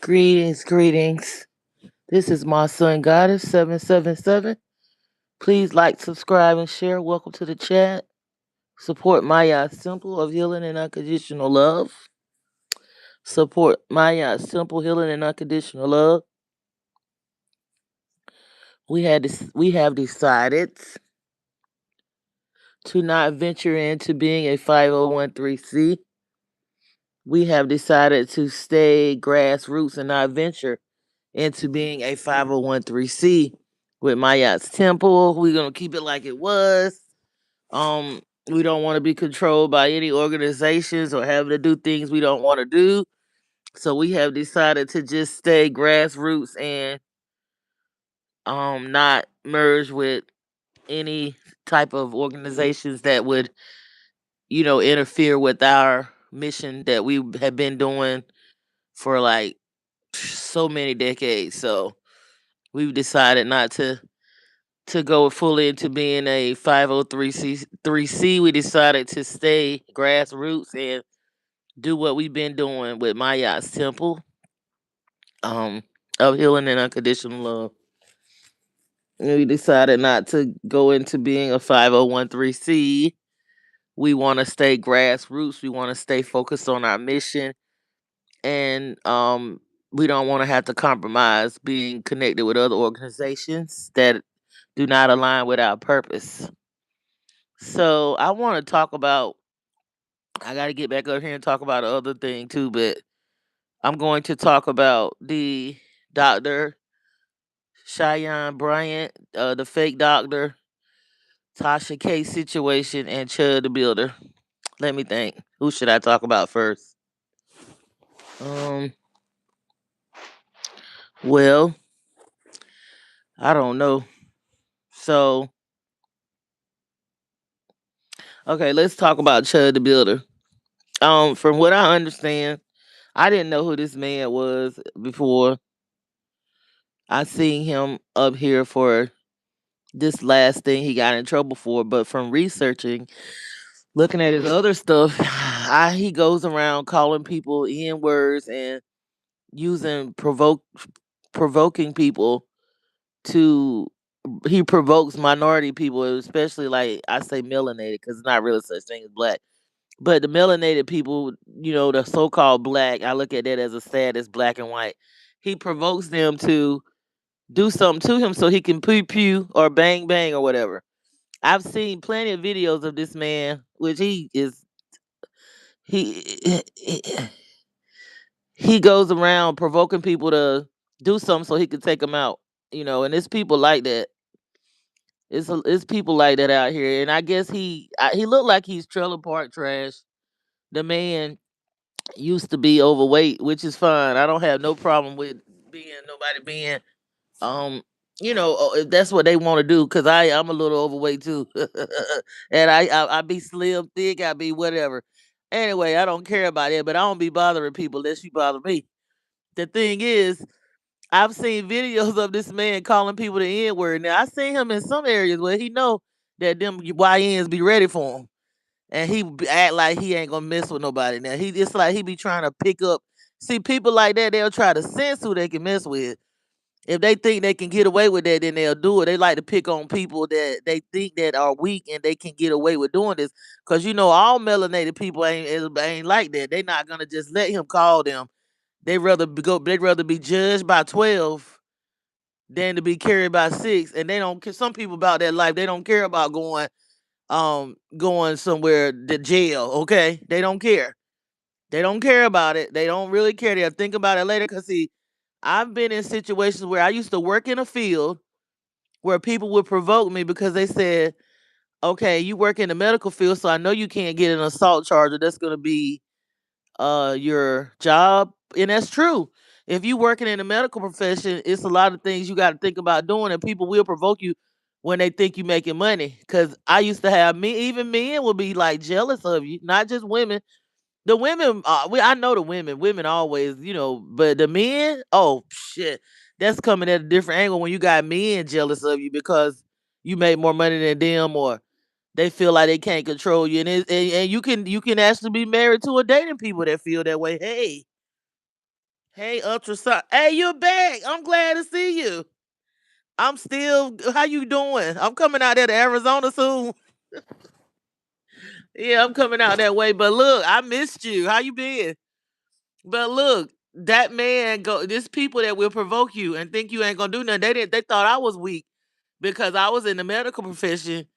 Greetings. This is MaSunGoddess777. Please like, subscribe, and share. Welcome to the chat. Support Maya Simple of Healing and Unconditional Love. Support Maya Simple Healing and Unconditional Love. We have decided to not venture into being a 501c. We have decided to stay grassroots and not venture into being a 501c with Mayat's Temple. We're gonna keep it like it was. Um, we don't want to be controlled by any organizations or having to do things we don't want to do. So we have decided to just stay grassroots and not merge with any type of organizations that would, interfere with our mission that we have been doing for like so many decades. So we've decided not to go fully into being a 503c. We decided to stay grassroots and do what we've been doing with Maya's Temple um of Healing and Unconditional Love. We decided not to go into being a 501c. We want to stay grassroots. We want to stay focused on our mission, and we don't want to have to compromise being connected with other organizations that do not align with our purpose. So I want to talk about. I got to get back up here and talk about the other thing too, but I'm going to talk about the Dr. Cheyenne Bryant, the fake doctor, Tasha K situation, and Chud the Builder. Let me think. Who should I talk about first? Um, well, I don't know. So, okay, let's talk about Chud the Builder. From what I understand, I didn't know who this man was before I seen him up here for this last thing he got in trouble for, but from researching, looking at his other stuff, he goes around calling people n words and using provoking people to. He provokes minority people, especially like I say melanated, because it's not really such thing as black. But the melanated people, the so-called black, I look at that as a sad as black and white. He provokes them to do something to him so he can pew pew or bang bang or whatever. I've seen plenty of videos of this man, which he he goes around provoking people to do something so he can take them out. And it's people like that. It's people like that out here, and I guess he looked like he's trailer park trash. The man used to be overweight, which is fine. I don't have no problem with being if that's what they want to do, because I'm a little overweight too. And I be slim thick, I be whatever. Anyway, I don't care about it, but I don't be bothering people unless you bother me. The thing is, I've seen videos of this man calling people the N word. Now I seen him in some areas where he know that them YNs be ready for him, and act like he ain't gonna mess with nobody. Now he it's like he be trying to pick up. See, people like that, they'll try to sense who they can mess with. If they think they can get away with that, then they'll do it. They like to pick on people that they think that are weak and they can get away with doing this. Cause all melanated people ain't like that. They not gonna just let him call them. They'd rather be judged by 12 than to be carried by 6. And they don't care. Some people about that life, they don't care about going somewhere to jail. Okay, they don't care. They don't care about it. They don't really care. They'll think about it later. Cause see, I've been in situations where I used to work in a field where people would provoke me because they said, "Okay, you work in the medical field, so I know you can't get an assault charge, or that's going to be your job." And that's true. If you working in the medical profession, it's a lot of things you got to think about doing, and people will provoke you when they think you making money. Because I used to have even men would be like jealous of you, not just women. The women, I know the women always, but the men, oh shit, that's coming at a different angle when you got men jealous of you because you make more money than them, or they feel like they can't control you, and you can actually be married to a dating people that feel that way. Hey, ultrasound. Hey, you're back. I'm glad to see you. I'm still. How you doing? I'm coming out there to Arizona soon. Yeah, I'm coming out that way. But look, I missed you. How you been? But look, that man go. There's people that will provoke you and think you ain't gonna do nothing. They didn't. They thought I was weak because I was in the medical profession,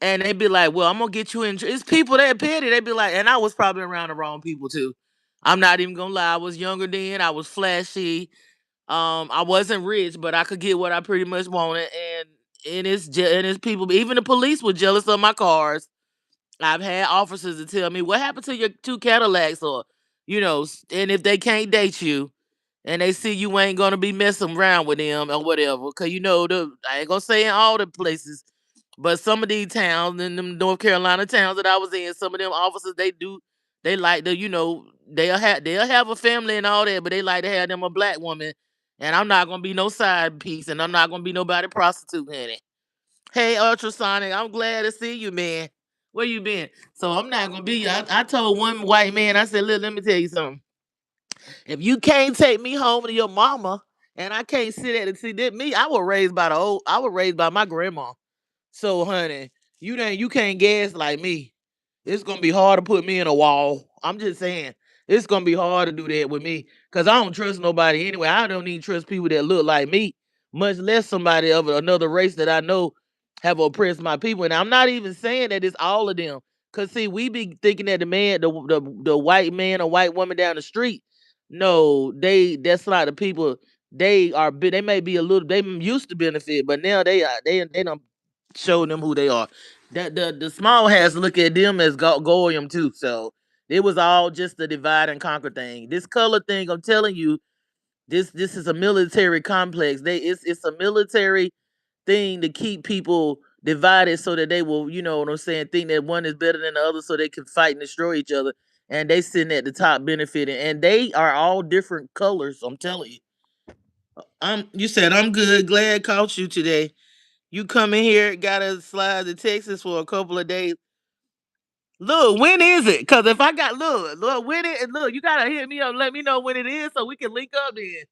and they be like, "Well, I'm gonna get you in." It's people that petty. They be like, and I was probably around the wrong people too. I'm not even gonna lie. I was younger then. I was flashy. I wasn't rich, but I could get what I pretty much wanted, and it's people. Even the police were jealous of my cars. I've had officers to tell me what happened to your two Cadillacs, or and if they can't date you, and they see you ain't gonna be messing around with them or whatever, cause I ain't gonna say in all the places, but some of these towns in them North Carolina towns that I was in, some of them officers they like to they'll have a family and all that, but they like to have them a black woman, and I'm not gonna be no side piece, and I'm not gonna be nobody prostitute, honey. Hey, ultrasonic, I'm glad to see you, man. Where you been? So I'm not gonna be. I told one white man, I said, look, let me tell you something. If you can't take me home to your mama, and I can't sit at and see that me, I was raised by my grandma. So, honey, you can't gas like me. It's gonna be hard to put me in a wall. I'm just saying, it's gonna be hard to do that with me because I don't trust nobody anyway. I don't even trust people that look like me, much less somebody of another race that I know have oppressed my people. And I'm not even saying that it's all of them. Cause see, we be thinking that the white man or white woman down the street. No, that's not the people. They may be a little. They used to benefit, but now they don't show them who they are. That the small hats look at them as goyim too. So it was all just a divide and conquer thing. This color thing, I'm telling you, this is a military complex. It's a military thing to keep people divided so that they will, you know what I'm saying, think that one is better than the other so they can fight and destroy each other. And they sitting at the top benefiting. And they are all different colors, I'm telling you. You said I'm good, glad caught you today. You come in here, gotta slide to Texas for a couple of days. Look, when is it? Cause if I got look, when it look, you gotta hit me up, let me know when it is so we can link up then.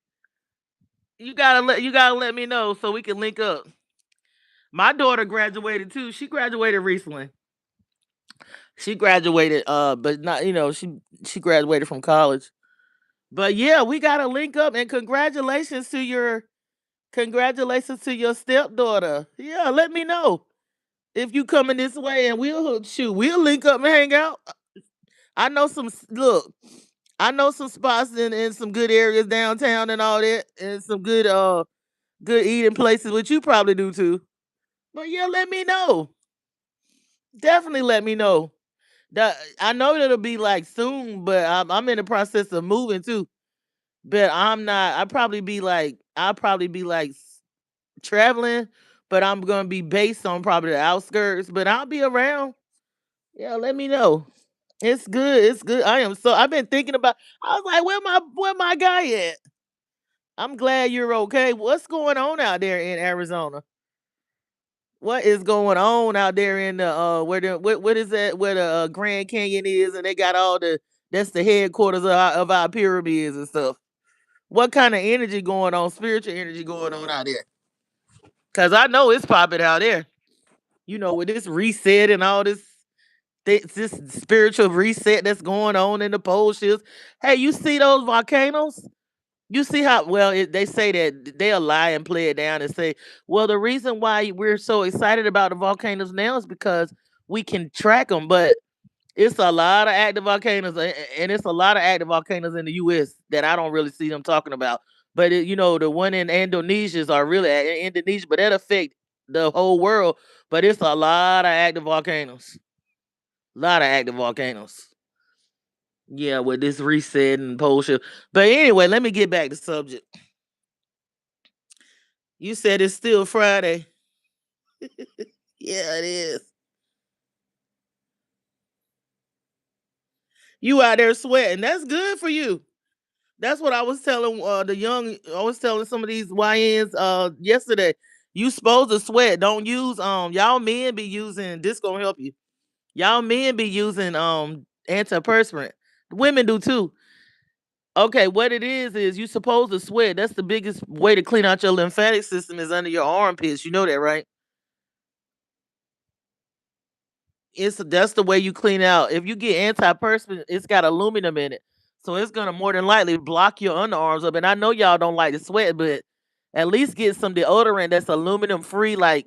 You gotta let me know so we can link up. My daughter graduated too. She graduated recently. She graduated, but not she graduated from college. But yeah, we gotta link up and congratulations to your stepdaughter. Yeah, let me know if you coming this way and we'll link up and hang out. I know some look, I know some spots in some good areas downtown and all that, and some good eating places, which you probably do too. But yeah, let me know. Definitely let me know. I know it'll be like soon, but I'm in the process of moving too. But I'm not. I'll probably be like traveling, but I'm gonna be based on probably the outskirts. But I'll be around. Yeah, let me know. It's good. It's good. I've been thinking about. I was like, where my guy at? I'm glad you're okay. What's going on out there in Arizona? What is going on out there in the where the what is that where the Grand Canyon is, and they got all the that's the headquarters of our pyramids and stuff. What kind of energy going on, spiritual energy going on out there? Cause I know it's popping out there. With this reset and all this spiritual reset that's going on in the pole shifts. Hey, you see those volcanoes? You see how well they say that they'll lie and play it down and say, well, the reason why we're so excited about the volcanoes now is because we can track them. But it's a lot of active volcanoes, and it's a lot of active volcanoes in the U.S. that I don't really see them talking about. But the one in Indonesia are really Indonesia, but that affect the whole world. But it's a lot of active volcanoes. A lot of active volcanoes. Yeah, with this reset and pole shift. But anyway, let me get back to subject. You said it's still Friday. Yeah, it is. You out there sweating. That's good for you. That's what I was telling I was telling some of these YNs yesterday. You supposed to sweat. Don't use y'all men be using this gonna help you. Y'all men be using antiperspirant. Women do too. Okay, what it is you supposed to sweat. That's the biggest way to clean out your lymphatic system is under your armpits. You know that, right? That's the way you clean out. If you get antiperspirant, it's got aluminum in it, so it's gonna more than likely block your underarms up. And I know y'all don't like to sweat, but at least get some deodorant that's aluminum free. Like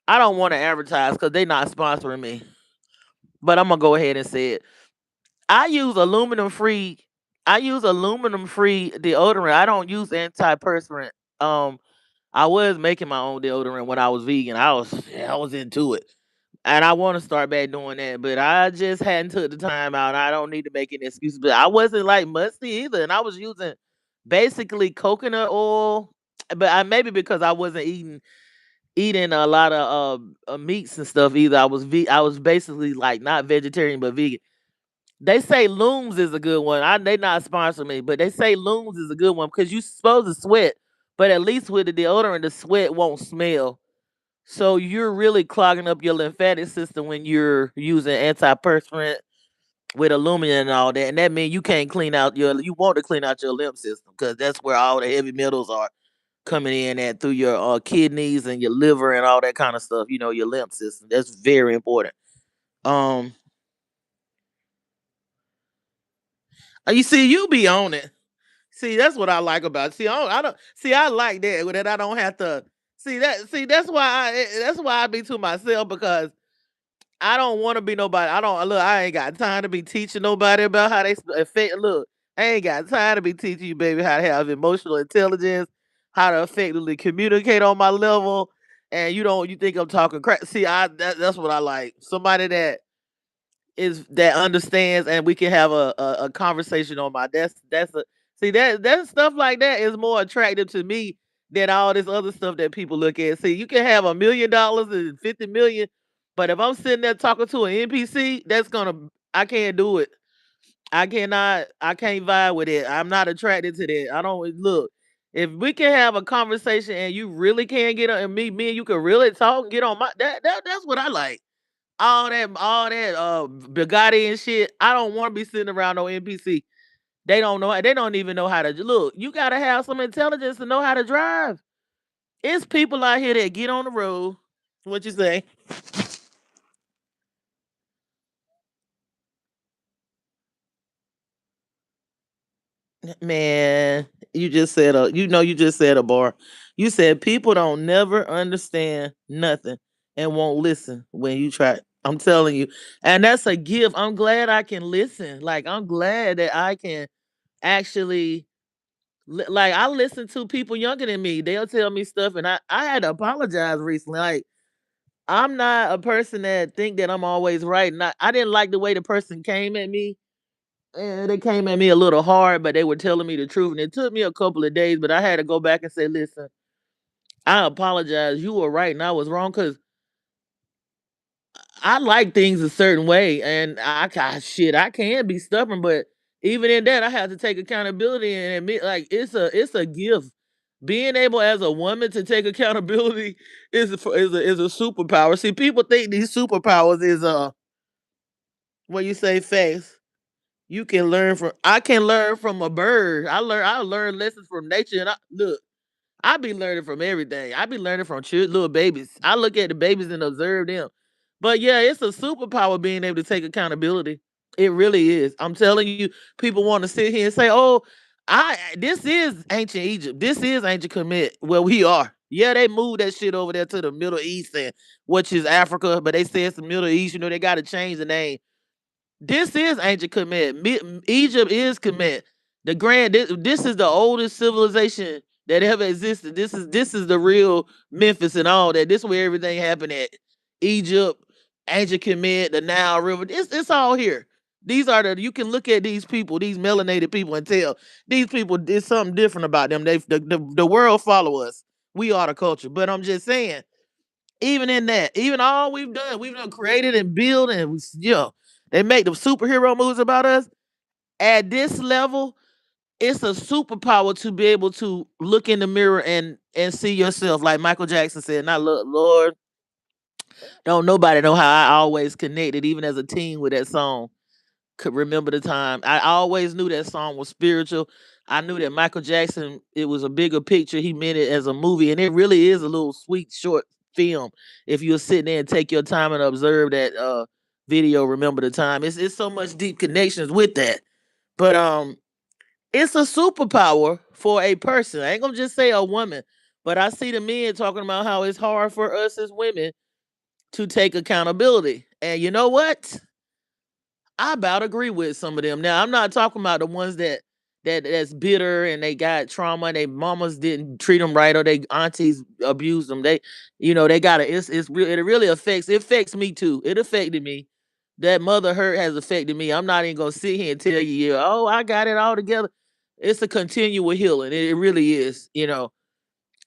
I don't want to advertise because they not sponsoring me, but I'm gonna go ahead and say it. I use aluminum free. I use aluminum free deodorant. I don't use antiperspirant. Um, I was making my own deodorant when I was vegan. I was into it. And I want to start back doing that, but I just hadn't took the time out. I don't need to make any excuses. But I wasn't like musty either, and I was using basically coconut oil. But I maybe because I wasn't eating a lot of meats and stuff either. I was basically like not vegetarian but vegan. They say Looms is a good one. They not sponsor me, but they say Looms is a good one because you supposed to sweat, but at least with the deodorant, the sweat won't smell. So you're really clogging up your lymphatic system when you're using antiperspirant with aluminum and all that, and that means you can't clean out you want to clean out your lymph system because that's where all the heavy metals are coming in at through your kidneys and your liver and all that kind of stuff. You know, your lymph system. That's very important. Um, you see, you be on it. See, that's what I like about it. See, I don't see. I like that I don't have to see that. See, that's why I be to myself because I don't want to be nobody. I don't look. I ain't got time to be teaching nobody about how they affect. Look, I ain't got time to be teaching you, baby, how to have emotional intelligence, how to effectively communicate on my level. And you think I'm talking crap? See, that's what I like. Somebody that understands, and we can have a conversation on my. That's a see that stuff like that is more attractive to me than all this other stuff that people look at. See, you can have $1 million and 50 million, but if I'm sitting there talking to an NPC, I can't do it. I cannot. I can't vibe with it. I'm not attracted to that. I don't look. If we can have a conversation and you really can get on and me and you can really talk and get on my that's what I like all that Bugatti and shit. I don't want to be sitting around no NPC. They don't even know how to look. You gotta have some intelligence to know how to drive. It's people out here that get on the road. What you say? Man, you just said a bar. You said people don't never understand nothing and won't listen when you try. I'm telling you. And that's a gift. I'm glad I can listen. Like I'm glad that I can actually like I listen to people younger than me. They'll tell me stuff, and I had to apologize recently. Like I'm not a person that think that I'm always right. I didn't like the way the person came at me. They came at me a little hard, but they were telling me the truth, and it took me a couple of days. But I had to go back and say, "Listen, I apologize. You were right, and I was wrong." Because I like things a certain way, and I can be stubborn, but even in that, I have to take accountability and admit, like it's a gift. Being able as a woman to take accountability is a superpower. See, people think these superpowers is what you say face. You can learn from. I can learn from a bird. I learn lessons from nature, and look. I be learning from everything. I be learning from little babies. I look at the babies and observe them. But yeah, it's a superpower being able to take accountability. It really is. I'm telling you, people want to sit here and say, "Oh, I this is ancient Egypt. This is ancient Kemet where we are." Yeah, they moved that shit over there to the Middle East and which is Africa, but they say it's the Middle East. You know, they got to change the name. This is ancient Kemet. Egypt is Kemet. This is the oldest civilization that ever existed. This is the real Memphis and all that. This is where everything happened at. Egypt, ancient Kemet, the Nile River. It's all here. These are the you can look at these people, these melanated people, and tell these people there's something different about them. The world follow us. We are the culture. But I'm just saying, even in that, even all we've done created and built, and they make the superhero movies about us. At this level, it's a superpower to be able to look in the mirror and see yourself, like Michael Jackson said. And I look, Lord, don't nobody know how I always connected, even as a teen, with that song. could remember the time. I always knew that song was spiritual. I knew that Michael Jackson, it was a bigger picture. He meant it as a movie, and it really is a little sweet short film. If you'll sit there and take your time and observe that video, remember the time. It's so much deep connections with that. But it's a superpower for a person. I ain't gonna just say a woman, but I see the men talking about how it's hard for us as women to take accountability. And you know what? I about agree with some of them. Now, I'm not talking about the ones that's bitter and they got trauma and they mamas didn't treat them right or they aunties abused them. They, they got to. It's real. It really affects me too. It affected me. That mother hurt has affected me. I'm not even gonna sit here and tell you, yeah, oh, I got it all together. It's a continual healing. It really is.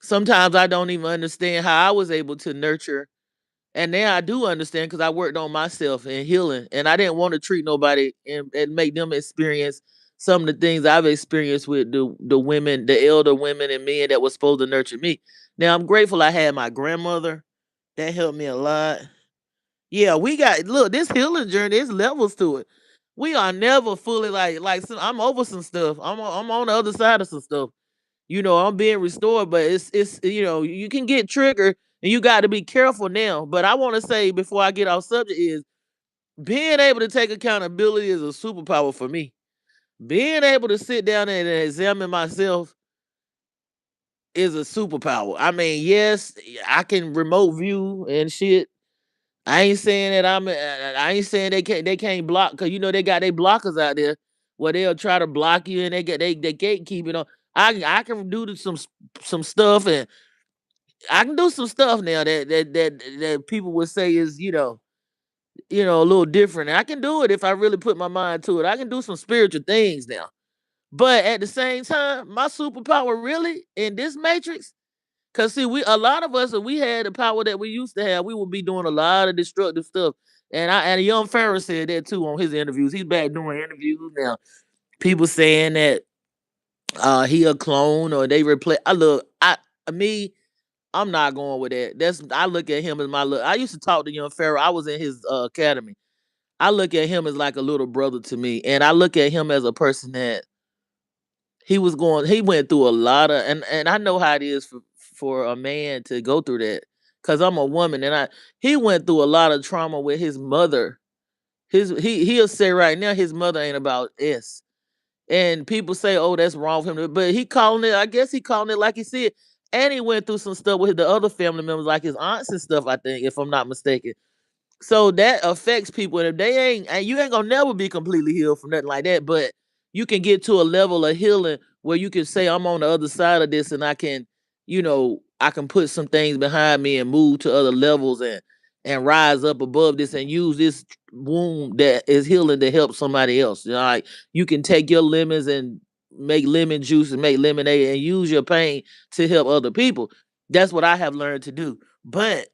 Sometimes I don't even understand how I was able to nurture, and now I do understand because I worked on myself and healing. And I didn't want to treat nobody and make them experience some of the things I've experienced with the women, the elder women and men that was supposed to nurture me. Now I'm grateful I had my grandmother. That helped me a lot. Yeah, we got look, this healing journey, there's levels to it. We are never fully I'm over some stuff. I'm on the other side of some stuff. I'm being restored, but it's you can get triggered and you got to be careful now. But I want to say before I get off subject is being able to take accountability is a superpower for me. Being able to sit down and examine myself is a superpower. I mean, yes, I can remote view and shit. I ain't saying that I ain't saying they can't block because they got their blockers out there where they'll try to block you and they gatekeep it on. I can do some stuff and I can do some stuff now that people would say is a little different. And I can do it if I really put my mind to it. I can do some spiritual things now. But at the same time, my superpower really in this matrix, cause see, we a lot of us, if we had the power that we used to have, we would be doing a lot of destructive stuff. And young Pharaoh said that too on his interviews. He's back doing interviews now. People saying that he a clone or they replace. I look, me, I'm not going with that. I look at him as my look. I used to talk to young Pharaoh. I was in his academy. I look at him as like a little brother to me, and I look at him as a person that he went through a lot of, and I know how it is for a man to go through that because I'm a woman, and he went through a lot of trauma with his mother. He'll say right now his mother ain't about S. And people say, "Oh, that's wrong for him," but he calling it. I guess he calling it like he said. And he went through some stuff with the other family members, like his aunts and stuff. I think, if I'm not mistaken. So that affects people, and if they ain't, and you ain't gonna never be completely healed from nothing like that. But you can get to a level of healing where you can say, "I'm on the other side of this, and I can put some things behind me and move to other levels and rise up above this and use this wound that is healing to help somebody else." Like you can take your lemons and make lemon juice and make lemonade and use your pain to help other people. That's what I have learned to do. But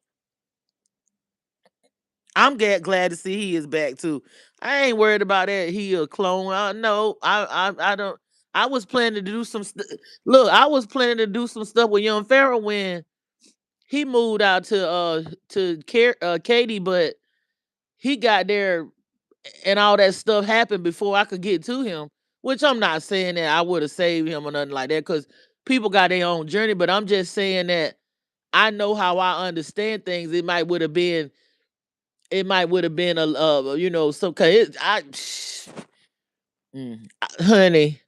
I'm glad to see he is back too. I ain't worried about that. He a clone. No, I don't. I was planning to do look. I was planning to do some stuff with young Pharaoh when he moved out to Katie, but he got there and all that stuff happened before I could get to him. Which I'm not saying that I would have saved him or nothing like that, because people got their own journey. But I'm just saying that I know how I understand things. It might would have been a so cause honey,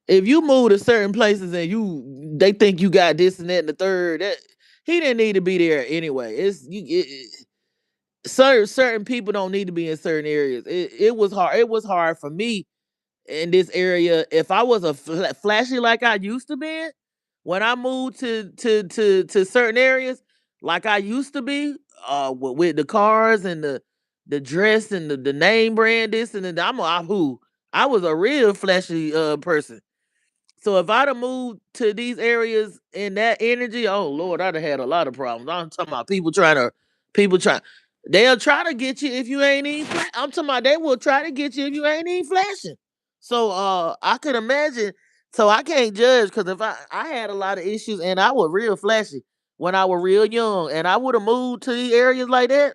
if you move to certain places and they think you got this and that and the third, that he didn't need to be there anyway. Certain people don't need to be in certain areas. It was hard. It was hard for me in this area. If I was a flashy like I used to be, when I moved to certain areas like I used to be, with the cars and the dress and the name brand this and I was a real flashy person. So if I'd have moved to these areas in that energy, oh Lord, I'd have had a lot of problems. I'm talking about people try, they'll try to get you if you ain't even. I'm talking about they will try to get you if you ain't even flashing. So I could imagine. So I can't judge because if I had a lot of issues and I was real flashy when I was real young, and I would have moved to the areas like that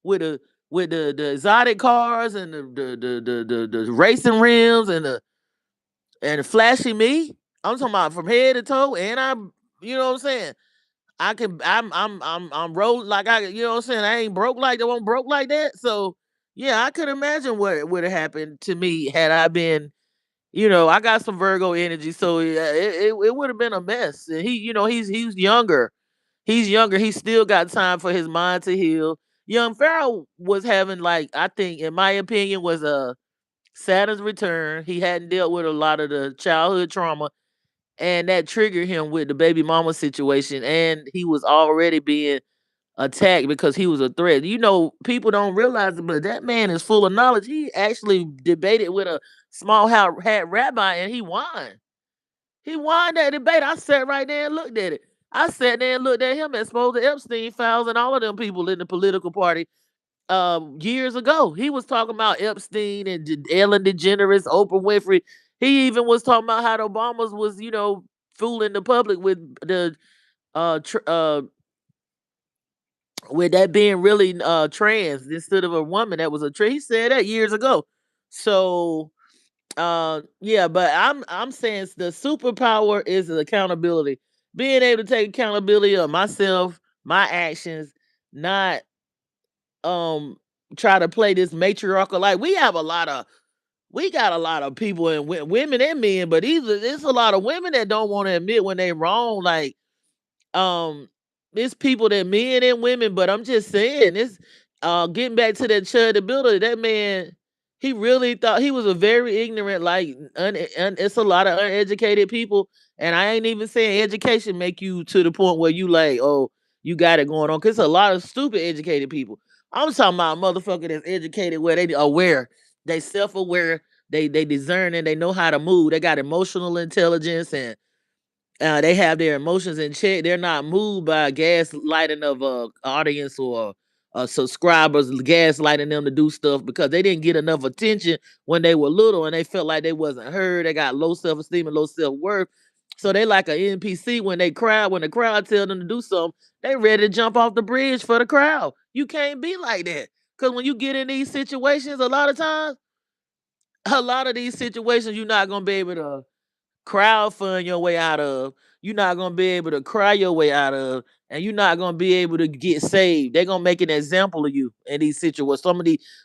with with the exotic cars and the racing rims and the flashy me. I'm talking about from head to toe, and I'm, you know what I'm saying. I'm rolling like I, you know what I'm saying. I ain't broke like that. Won't broke like that. So yeah, I could imagine what would have happened to me had I been. I got some Virgo energy, so yeah, it would have been a mess. And he's younger. He's younger. He still got time for his mind to heal. Young Pharaoh was having, like, I think, in my opinion, was a Saturn's return. He hadn't dealt with a lot of the childhood trauma, and that triggered him with the baby mama situation. And he was already being attacked because he was a threat. People don't realize it, but that man is full of knowledge. He actually debated with a small hat rabbi, and he won. He won that debate. I sat right there and looked at it. I sat there and looked at him exposed the Epstein files and all of them people in the political party years ago. He was talking about Epstein and Ellen DeGeneres, Oprah Winfrey. He even was talking about how the Obamas was, fooling the public with the with that being really trans instead of a woman that was a trans. He said that years ago. So yeah, but I'm saying the superpower is accountability. Being able to take accountability of myself, my actions, not um try to play this matriarchal. Like, we got a lot of people and women and men, but there's a lot of women that don't want to admit when they wrong. Like, um it's people that men and women, but I'm just saying this, getting back to that Chud the Builder, that man, he really thought he was a very ignorant, like, it's a lot of uneducated people. And I ain't even saying education make you to the point where you like, oh, you got it going on, because a lot of stupid educated people. I'm talking about a motherfucker that's educated, where they aware, they self-aware, they discern, and they know how to move. They got emotional intelligence, and they have their emotions in check. They're not moved by gaslighting of a audience or subscribers, gaslighting them to do stuff because they didn't get enough attention when they were little, and they felt like they wasn't heard. They got low self esteem and low self worth. So they like an NPC when they cry. When the crowd tell them to do something, they ready to jump off the bridge for the crowd. You can't be like that, because when you get in these situations, a lot of times, a lot of these situations, you're not gonna be able to crowdfund your way out of. You're not gonna be able to cry your way out of, and you're not gonna be able to get saved. They're gonna make an example of you in these situations.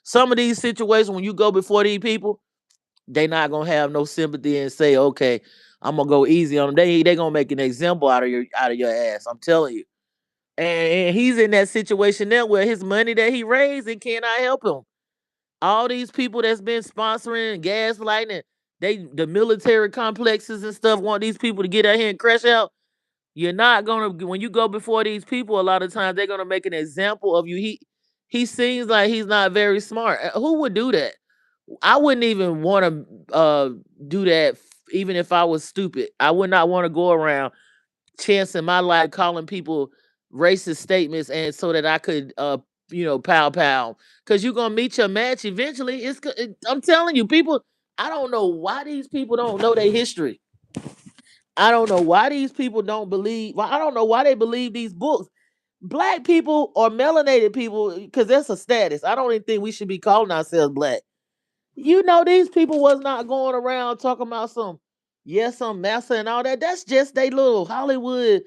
Some of these situations, when you go before these people, they not gonna have no sympathy and say, okay, I'm gonna go easy on them. They gonna make an example out of your ass. I'm telling you. And he's in that situation now where his money that he raised, it cannot help him. All these people that's been sponsoring and gaslighting, the military complexes and stuff want these people to get out here and crash out. You're not gonna, when you go before these people, a lot of times they're gonna make an example of you. He seems like he's not very smart. Who would do that? I wouldn't even want to do that, even if I was stupid. I would not want to go around chancing my life calling people racist statements, and so that I could pow pow, because you're gonna meet your match eventually. I'm telling you, people, I don't know why these people don't know their history. I don't know why these people don't believe, I don't know why they believe these books. Black people or melanated people, because that's a status. I don't even think we should be calling ourselves black. These people was not going around talking about some massa and all that. That's just they little Hollywood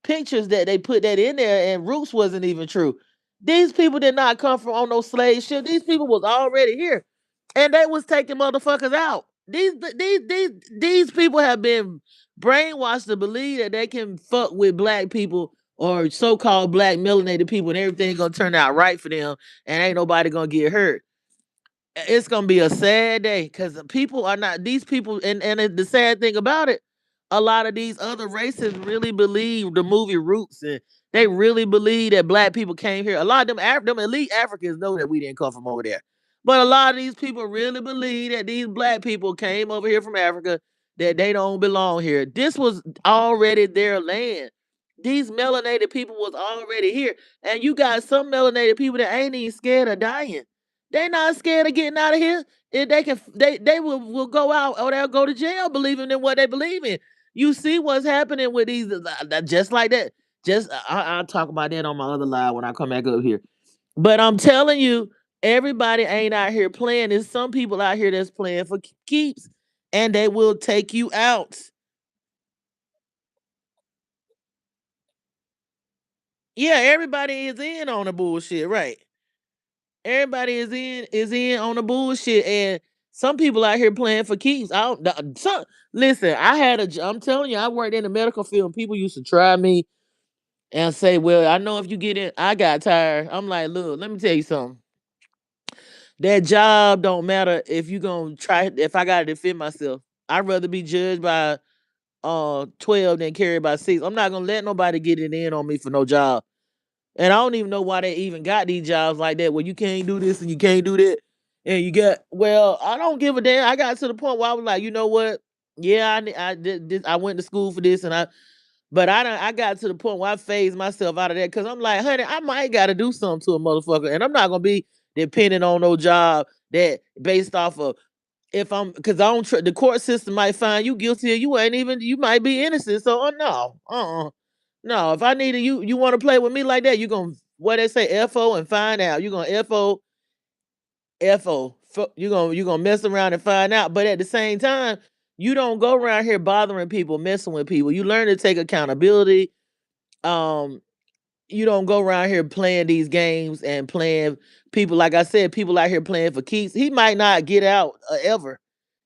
pictures that they put that in there, and roots wasn't even true. These people did not come from on no slave ship. These people was already here, and they was taking motherfuckers out. These people have been brainwashed to believe that they can fuck with black people or so-called black melanated people, and everything gonna turn out right for them, and ain't nobody gonna get hurt. It's gonna be a sad day, because people are not, these people, and the sad thing about it, a lot of these other races really believe the movie Roots, and they really believe that black people came here. A lot of them elite Africans know that we didn't come from over there, but a lot of these people really believe that these black people came over here from Africa, that they don't belong here. This was already their land. These melanated people was already here, and you got some melanated people that ain't even scared of dying. They not scared of getting out of here. If they can, they will go out, or they'll go to jail believing in what they believe in. You see what's happening with these, just like that. I'll talk about that on my other live when I come back up here. But I'm telling you, Everybody ain't out here playing. There's some people out here that's playing for keeps, and they will take you out. Yeah, everybody is in on the bullshit, right? Everybody is in on the bullshit, and some people out here playing for keeps. I don't. Listen, I had I'm telling you, I worked in the medical field. And people used to try me and say, "Well, I know if you get in." I got tired. I'm like, "Look, let me tell you something. That job don't matter if you gonna try. If I gotta defend myself, I'd rather be judged by 12 than carried by 6. I'm not gonna let nobody get it in on me for no job." And I don't even know why they even got these jobs like that where you can't do this and you can't do that. And you got, well, I don't give a damn. I got to the point where I was like, you know what? Yeah, I did this. I went to school for this, but I got to the point where I phased myself out of that because I'm like, honey, I might got to do something to a motherfucker, and I'm not gonna be dependent on no job that based off of if I'm because I don't the court system might find you guilty or you ain't even you might be innocent. So no, no. If I needed you want to play with me like that, you gonna what they say FO and find out. You gonna FO. You gonna mess around and find out. But at the same time, you don't go around here bothering people, messing with people. You learn to take accountability. Um, you don't go around here playing these games and playing people. Like I said, people out here playing for keeps. He might not get out ever.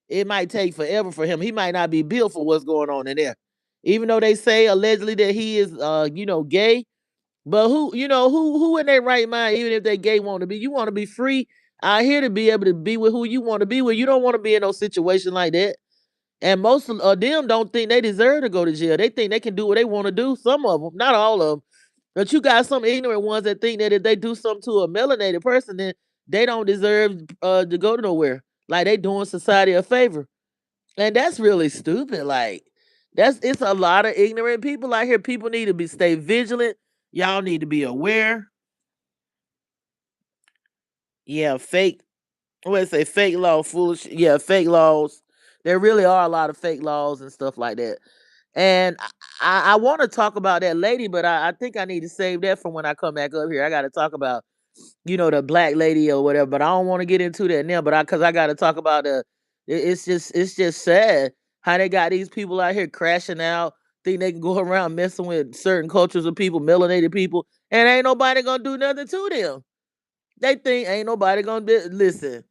It might take forever for him. He might not be built for what's going on in there. Even though they say allegedly that he is gay, but who in their right mind, even if they gay want to be, you want to be free out here to be able to be with who you want to be with. You don't want to be in no situation like that. And most of them don't think they deserve to go to jail. They think they can do what they want to do. Some of them, not all of them. But you got some ignorant ones that think that if they do something to a melanated person, then they don't deserve to go to nowhere. Like they doing society a favor. And that's really stupid. Like it's a lot of ignorant people out here. People need to be stay vigilant. Y'all need to be aware. Yeah, fake. What say fake law, foolish. Yeah, fake laws. There really are a lot of fake laws and stuff like that. And I want to talk about that lady, but I think I need to save that for when I come back up here. I got to talk about the black lady or whatever. But I don't want to get into that now. But because I got to talk about it's just sad how they got these people out here crashing out, think they can go around messing with certain cultures of people, melanated people, and ain't nobody gonna do nothing to them. They think ain't nobody gonna listen.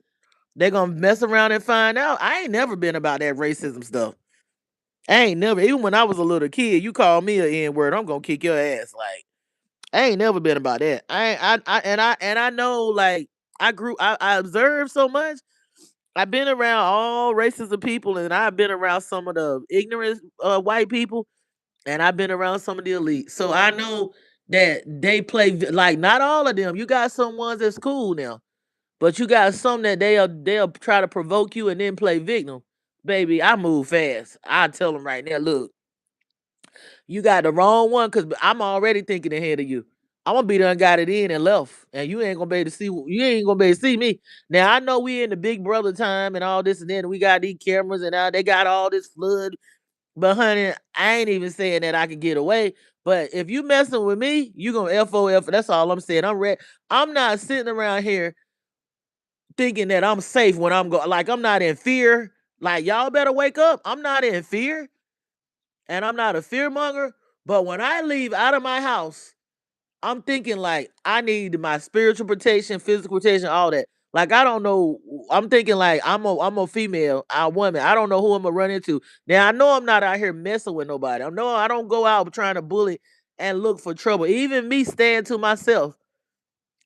They gonna mess around and find out. I ain't never been about that racism stuff. I ain't never, even when I was a little kid, you call me a N word, I'm gonna kick your ass. Like I ain't never been about that. I know like I observed so much. I've been around all races of people, and I've been around some of the ignorant white people, and I've been around some of the elite. So I know that they play like not all of them. You got some ones that's cool now, but you got some that they'll try to provoke you and then play victim. Baby, I move fast. I tell them right now, look, you got the wrong one because I'm already thinking ahead of you. I'm gonna be done got it in and left, and you ain't gonna be able to see. You ain't gonna be able to see me. Now I know we in the Big Brother time and all this, and then we got these cameras and now they got all this flood. But honey, I ain't even saying that I could get away. But if you messing with me, you gonna FOF. That's all I'm saying. I'm ready. I'm not sitting around here thinking that I'm safe when I'm going. Like I'm not in fear. Like y'all better wake up. I'm not in fear, and I'm not a fear monger. But when I leave out of my house, I'm thinking like I need my spiritual protection, physical protection, all that. Like I don't know. I'm thinking like I'm a female, a woman. I don't know who I'm gonna run into. Now I know I'm not out here messing with nobody. I know I don't go out trying to bully and look for trouble. Even me staying to myself.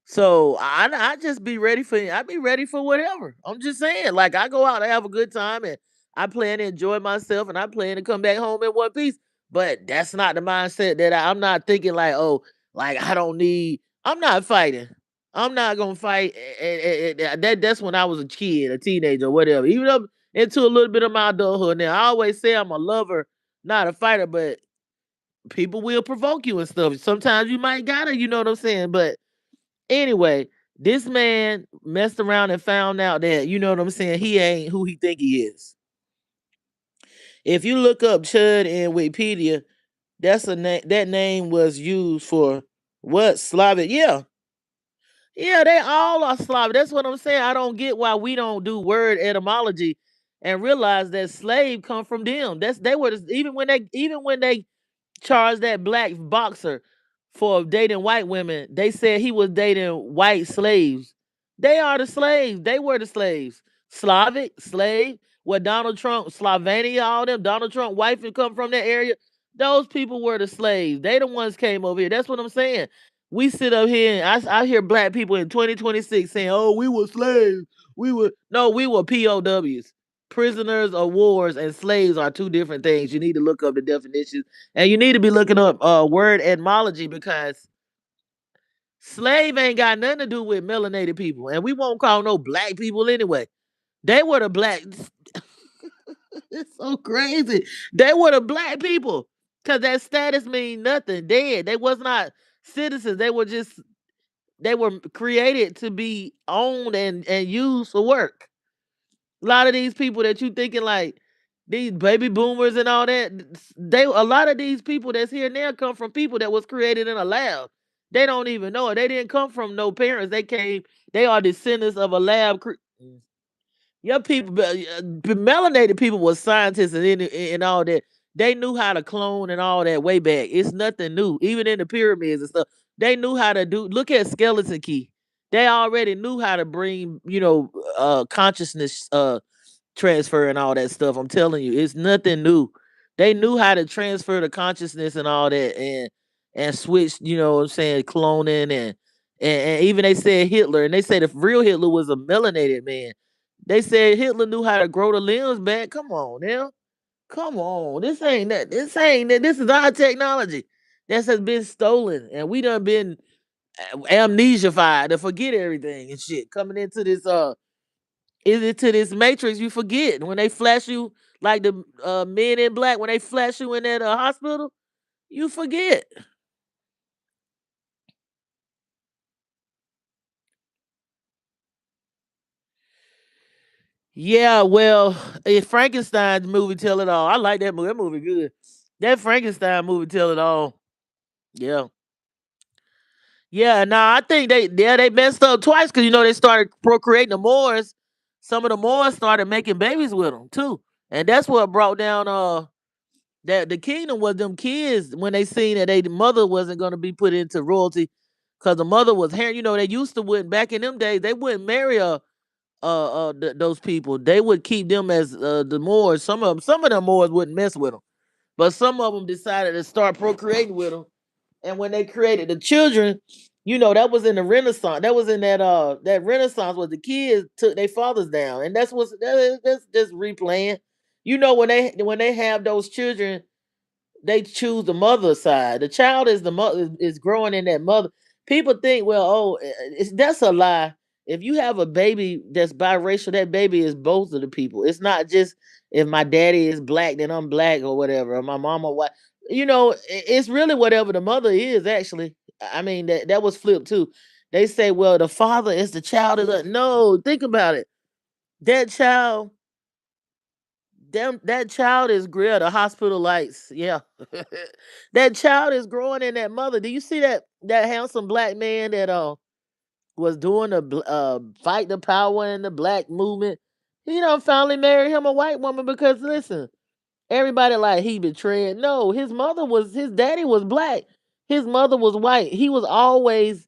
So I just be ready for I be ready for whatever. I'm just saying, like I go out to have a good time and I plan to enjoy myself and I plan to come back home in one piece. But that's not the mindset that I'm not thinking like, oh, like I don't need. I'm not fighting. I'm not gonna fight. That's when I was a kid, a teenager, whatever. Even up into a little bit of my adulthood now. I always say I'm a lover, not a fighter, but people will provoke you and stuff. Sometimes you might gotta, you know what I'm saying? But anyway, this man messed around and found out that, you know what I'm saying, he ain't who he think he is. If you look up Chud in Wikipedia, that's a name that name was used for what? Slavic, yeah. Yeah, they all are Slavic. That's what I'm saying. I don't get why we don't do word etymology and realize that slave come from them. That's they were even when they charged that black boxer for dating white women. They said he was dating white slaves. They are the slaves. They were the slaves. Slavic slave. What Donald Trump, Slovenia, all them Donald Trump wife and come from that area. Those people were the slaves. They the ones came over here. That's what I'm saying. We sit up here and I hear black people in 2026 saying, "Oh, we were slaves. We were no, we were POWs." Prisoners of wars and slaves are two different things. You need to look up the definitions and you need to be looking up word etymology because slave ain't got nothing to do with melanated people. And we won't call no black people anyway. They were the black. It's so crazy. They were the black people. Cause that status mean nothing. Dead. They was not citizens. They were created to be owned and used for work. A lot of these people that you thinking like these baby boomers and all that, they a lot of these people that's here now come from people that was created in a lab. They don't even know it. They didn't come from no parents. They are descendants of a lab. Your people, melanated people was scientists and all that. They knew how to clone and all that way back. It's nothing new. Even in the pyramids and stuff, they knew how to do. Look at skeleton key. They already knew how to bring, consciousness, transfer and all that stuff. I'm telling you, it's nothing new. They knew how to transfer the consciousness and all that and switch, what I'm saying, cloning and even they said Hitler and they said if real Hitler was a melanated man. They said Hitler knew how to grow the limbs back. Come on now. Come on. This ain't that. This ain't that. This is our technology. That has been stolen. And we done been amnesiafied to forget everything and shit. Coming into this is it to this matrix you forget when they flash you like the men in black when they flash you in that hospital you forget. Yeah, well, if Frankenstein's movie tell it all. I like that movie good. That Frankenstein movie tell it all. Yeah. Yeah, nah, I think they messed up twice because they started procreating the Moors. Some of the Moors started making babies with them too, and that's what brought down that the kingdom was them kids when they seen that the mother wasn't going to be put into royalty because the mother was hair. They used to wouldn't back in them days they wouldn't marry those people. They would keep them as the Moors. Some of them Moors wouldn't mess with them, but some of them decided to start procreating with them. And when they created the children, that was in the Renaissance. That was in that Renaissance where the kids took their fathers down, and that's just replaying. When they have those children they choose the mother side. The child is the mother is growing in that mother. People think, well, that's a lie. If you have a baby that's biracial, that baby is both of the people. It's not just if my daddy is black, then I'm black or whatever, or my mama white. It's really whatever the mother is. Actually, I mean that was flipped too. They say, well, the father is the child of the. No, think about it. That child that child is grill the hospital lights. Yeah. That child is growing in that mother. Do you see that handsome black man that was doing the fight the power in the black movement? He don't finally marry him a white woman because listen, everybody like he betrayed. No, his daddy was black. His mother was white. He was always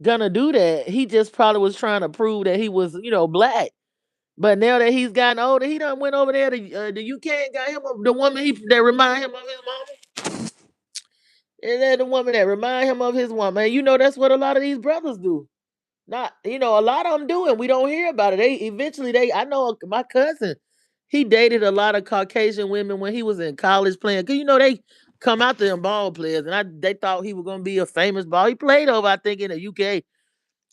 gonna do that. He just probably was trying to prove that he was, black. But now that he's gotten older, he done went over there to the UK and got him the woman that remind him of his mama. And then the woman that remind him of his woman. And that's what a lot of these brothers do. Not, a lot of them do it. We don't hear about it. I know my cousin, he dated a lot of Caucasian women when he was in college playing. Cause they come out there and ball players, and they thought he was gonna be a famous ball. He played over, I think, in the UK.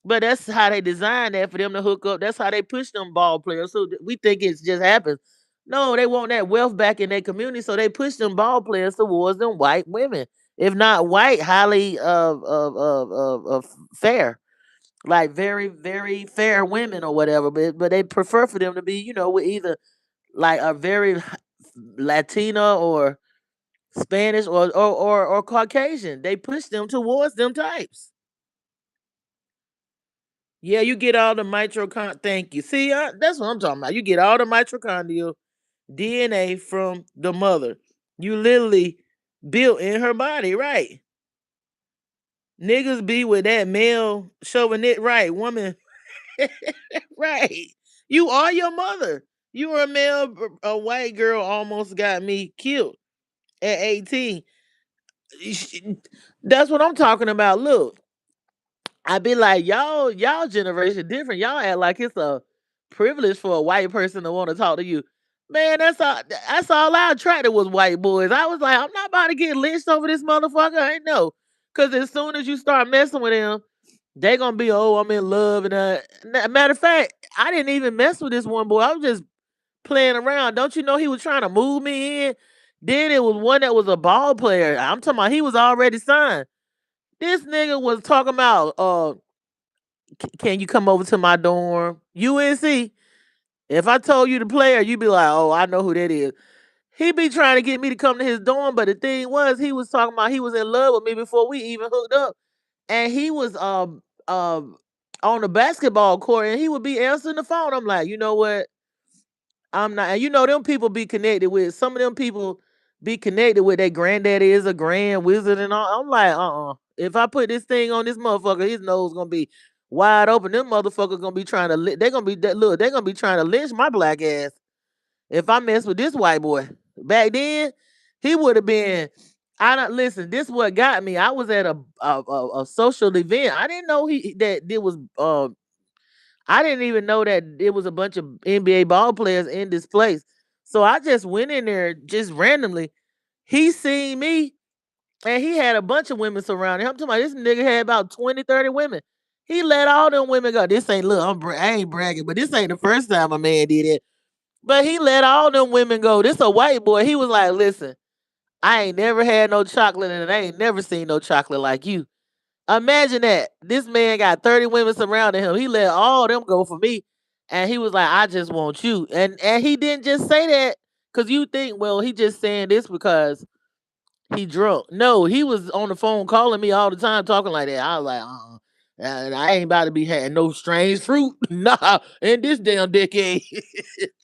But that's how they designed that for them to hook up. That's how they push them ball players. So we think it's just happens. No, they want that wealth back in their community, so they push them ball players towards them white women. If not white, highly fair, like very very fair women or whatever. But they prefer for them to be, with either like a very Latina or Spanish or Caucasian. They push them towards them types. Yeah, you get all the mitochondria. Thank you. See, that's what I'm talking about. You get all the mitochondrial DNA from the mother. You literally built in her body, right? Niggas be with that male chauvinist, right? Woman, right? You are your mother. You were a male, a white girl almost got me killed at 18. That's what I'm talking about. Look, I be like, y'all generation different. Y'all act like it's a privilege for a white person to want to talk to you. Man, that's all I attracted was white boys. I was like, I'm not about to get lynched over this motherfucker. I ain't know. Cause as soon as you start messing with them, they gonna be, oh, I'm in love. And matter of fact, I didn't even mess with this one boy. I was just playing around. Don't you know he was trying to move me in? Then it was one that was a ball player. I'm talking about he was already signed. This nigga was talking about, can you come over to my dorm? UNC. If I told you the player, you'd be like, oh, I know who that is. He be trying to get me to come to his dorm, but the thing was, he was talking about he was in love with me before we even hooked up, and he was on the basketball court, and he would be answering the phone. I'm like, you know what? I'm not. And you know them people be connected with some of them people be connected with their granddaddy is a grand wizard and all. I'm like, if I put this thing on this motherfucker, his nose gonna be wide open. Them motherfuckers gonna be trying to. They're gonna be look. They're gonna be trying to lynch my black ass if I mess with this white boy. Back then, he would have been. I don't listen. This what got me. I was at a social event. I didn't know he that it was. I didn't even know that it was a bunch of NBA ball players in this place. So I just went in there just randomly. He seen me and he had a bunch of women surrounding him. I'm talking about this nigga had about 20, 30 women. He let all them women go. This ain't look, I ain't bragging, but this ain't the first time a man did it. But he let all them women go. This a white boy. He was like, listen, I ain't never had no chocolate and I ain't never seen no chocolate like you. Imagine that. This man got 30 women surrounding him. He let all them go for me. And he was like, I just want you. And he didn't just say that because you think, well, he just saying this because he drunk. No, he was on the phone calling me all the time talking like that. I was like, and I ain't about to be having no strange fruit. Nah, in this damn decade.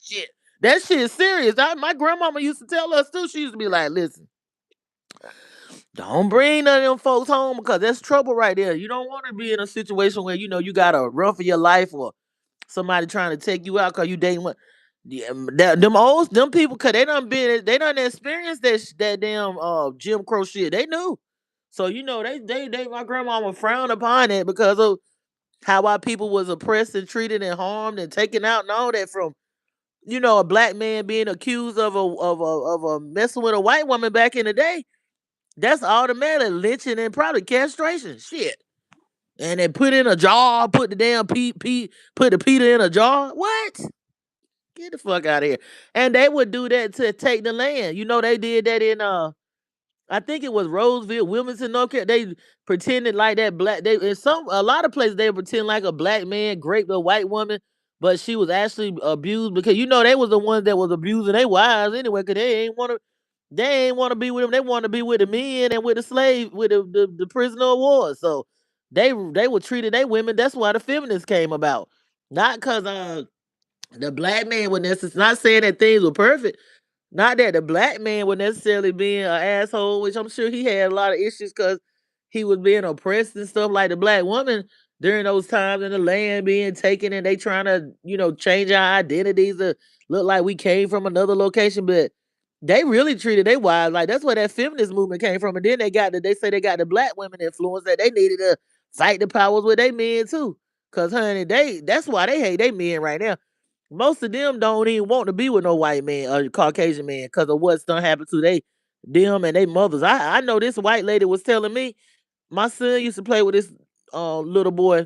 Shit. That shit is serious. My grandmama used to tell us too. She used to be like, listen, don't bring none of them folks home because that's trouble right there. You don't want to be in a situation where you know you got to run for your life or somebody trying to take you out because you dating one. Yeah, them people, cause they done experienced that damn Jim Crow shit. They knew, so you know they my grandma would frown upon it because of how our people was oppressed and treated and harmed and taken out and all that from a black man being accused of a messing with a white woman back in the day. That's automatic lynching and probably castration. Shit. And then put in a jar, put the damn put the Peter in a jar. What? Get the fuck out of here. And they would do that to take the land. You know, they did that in I think it was Roseville, Wilmington, North Carolina. They pretended like that black they in a lot of places they pretend like a black man raped a white woman, but she was actually abused because they was the ones that was abusing their wives anyway, because they ain't want to be with them. They want to be with the men and with the slave, with the prisoner of war. So they were treating their women. That's why the feminists came about. Not because the black man would necessarily, not saying that things were perfect. Not that the black man would necessarily be an asshole, which I'm sure he had a lot of issues because he was being oppressed and stuff like the black woman during those times and the land being taken and they trying to, change our identities to look like we came from another location. But they really treated their wives like that's where that feminist movement came from. And then they say they got the black women influence that they needed to fight the powers with their men too. Cause honey, that's why they hate their men right now. Most of them don't even want to be with no white man or Caucasian man because of what's done happened to them and their mothers. I know this white lady was telling me my son used to play with this little boy,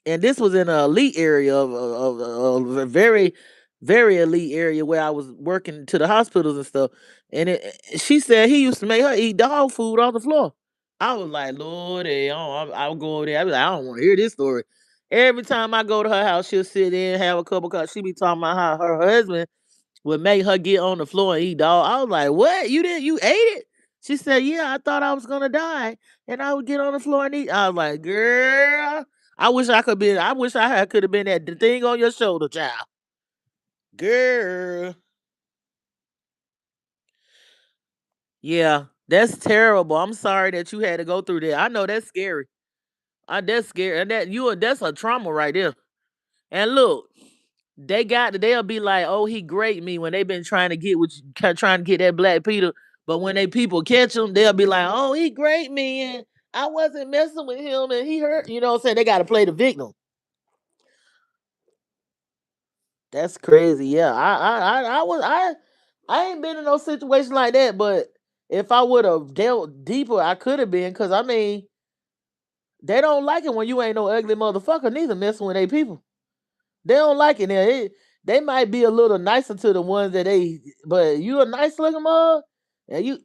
and this was in an elite area of a very, very elite area where I was working to the hospitals and stuff. And she said he used to make her eat dog food off the floor. I was like, Lord, I'll go over there. I be like, I don't want to hear this story. Every time I go to her house, she'll sit in, have a couple of cups. She be talking about how her husband would make her get on the floor and eat dog. I was like, what? You ate it? She said, yeah, I thought I was gonna die. And I would get on the floor and eat. I was like, girl, I wish I could be. I wish I had could have been that thing on your shoulder, child. Girl. Yeah, that's terrible. I'm sorry that you had to go through that. I know that's scary. That's scary. And that's a trauma right there. And look, they'll be like, oh, he great me when they been trying to get trying to get that Black Peter. But when they people catch him, they'll be like, oh, he great me and I wasn't messing with him and he hurt. You know what I'm saying? They gotta play the victim. That's crazy. Yeah. I ain't been in no situation like that, but if I would have dealt deeper, I could have been. Cause I mean, they don't like it when you ain't no ugly motherfucker neither messing with they people. They don't like it. Now. They might be a little nicer to the ones that but you a nice looking mug, and you,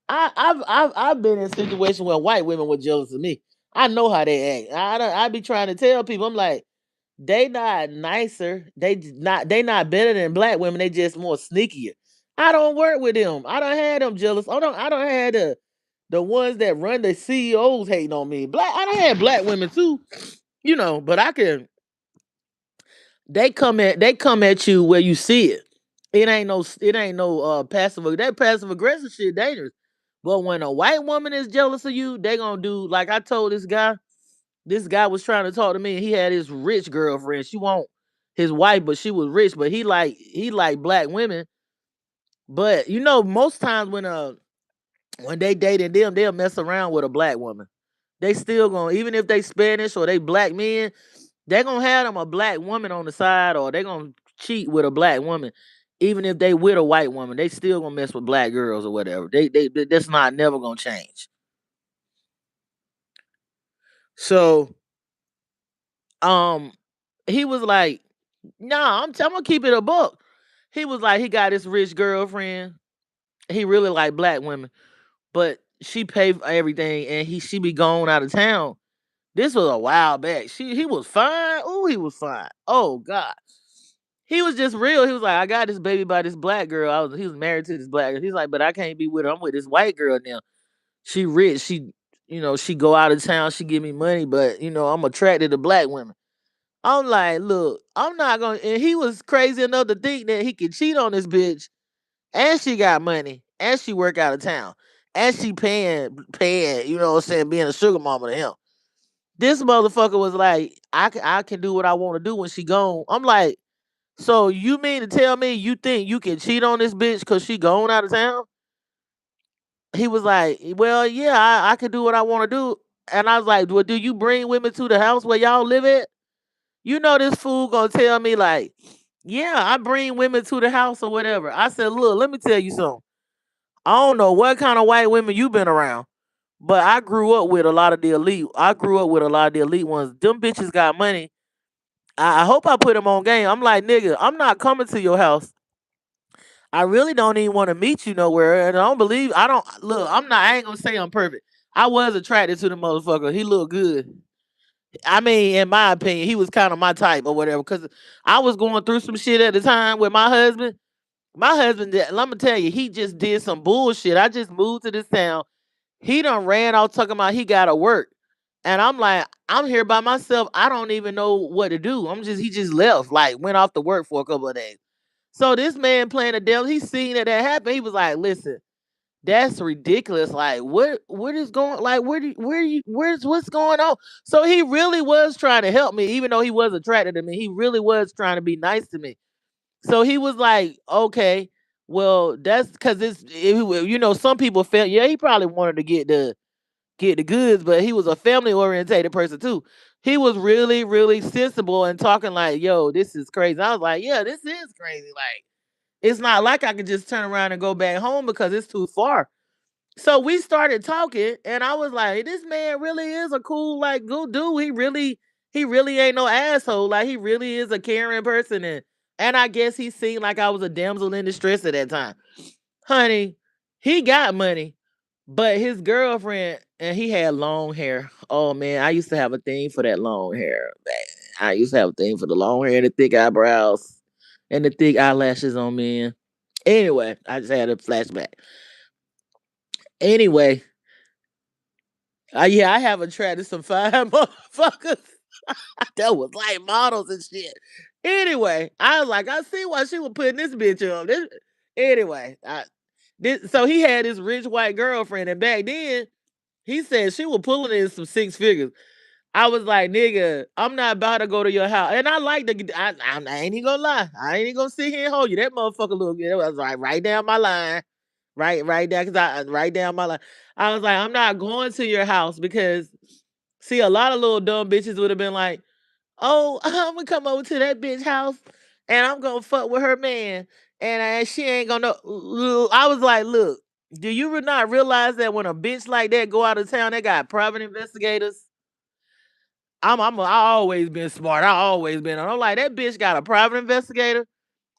I've been in situations where white women were jealous of me. I know how they act. I be trying to tell people. I'm like, they not nicer. They not better than black women. They just more sneakier. I don't work with them. I don't have them jealous. I don't have the ones that run the CEOs hating on me. I don't have black women too, but I can. They come at you where you see it. It ain't no that passive aggressive shit dangerous. But when a white woman is jealous of you, they gonna do like I told this guy. This guy was trying to talk to me, and he had his rich girlfriend. She won't his wife, but she was rich. But he like black women. But most times when they dating them, they'll mess around with a black woman. They still gonna even if they Spanish or they black men, they gonna have them a black woman on the side, or they gonna cheat with a black woman. Even if they with a white woman, they still gonna mess with black girls or whatever. That's not never gonna change. So um he was like, nah, I'm gonna keep it a book. He was like, he got this rich girlfriend. He really like black women, but she pay for everything, and she be gone out of town. This was a while back. He was fine. Ooh, he was fine. Oh God. He was just real. He was like, I got this baby by this black girl. He was married to this black girl. He's like, but I can't be with her. I'm with this white girl now. She rich. She go out of town. She give me money, but I'm attracted to black women. I'm like, look, I'm not gonna. And he was crazy enough to think that he could cheat on this bitch, and she got money, and she work out of town, and she paying. You know what I'm saying, being a sugar mama to him. This motherfucker was like, I can do what I want to do when she gone. I'm like, so you mean to tell me you think you can cheat on this bitch because she gone out of town? He was like, well, yeah, I can do what I want to do. And I was like, well, do you bring women to the house where y'all live at? This fool gonna tell me like, yeah, I bring women to the house or whatever. I said, look, let me tell you something. I don't know what kind of white women you been around, but I grew up with a lot of the elite. I grew up with a lot of the elite ones. Them bitches got money. I hope I put them on game. I'm like, nigga, I'm not coming to your house. I really don't even want to meet you nowhere. And I don't look, I ain't gonna say I'm perfect. I was attracted to the motherfucker. He looked good. I mean, in my opinion, he was kind of my type or whatever. Cause I was going through some shit at the time with my husband. My husband, let me tell you, he just did some bullshit. I just moved to this town. He done ran out talking about he gotta work. And I'm like, I'm here by myself. I don't even know what to do. He just left, like went off to work for a couple of days. So this man playing the devil, he seen that happened. He was like, listen, that's ridiculous. Like, what is going like where's what's going on? So he really was trying to help me, even though he was attracted to me. He really was trying to be nice to me. So he was like, okay, well, that's because some people felt, yeah, he probably wanted to get the goods, but he was a family orientated person too. He was really, really sensible and talking like, yo, this is crazy. I was like, yeah, this is crazy. Like, it's not like I could just turn around and go back home because it's too far. So we started talking, and I was like, this man really is a cool, like, good dude. He really ain't no asshole. Like, he really is a caring person. And I guess he seemed like I was a damsel in distress at that time. Honey, he got money, but his girlfriend, and he had long hair. Oh man, I used to have a thing for that long hair. Man, I used to have a thing for the long hair, and the thick eyebrows, and the thick eyelashes on men. Anyway, I just had a flashback. Anyway, yeah, I have attracted some fine motherfuckers. That was like models and shit. Anyway, I was like, I see why she was putting this bitch up. Anyway, so he had this rich white girlfriend, and back then he said she was pulling in some six figures. I was like, nigga, I'm not about to go to your house. And I like the, I ain't even gonna lie. I ain't even gonna sit here and hold you. That motherfucker look good. It was like right down my line. Right down, cause right down my line. I was like, I'm not going to your house because see, a lot of little dumb bitches would have been like, oh, I'm gonna come over to that bitch house and I'm gonna fuck with her man. And she ain't gonna know. I was like, look, do you not realize that when a bitch like that go out of town, they got private investigators? I always been smart. I always been. I'm like, that bitch got a private investigator.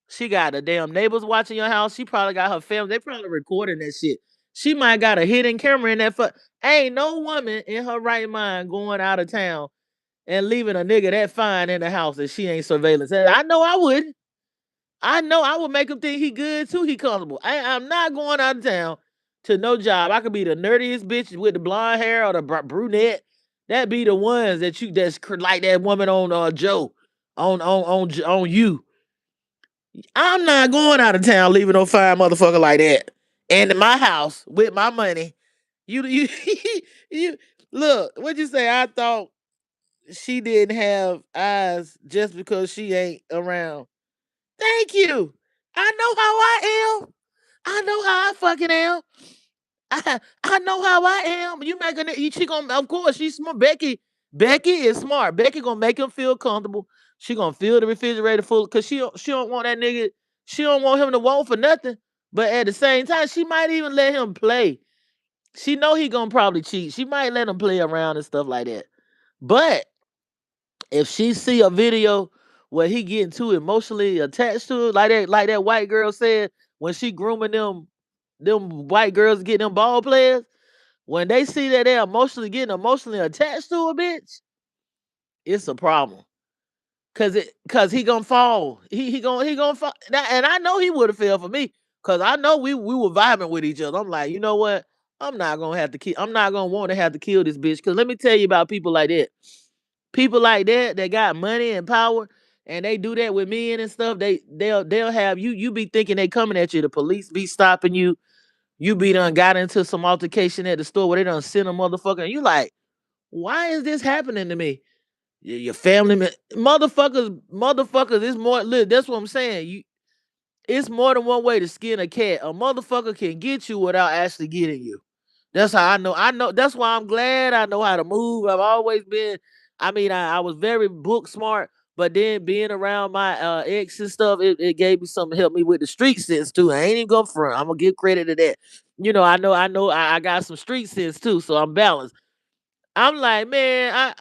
She got the damn neighbors watching your house. She probably got her family. They probably recording that shit. She might got a hidden camera in that. Ain't no woman in her right mind going out of town and leaving a nigga that fine in the house that she ain't surveillance. And I know I would. I know I would make him think he good too. He comfortable. I'm not going out of town to no job. I could be the nerdiest bitch with the blonde hair or the brunette. That be the ones that's like that woman on Joe on you. I'm not going out of town leaving no fine motherfucker like that in my house with my money. You you look. What you say? I thought she didn't have eyes just because she ain't around. Thank you. I know how I am. I know how I fucking am. I know how I am. You making it? She gonna, of course, she's smart. Becky is smart. Becky gonna make him feel comfortable. She gonna fill the refrigerator full because she don't want that nigga. She don't want him to want for nothing. But at the same time, she might even let him play. She know he gonna probably cheat. She might let him play around and stuff like that. But if she see a video where he getting too emotionally attached to it, like that white girl said when she grooming them white girls getting them ball players, when they see that they're getting emotionally attached to a bitch, it's a problem. Cause he gonna fall. He gonna fall. And I know he would have fell for me. Cause I know we were vibing with each other. I'm like, you know what? I'm not gonna want to have to kill this bitch. Cause let me tell you about people like that. People like that got money and power and they do that with men and stuff. They'll have you be thinking they coming at you. The police be stopping you. You be done got into some altercation at the store where they done send a motherfucker. And you like, why is this happening to me? Your family, motherfuckers. It's more. Look, that's what I'm saying. It's more than one way to skin a cat. A motherfucker can get you without actually getting you. That's how I know. I know. That's why I'm glad I know how to move. I've always been. I mean, I was very book smart, but then being around my ex and stuff, it gave me something to help me with the street sense too. I ain't even going front. I'm gonna give credit to that. I got some street sense too, so I'm balanced. I'm like, man,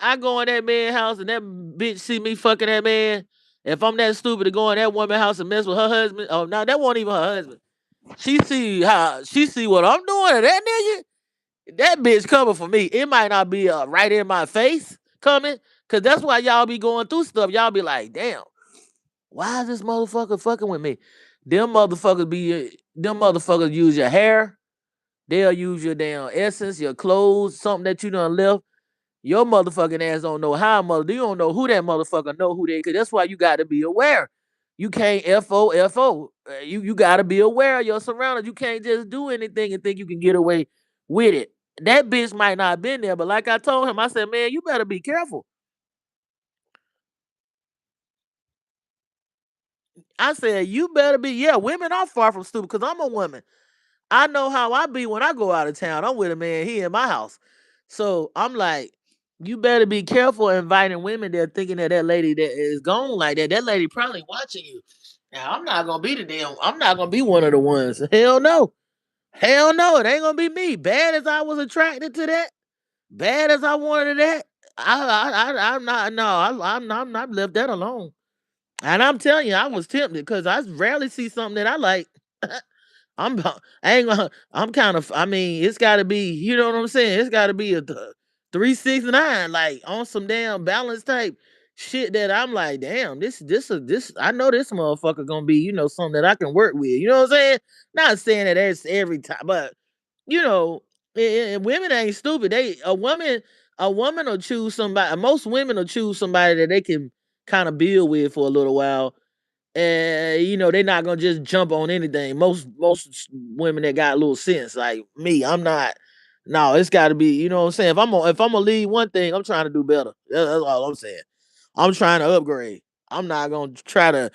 I go in that man house and that bitch see me fucking that man. If I'm that stupid to go in that woman house and mess with her husband, oh no, that wasn't even her husband. She see what I'm doing to that nigga. That bitch coming for me. It might not be right in my face coming, cause that's why y'all be going through stuff. Y'all be like, damn, why is this motherfucker fucking with me? Them motherfuckers use your hair. They'll use your damn essence, your clothes, something that you done left. Your motherfucking ass don't know how mother. You don't know who that motherfucker know who they. Cause that's why you got to be aware. You can't FO. You got to be aware of your surroundings. You can't just do anything and think you can get away with it. That bitch might not have been there, but like I told him, I said, man, you better be careful. I said, you better be. Yeah, women are far from stupid because I'm a woman. I know how I be when I go out of town. I'm with a man here in my house. So I'm like, you better be careful inviting women that thinking that lady that is gone like that. That lady probably watching you. Now I'm not gonna be one of the ones. Hell no. Hell no. It ain't gonna be me. Bad as I was attracted to that, bad as I wanted that. I'm not. No, I'm left that alone. And I'm telling you, I was tempted because I rarely see something that I like. I'm I ain't gonna I'm kind of I mean, it's gotta be, you know what I'm saying? It's gotta be a 369, like on some damn balance type shit that I'm like, damn, this I know this motherfucker gonna be, something that I can work with. You know what I'm saying? Not saying that that's every time, but you know, women ain't stupid. A woman will choose somebody. Most women will choose somebody that they can kind of build with for a little while, and they're not gonna just jump on anything. Most women that got a little sense, like me, I'm not. No, it's got to be. You know what I'm saying? If I'm gonna lead one thing, I'm trying to do better. That's all I'm saying. I'm trying to upgrade. I'm not gonna try to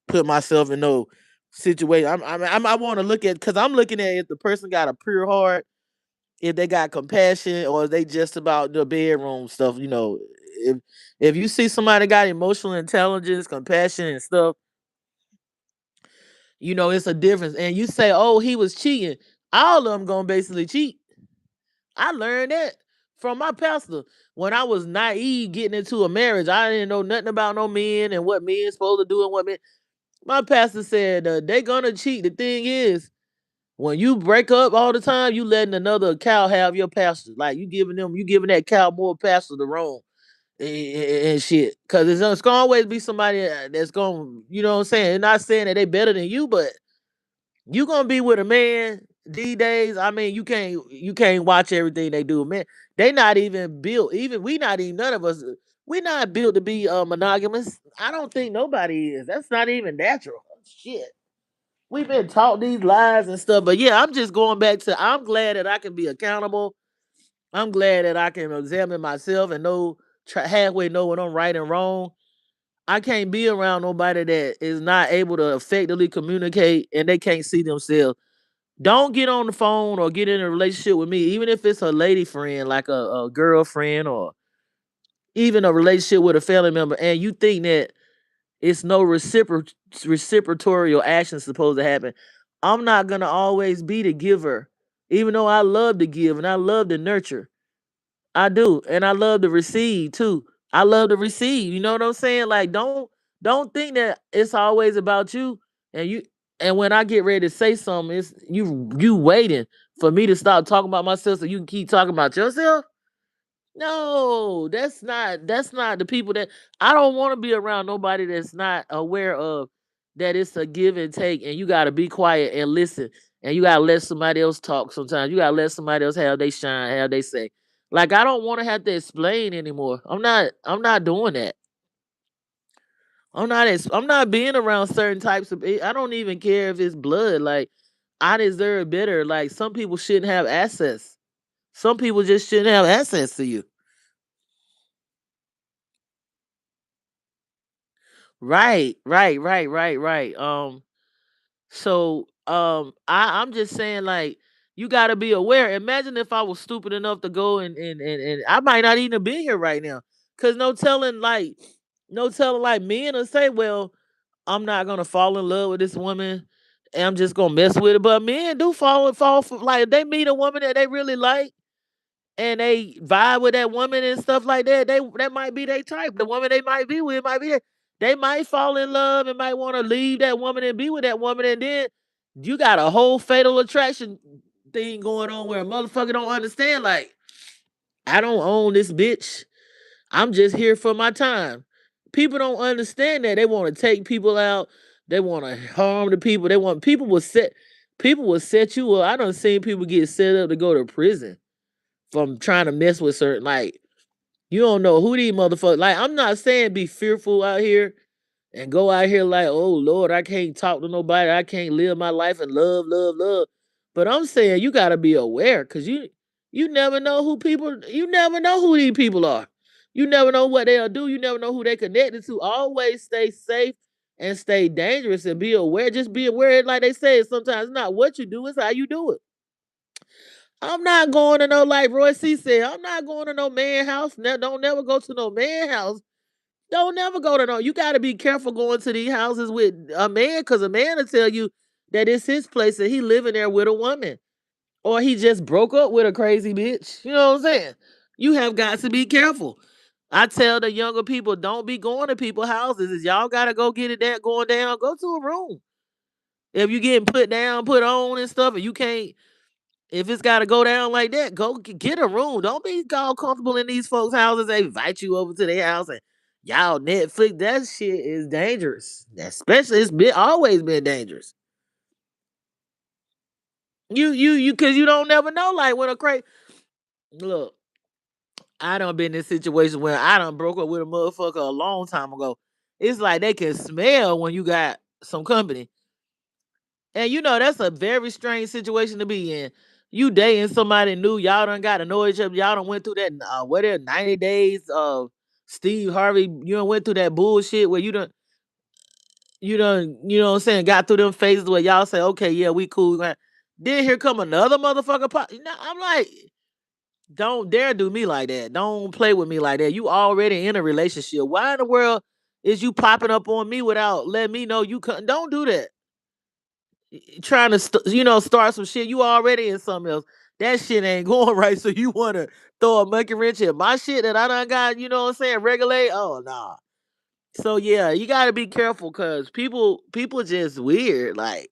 put myself in no situation. I want to look at because I'm looking at if the person got a pure heart, if they got compassion, or if they just about the bedroom stuff. If if you see somebody got emotional intelligence, compassion, and stuff, it's a difference. And you say, oh, he was cheating. All of them gonna basically cheat. I learned that from my pastor. When I was naive getting into a marriage, I didn't know nothing about no men and what men supposed to do and what men. My pastor said they gonna cheat. The thing is, when you break up all the time, you letting another cow have your pasture. Like you giving that cow more pasture to roam and shit. Cause it's gonna always be somebody that's gonna, you know what I'm saying? Not saying that they better than you, but you gonna be with a man these days. I mean, you can't watch everything they do, man. They not even built. Even we not even none of us. We not built to be monogamous. I don't think nobody is. That's not even natural. Shit. We've been taught these lies and stuff, but yeah, I'm just going back to. I'm glad that I can be accountable. I'm glad that I can examine myself and halfway know what I'm right and wrong. I can't be around nobody that is not able to effectively communicate and they can't see themselves. Don't get on the phone or get in a relationship with me, even if it's a lady friend, like a girlfriend, or even a relationship with a family member, and you think that it's no reciprocal action supposed to happen. I'm not gonna always be the giver, even though I love to give and I love to nurture. I do, and I love to receive too. I love to receive. You know what I'm saying? Like, don't think that it's always about you. And you, and when I get ready to say something, it's you waiting for me to stop talking about myself so you can keep talking about yourself. No, that's not the people that I don't want to be around nobody that's not aware of that it's a give and take and you gotta be quiet and listen and you gotta let somebody else talk sometimes. You gotta let somebody else have they shine, have they say. Like I don't want to have to explain anymore. I'm not doing that. I'm not being around certain types of I don't even care if it's blood. Like I deserve better. Like some people shouldn't have access. Some people just shouldn't have access to you. Right. I'm just saying like you gotta be aware. Imagine if I was stupid enough to go and I might not even be here right now. Cause no telling like men will say, well, I'm not gonna fall in love with this woman and I'm just gonna mess with it. But men do fall for like if they meet a woman that they really like and they vibe with that woman and stuff like that, that might be their type. The woman they might be with might be that. They might fall in love and might want to leave that woman and be with that woman, and then you got a whole fatal attraction thing going on where a motherfucker don't understand. Like, I don't own this bitch. I'm just here for my time. People don't understand that. They want to take people out. They want to harm the people. They want people will set you up. I done seen people get set up to go to prison from trying to mess with certain like you don't know who these motherfuckers like I'm not saying be fearful out here and go out here like oh Lord I can't talk to nobody I can't live my life and love but I'm saying you got to be aware because you never know you never know who these people are. You never know what they'll do. You never know who they connected to. Always stay safe and stay dangerous and be aware. Just be aware like they say sometimes it's not what you do, it's how you do it. I'm not going to no like Roy C said. I'm not going to no man house. Don't never go to no man house. Don't never go to no. You got to be careful going to these houses with a man, because a man will tell you that it's his place and he living there with a woman, or he just broke up with a crazy bitch. You know what I'm saying? You have got to be careful. I tell the younger people, don't be going to people's houses. If y'all got to go get it that going down, go to a room. If you getting put down, put on and stuff, and you can't if it's got to go down like that, go get a room. Don't be all comfortable in these folks' houses. They invite you over to their house and y'all Netflix. That shit is dangerous. Especially it's been always been dangerous. Because you don't never know. Like when a crazy look, I done been in situations where I done broke up with a motherfucker a long time ago. It's like they can smell when you got some company. And that's a very strange situation to be in. You dating somebody new, y'all done got to know each other. Y'all done went through that what is it, 90 days of Steve Harvey. You done went through that bullshit where you done, you know what I'm saying, got through them phases where y'all say, okay, yeah, we cool. Man. Then here come another motherfucker pop. I'm like, don't dare do me like that. Don't play with me like that. You already in a relationship. Why in the world is you popping up on me without letting me know you couldn't? Don't do that. Trying to start some shit. You already in something else. That shit ain't going right. So you want to throw a monkey wrench in my shit that I done got, you know what I'm saying, regulate? Oh nah. So yeah, you gotta be careful because people just weird. Like,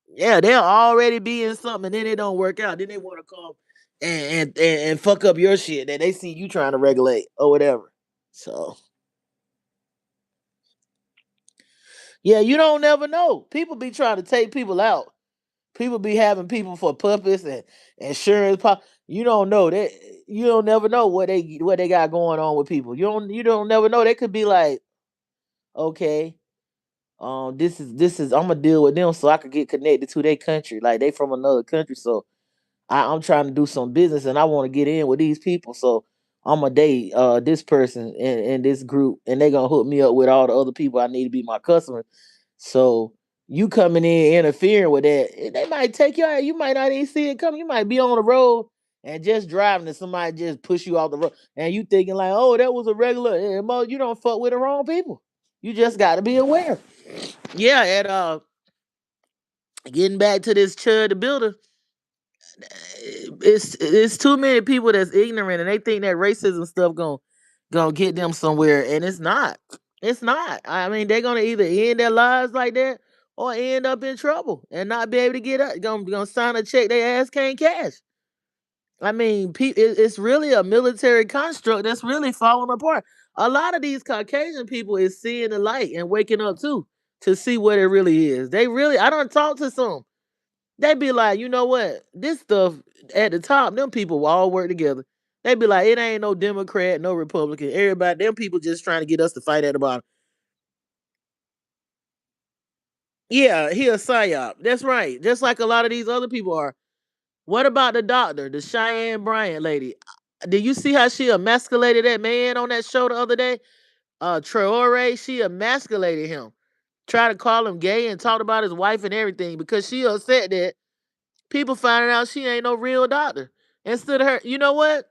yeah, they'll already be in something and then it don't work out. Then they want to come and fuck up your shit that they see you trying to regulate or whatever. So yeah, you don't never know. People be trying to take people out. People be having people for purpose and insurance. You don't know that. You don't never know what they got going on with people. You don't never know. They could be like, okay, this is I'm gonna deal with them so I could get connected to their country. Like they from another country, so I'm trying to do some business and I want to get in with these people. So I'm gonna date this person in this group, and they gonna hook me up with all the other people I need to be my customer. So you coming in interfering with that, they might take you out. You might not even see it coming. You might be on the road and just driving, and somebody just push you off the road, and you thinking like, "Oh, that was a regular." You don't fuck with the wrong people. You just got to be aware. Yeah, and getting back to this Chud the Builder, it's too many people that's ignorant and they think that racism stuff gonna get them somewhere, and it's not. It's not. I mean, they're gonna either end their lives like that or end up in trouble and not be able to get up. Gonna sign a check their ass can't cash. I mean, it's really a military construct that's really falling apart. A lot of these Caucasian people is seeing the light and waking up too to see what it really is. They really, I don't talk to some. They be like, you know what? This stuff at the top, them people will all work together. They be like, it ain't no Democrat, no Republican. Everybody, them people just trying to get us to fight at the bottom. Yeah, he a psyop. That's right. Just like a lot of these other people are. What about the doctor, the Cheyenne Bryant lady? Did you see how she emasculated that man on that show the other day? Traore, she emasculated him. Tried to call him gay and talked about his wife and everything because she upset that people finding out she ain't no real doctor. Instead of her, you know what?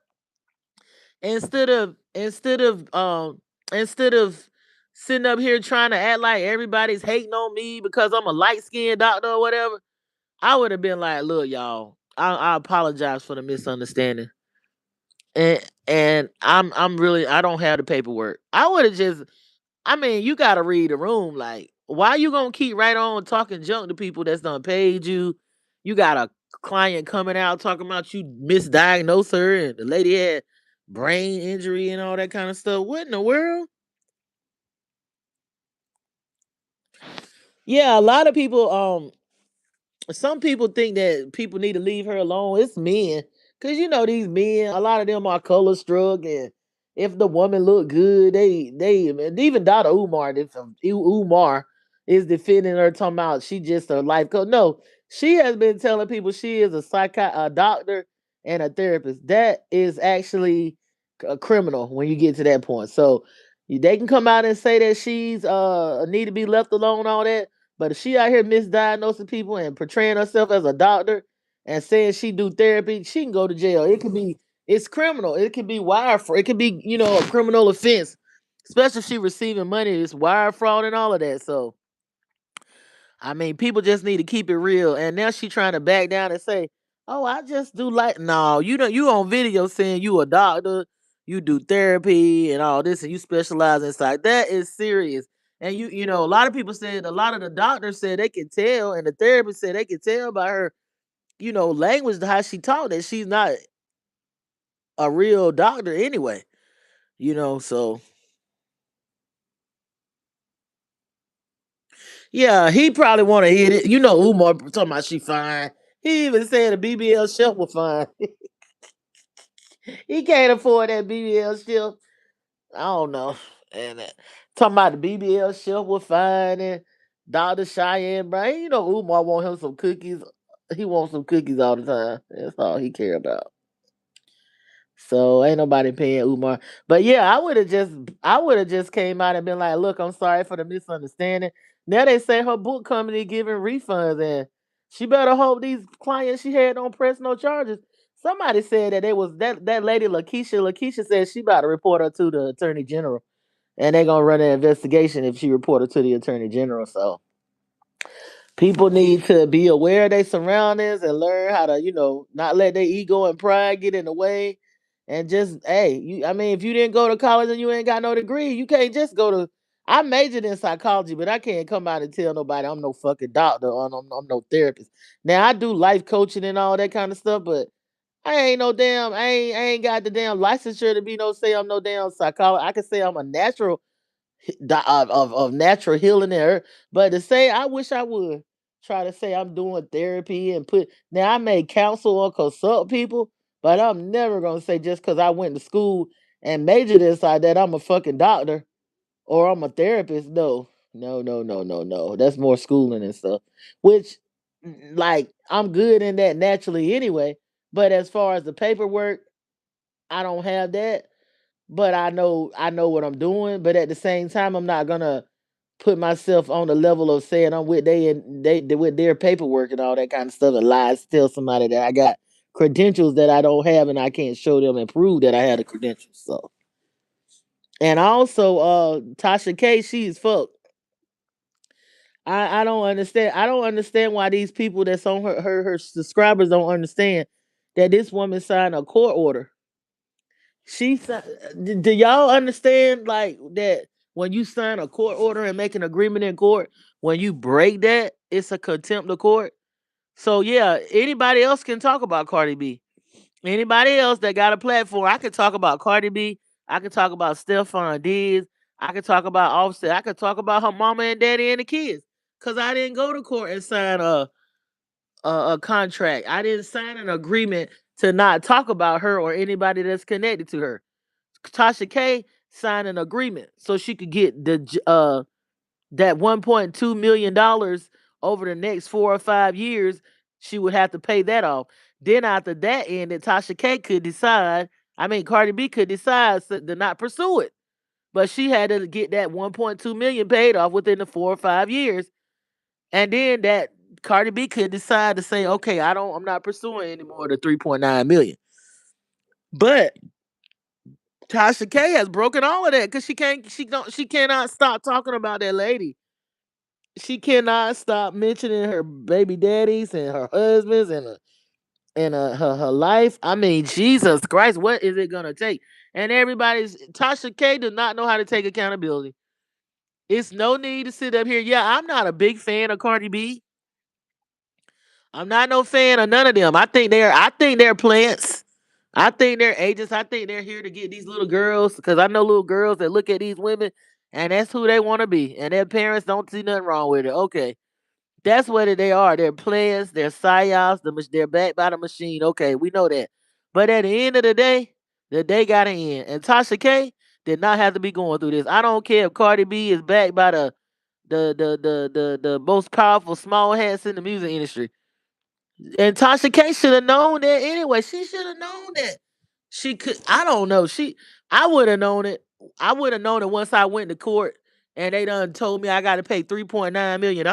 Instead of instead of um instead of sitting up here trying to act like everybody's hating on me because I'm a light skinned doctor or whatever, I would have been like, look, y'all, I apologize for the misunderstanding. And I'm really, I don't have the paperwork. I would have just, I mean, you gotta read the room. Like, why you gonna keep right on talking junk to people that's done paid you? You got a client coming out talking about you misdiagnosed her and the lady had brain injury and all that kind of stuff. What in the world? Yeah, a lot of people some people think that people need to leave her alone. It's men, cause these men. A lot of them are color struck, and if the woman look good, they and even Dada Umar, Umar is defending her, talking about she just a life coach. No, she has been telling people she is a doctor, and a therapist. That is actually a criminal when you get to that point. So they can come out and say that she's need to be left alone, all that, but if she out here misdiagnosing people and portraying herself as a doctor and saying she do therapy, she can go to jail. It's criminal. It could be wire fraud. It could be, a criminal offense, especially if she receiving money. It's wire fraud and all of that. So, I mean, people just need to keep it real. And now she trying to back down and say, "Oh, I just do like no, you don't. You on video saying you a doctor, you do therapy and all this, and you specialize in psych. That is serious." And a lot of people said, a lot of the doctors said they can tell, and the therapist said they can tell by her, language, how she talk, that she's not a real doctor anyway. So yeah, he probably want to hit it. Umar talking about she fine. He even said a BBL chef was fine. He can't afford that BBL shift. I don't know. And talking about the BBL shift was fine and Dr. Cheyenne Brown. You know Umar want him some cookies. He wants some cookies all the time. That's all he care about. So ain't nobody paying Umar. But yeah, I would have just came out and been like, look, I'm sorry for the misunderstanding. Now they say her book company giving refunds and she better hope these clients she had don't press no charges. Somebody said that it was that lady Lakeisha. Lakeisha said she about to report her to the attorney general. And they're gonna run an investigation if she reported to the attorney general. So people need to be aware of their surroundings and learn how to, not let their ego and pride get in the way. And just, hey, I mean, if you didn't go to college and you ain't got no degree, you can't just go to. I majored in psychology, but I can't come out and tell nobody I'm no fucking doctor or I'm no therapist. Now I do life coaching and all that kind of stuff, but I ain't got the damn licensure to be no say I'm no damn psychologist. I can say I'm a natural of natural healing there. But to say, I wish I would try to say I'm doing therapy and put now I may counsel or consult people, but I'm never gonna say just because I went to school and majored inside that I'm a fucking doctor or I'm a therapist. No, no, no, no, no, no. That's more schooling and stuff. Which, like, I'm good in that naturally anyway. But as far as the paperwork, I don't have that, but I know what I'm doing. But at the same time, I'm not gonna put myself on the level of saying I'm with they with their paperwork and all that kind of stuff and lies, tell somebody that I got credentials that I don't have and I can't show them and prove that I had the credentials. So and also Tasha K, she's fucked. I don't understand. I don't understand why these people that's on her subscribers don't understand that this woman signed a court order. Do y'all understand like that when you sign a court order and make an agreement in court, when you break that, it's a contempt of court. So yeah, anybody else can talk about Cardi B. Anybody else that got a platform, I could talk about Cardi B. I could talk about Stephon Diggs. I could talk about Offset. I could talk about her mama and daddy and the kids. Cause I didn't go to court and sign a contract. I didn't sign an agreement to not talk about her or anybody that's connected to her. Tasha K signed an agreement so she could get that $1.2 million over the next 4 or 5 years. She would have to pay that off. Then after that ended, Tasha K could decide. I mean, Cardi B could decide to not pursue it, but she had to get that 1.2 million paid off within the 4 or 5 years, and then that Cardi B could decide to say, okay, I'm not pursuing anymore the 3.9 million. But Tasha K has broken all of that because she cannot stop talking about that lady. She cannot stop mentioning her baby daddies and her husbands and her life. I mean, Jesus Christ, what is it gonna take? And Tasha K does not know how to take accountability. It's no need to sit up here. Yeah, I'm not a big fan of Cardi B. I'm not no fan of none of them. I think they're plants. I think they're agents. I think they're here to get these little girls because I know little girls that look at these women and that's who they want to be. And their parents don't see nothing wrong with it. Okay. That's what they are. They're players, they're psyops, they're backed by the machine. Okay, we know that. But at the end of the day got to end. And Tasha K did not have to be going through this. I don't care if Cardi B is backed by the most powerful small hats in the music industry. And Tasha K should have known that anyway. She should have known that. She could. I don't know. I would have known it. I would have known it once I went to court and they done told me I got to pay $3.9 million.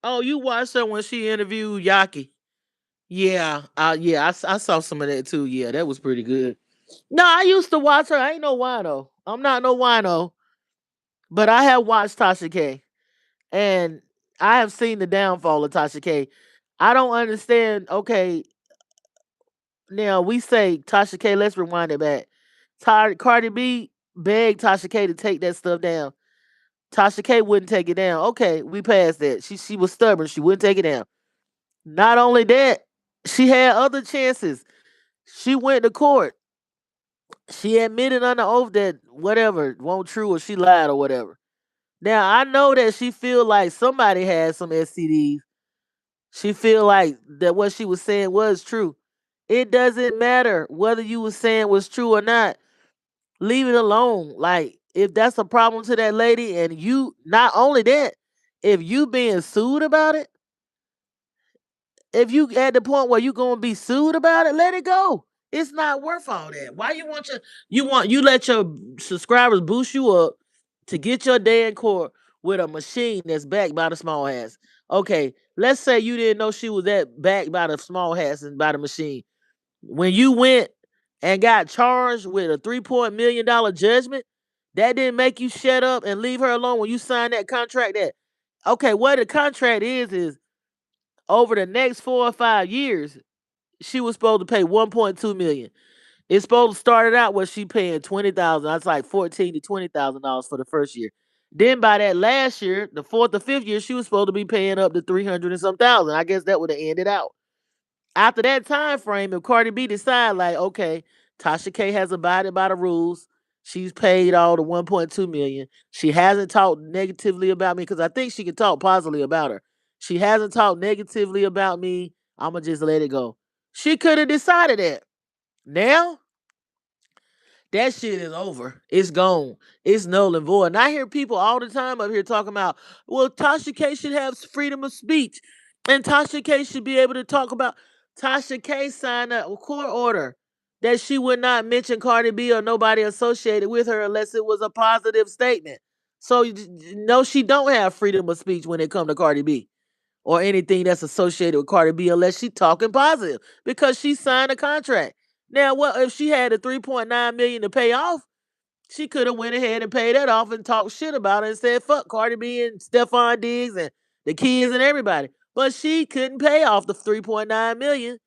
Oh, you watched her when she interviewed Yaki. Yeah, I saw some of that too. Yeah, that was pretty good. No, I used to watch her. I ain't no wino. I'm not no wino, but I have watched Tasha K. And I have seen the downfall of Tasha K. I don't understand. Okay, now we say Tasha K. Let's rewind it back. Cardi B begged Tasha K to take that stuff down. Tasha K wouldn't take it down. Okay, we passed that. She was stubborn. She wouldn't take it down. Not only that, she had other chances. She went to court. She admitted under oath that whatever won't true or she lied or whatever. Now I know that she feel like somebody had some STDs. She feel like that what she was saying was true. It doesn't matter whether you was saying was true or not. Leave it alone. Like if that's a problem to that lady, and you not only that, if you being sued about it, if you at the point where you gonna be sued about it, let it go. It's not worth all that. Why you let your subscribers boost you up to get your day in court with a machine that's backed by the small hats. Okay, let's say you didn't know she was that backed by the small hats and by the machine. When you went and got charged with a $3 million judgment, that didn't make you shut up and leave her alone when you signed that contract. That okay, what the contract is over the next 4 or 5 years, she was supposed to pay 1.2 million. It's supposed to start it out where she paying 20,000. That's like $14,000 to $20,000 for the first year. Then by that last year, the fourth or fifth year, she was supposed to be paying up to 300 and some thousand. I guess that would have ended out. After that time frame, if Cardi B decide like, okay, Tasha K has abided by the rules, she's paid all the 1.2 million. She hasn't talked negatively about me because I think she can talk positively about her. She hasn't talked negatively about me. I'ma just let it go. She could have decided that. Now that shit is over. It's gone. It's null and void. And I hear people all the time up here talking about, well, Tasha K should have freedom of speech. And Tasha K should be able to talk about. Tasha K signed a court order that she would not mention Cardi B or nobody associated with her unless it was a positive statement. So no, she don't have freedom of speech when it comes to Cardi B or anything that's associated with Cardi B unless she talking positive because she signed a contract. Now, what if she had a 3.9 million to pay off? She could have went ahead and paid that off and talked shit about it and said fuck Cardi B and Stephon Diggs and the kids and everybody. But she couldn't pay off the 3.9 million.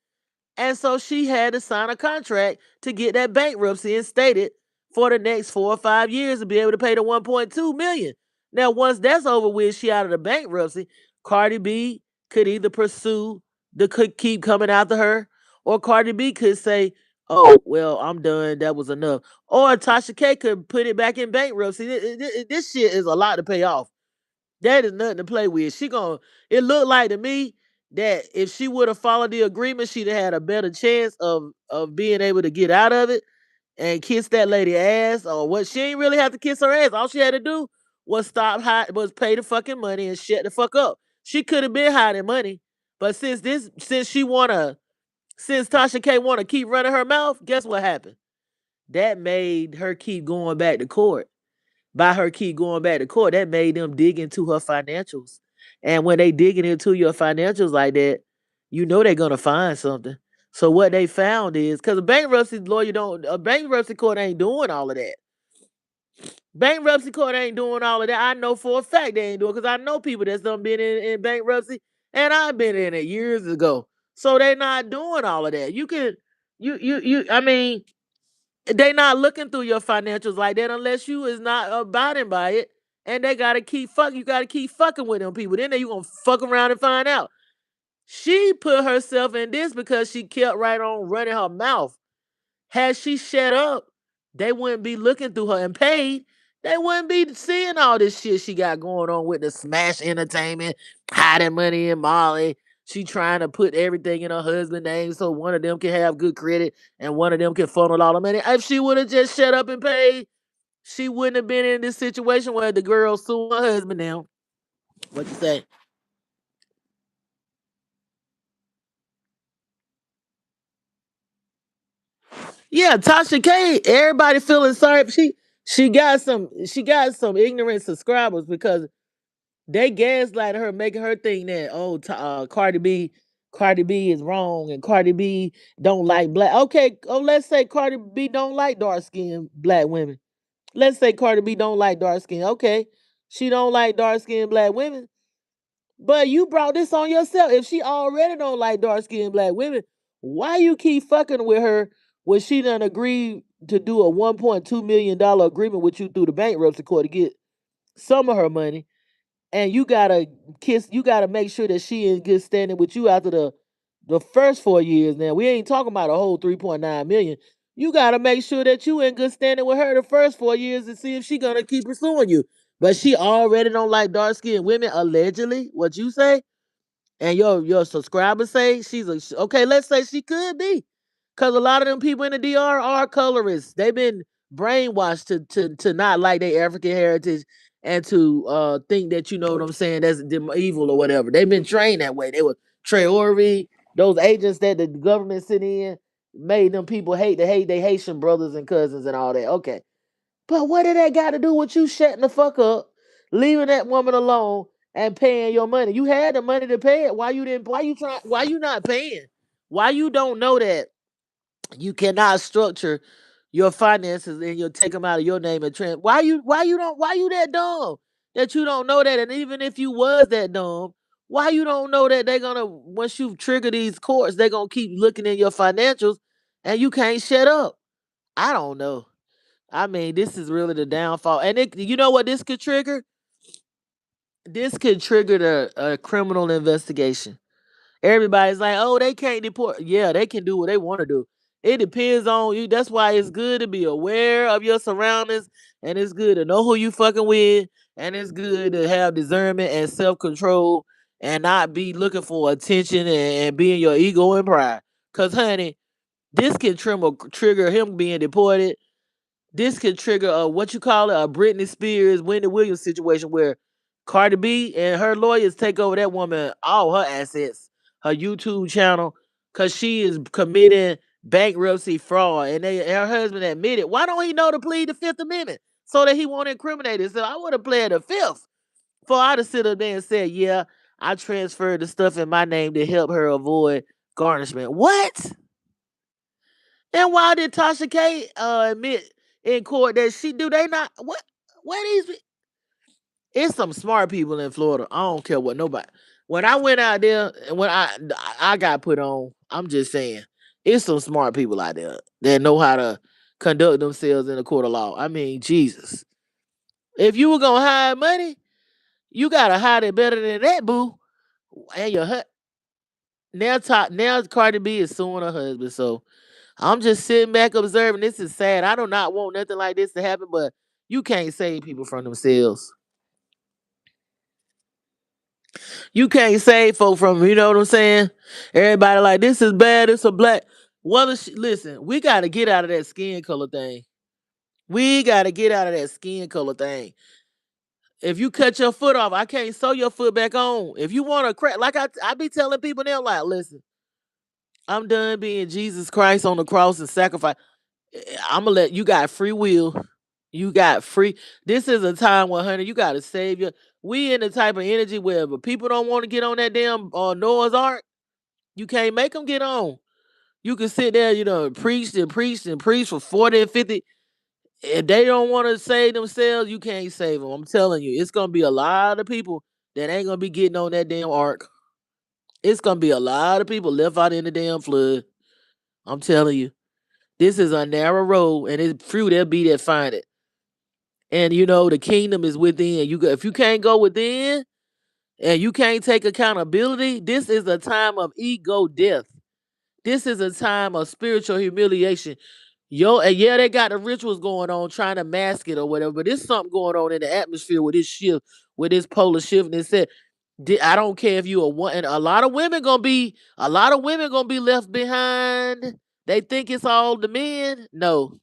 And so she had to sign a contract to get that bankruptcy instated for the next 4 or 5 years to be able to pay the 1.2 million. Now, once that's over with, she out of the bankruptcy. Cardi B could either pursue the could keep coming after her, or Cardi B could say, "Oh, well, I'm done. That was enough." Or Tasha K could put it back in bankruptcy. This shit is a lot to pay off. That is nothing to play with. She gonna. It looked like to me that if she would have followed the agreement, she'd have had a better chance of being able to get out of it and kiss that lady ass. Or what? She ain't really have to kiss her ass. All she had to do was was pay the fucking money and shut the fuck up. She could have been hiding money, but since Tasha K wanna keep running her mouth, guess what happened? That made her keep going back to court. By her keep going back to court, that made them dig into her financials. And when they digging into your financials like that, you know they're gonna find something. So what they found is because a bankruptcy court ain't doing all of that. Bankruptcy court ain't doing all of that. I know for a fact they ain't doing because I know people that's done been in bankruptcy and I've been in it years ago. So they not doing all of that. I mean, they not looking through your financials like that unless you is not abiding by it. And they gotta keep fucking. You gotta keep fucking with them people. Then you gonna fuck around and find out. She put herself in this because she kept right on running her mouth. Had she shut up, they wouldn't be looking through her and paid. They wouldn't be seeing all this shit she got going on with the Smash Entertainment, hiding money in Molly. She trying to put everything in her husband's name so one of them can have good credit and one of them can funnel all the money. If she would have just shut up and paid, she wouldn't have been in this situation where the girl sued her husband now. What you say? Yeah, Tasha K. Everybody feeling sorry. She got some ignorant subscribers because they gaslight her, making her think that Cardi B is wrong and Cardi B don't like black. Okay, let's say Cardi B don't like dark skinned black women. Let's say Cardi B don't like dark skin. Okay, she don't like dark skinned black women. But you brought this on yourself. If she already don't like dark skinned black women, why you keep fucking with her when she done agreed to do a $1.2 million agreement with you through the bankruptcy court to get some of her money? And you gotta make sure that she in good standing with you after the first 4 years. Now we ain't talking about a whole 3.9 million. You gotta make sure that you in good standing with her the first 4 years and see if she gonna keep pursuing you. But she already don't like dark skinned women, allegedly. What you say? And your subscribers say she's a okay. Let's say she could be, because a lot of them people in the DR are colorists. They've been brainwashed to not like their African heritage and to think that you know what I'm saying that's evil or whatever. They've been trained that way. They were Traore, those agents that the government sent in made them people hate their Haitian brothers and cousins and all that. Okay, but what did that got to do with you shutting the fuck up, leaving that woman alone, and paying your money? You had the money to pay it. Why you didn't? Why you trying? Why you not paying? Why you don't know that you cannot structure your finances and you'll take them out of your name and trend? Why you that dumb that you don't know that? And even if you was that dumb, why you don't know that they're gonna once you trigger these courts, they're gonna keep looking in your financials and you can't shut up? I don't know. I mean, this is really the downfall. And you know what this could trigger? This could trigger a criminal investigation. Everybody's like, oh, they can't deport. Yeah, they can do what they want to do. It depends on you. That's why it's good to be aware of your surroundings, and it's good to know who you fucking with, and it's good to have discernment and self control, and not be looking for attention and being your ego and pride. Cause honey, this can trigger him being deported. This could trigger a what you call it, a Britney Spears, Wendy Williams situation where Cardi B and her lawyers take over that woman, all her assets, her YouTube channel, because she is committing bankruptcy fraud. And her husband admitted. Why don't he know to plead the Fifth Amendment so that he won't incriminate himself? I would have played the Fifth for I to sit up there and say, yeah, I transferred the stuff in my name to help her avoid garnishment. What? And why did Tasha K admit in court that she do they not what these it's some smart people in Florida. I don't care what nobody. When I went out there and when I got put on, I'm just saying, it's some smart people out there that know how to conduct themselves in a court of law. I mean, Jesus. If you were gonna hide money, you gotta hide it better than that, boo. And your now Cardi B is suing her husband, so I'm just sitting back observing. This is sad. I do not want nothing like this to happen, but you can't save people from themselves. You can't save folk from, you know what I'm saying? Everybody like, this is bad. It's a black. Listen, we got to get out of that skin color thing. We got to get out of that skin color thing. If you cut your foot off, I can't sew your foot back on. If you want to crack, like I be telling people now, like, listen, I'm done being Jesus Christ on the cross and sacrifice. I'm gonna let you got free will. You got free. This is a time where, honey, you got to save your. We in the type of energy where if people don't want to get on that damn Noah's Ark, you can't make them get on. You can sit there, preach and preach and preach for 40 and 50. If they don't want to save themselves, you can't save them. I'm telling you, it's gonna be a lot of people that ain't gonna be getting on that damn ark. It's gonna be a lot of people left out in the damn flood. I'm telling you, this is a narrow road, and it's few there be that find it. And the kingdom is within. If you can't go within and you can't take accountability, this is a time of ego death. This is a time of spiritual humiliation. And yeah, they got the rituals going on trying to mask it or whatever, but there's something going on in the atmosphere with this shift, with this polar shift. And it said, I don't care if you are one, and a lot of women gonna be left behind. They think it's all the men. No,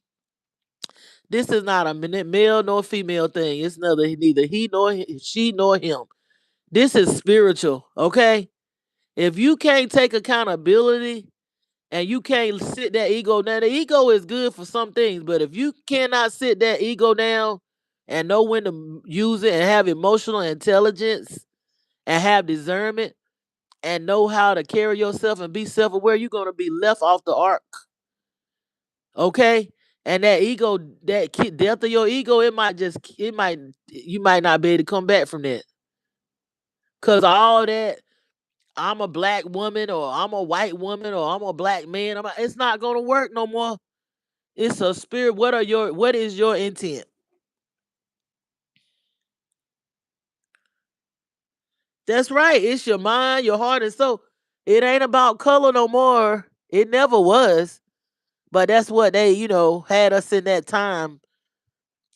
this is not a male nor female thing. It's neither he nor she nor him. This is spiritual, okay? If you can't take accountability and you can't sit that ego down, the ego is good for some things, but if you cannot sit that ego down and know when to use it and have emotional intelligence and have discernment and know how to carry yourself and be self-aware, you're going to be left off the ark, okay? And that ego, death of your ego, you might not be able to come back from that. Cause all that, I'm a black woman or I'm a white woman or I'm a black man, it's not gonna work no more. It's a spirit. What is your intent? That's right. It's your mind, your heart, and soul. It ain't about color no more. It never was. But that's what they, had us in that time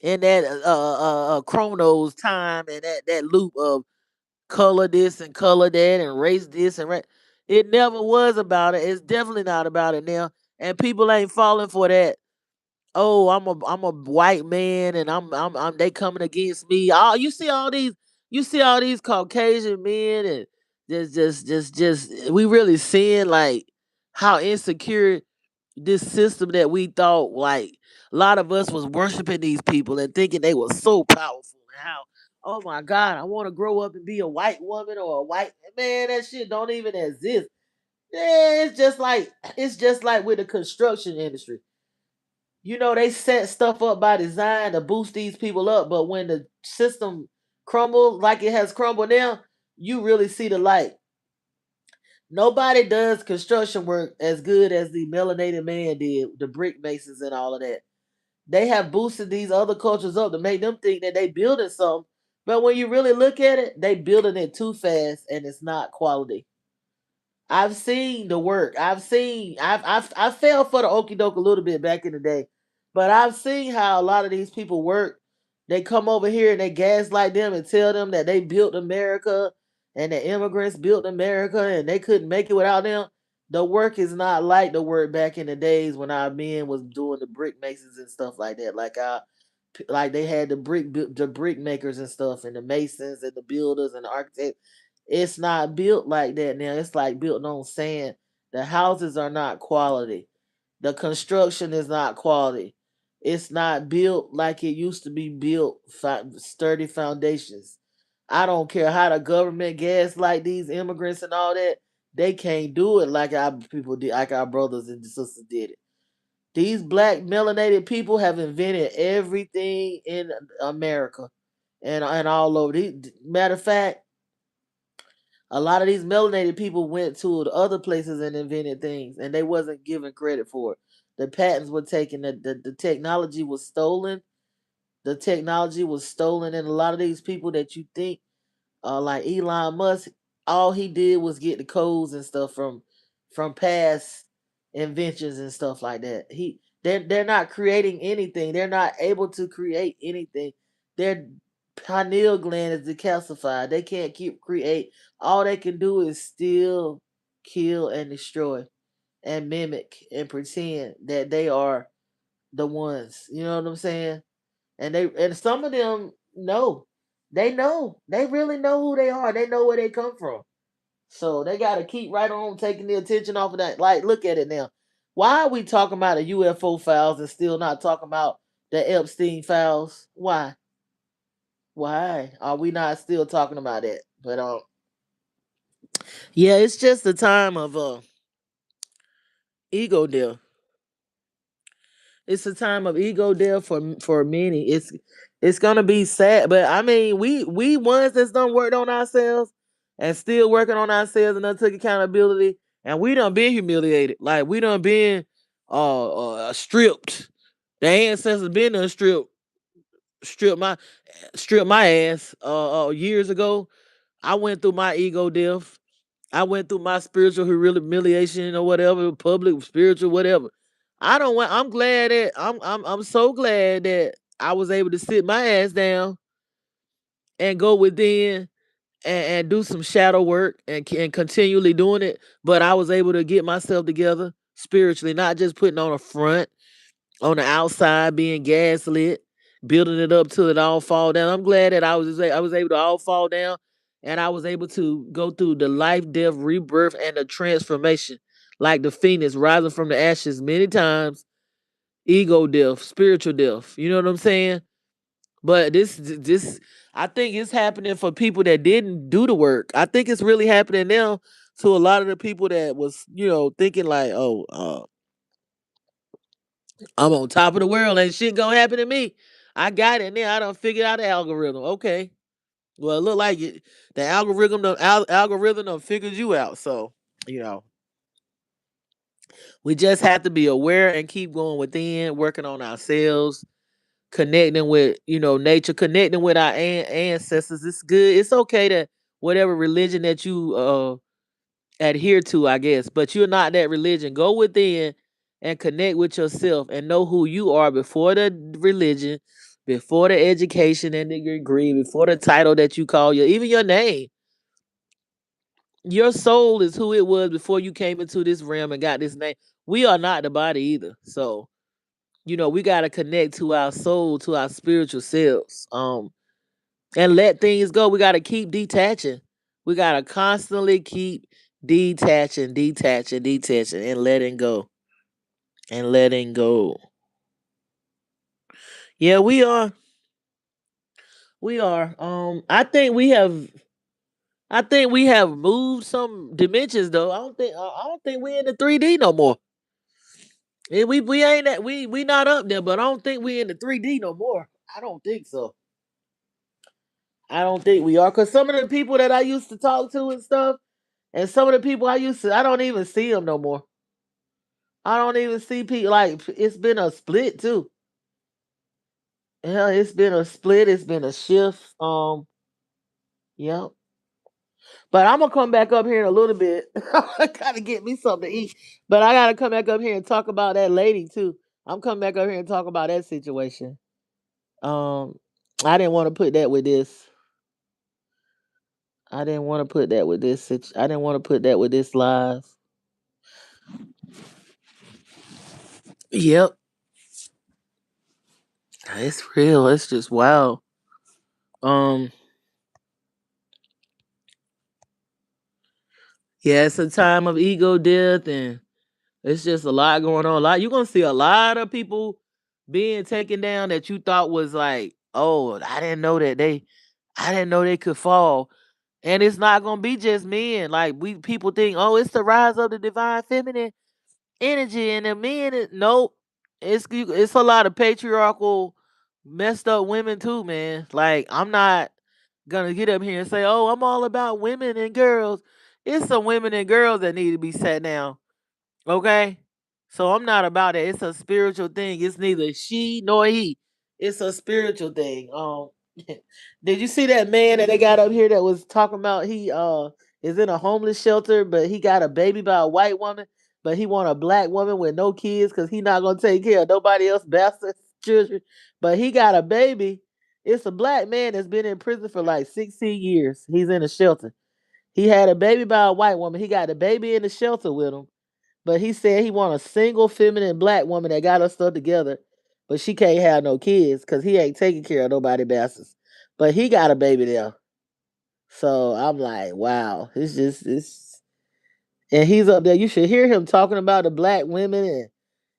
in that chronos time and that loop of color this and color that and race this and it never was about it. It's definitely not about it now. And people ain't falling for that. Oh, I'm a white man and I'm they coming against me. Oh, you see all these Caucasian men and just we really seeing like how insecure this system that we thought like a lot of us was worshiping these people and thinking they were so powerful and how oh my god I want to grow up and be a white woman or a white man that shit don't even exist. Yeah, it's just like with the construction industry. You know, they set stuff up by design to boost these people up, but when the system crumbles like it has crumbled now, you really see the light. Nobody does construction work as good as the melanated man did, the brick masons and all of that. They have boosted these other cultures up to make them think that they building something. But when you really look at it, they building it too fast and it's not quality. I've seen the work. I fell for the okie doke a little bit back in the day, but I've seen how a lot of these people work. They come over here and they gaslight them and tell them that they built America and the immigrants built America and they couldn't make it without them. The work is not like the work back in the days when our men was doing the brick masons and stuff like that. Like they had the brick makers and stuff and the masons and the builders and the architects. It's not built like that now. It's like built on sand. The houses are not quality. The construction is not quality. It's not built like it used to be built. Sturdy foundations. I don't care how the government gaslight these immigrants and all that. They can't do it like our people did, like our brothers and sisters did it. These black melanated people have invented everything in America and all over. Matter of fact, a lot of these melanated people went to the other places and invented things, and they wasn't given credit for it. The patents were taken. The technology was stolen. The technology was stolen, and a lot of these people that you think like Elon Musk, all he did was get the codes and stuff from past inventions and stuff like that. They're not creating anything. They're not able to create anything. Their pineal gland is decalcified. They can't keep create. All they can do is steal, kill, and destroy, and mimic and pretend that they are the ones. You know what I'm saying? And some of them know. They know. They really know who they are. They know where they come from. So they gotta keep right on taking the attention off of that. Like, look at it now. Why are we talking about the UFO files and still not talking about the Epstein files? Why? Why are we not still talking about that? But yeah, it's just a time of ego death. It's a time of ego death for many. It's gonna be sad, but I mean, we ones that's done worked on ourselves and still working on ourselves and done took accountability, and we done been humiliated. Like we done been stripped. The ancestors been done stripped my stripped my ass years ago. I went through my ego death. I went through my spiritual humiliation or whatever, public spiritual whatever. I don't want. I'm glad that I'm so glad that I was able to sit my ass down and go within and do some shadow work and continually doing it. But I was able to get myself together spiritually, not just putting on a front on the outside being gaslit, building it up till it all fall down. I'm glad that I was able to all fall down, and I was able to go through the life, death, rebirth, and the transformation, like the phoenix rising from the ashes many times. Ego death, spiritual death. You know what I'm saying? But this, I think it's happening for people that didn't do the work. I think it's really happening now to a lot of the people that was, thinking like, oh, I'm on top of the world. Ain't shit gonna happen to me. I got it now. I done figured out the algorithm. Okay. Well, it look like it. The algorithm done figured you out. So, you know, we just have to be aware and keep going within, working on ourselves, connecting with, nature, connecting with our ancestors. It's good. It's okay to whatever religion that you adhere to, I guess. But you're not that religion. Go within and connect with yourself and know who you are before the religion, before the education and the degree, before the title that you call even your name. Your soul is who it was before you came into this realm and got this name. We are not the body either. So, we gotta connect to our soul, to our spiritual selves. And let things go. We gotta keep detaching. We gotta constantly keep detaching, detaching, detaching, and letting go. And letting go. Yeah, we are. We are. I think we have moved some dimensions though. I don't think we in the 3D no more. We ain't that we not up there, but I don't think we in the 3D no more. I don't think so. I don't think we are, cause some of the people that I used to talk to and stuff, and some of the people I don't even see them no more. I don't even see people like it's been a split too. Yeah, it's been a split. It's been a shift. Yeah. But I'm gonna come back up here in a little bit. I gotta get me something to eat. But I gotta come back up here and talk about that lady too. I'm coming back up here and talk about that situation. Um, I didn't want to put that with this. I didn't want to put that with this. I didn't want to put that with this live. Yep, it's real. It's just wow. Um, yeah, it's a time of ego death, and it's just a lot going on. A lot you're gonna see a lot of people being taken down that you thought was like, oh, I didn't know they could fall. And it's not gonna be just men. Like we people think, oh, it's the rise of the divine feminine energy, and the men. Nope, it's a lot of patriarchal, messed up women too, man. Like I'm not gonna get up here and say, oh, I'm all about women and girls. It's some women and girls that need to be sat down. Okay? So I'm not about it. It's a spiritual thing. It's neither she nor he. It's a spiritual thing. Did you see that man that they got up here that was talking about he is in a homeless shelter, but he got a baby by a white woman, but he want a black woman with no kids because he not gonna take care of nobody else bastard children. But he got a baby. It's a black man that's been in prison for like 16 years. He's in a shelter. He had a baby by a white woman. He got the baby in the shelter with him. But he said he want a single feminine black woman that got her stuff together, but she can't have no kids because he ain't taking care of nobody bastards. But he got a baby there. So I'm like, wow, it's and he's up there. You should hear him talking about the black women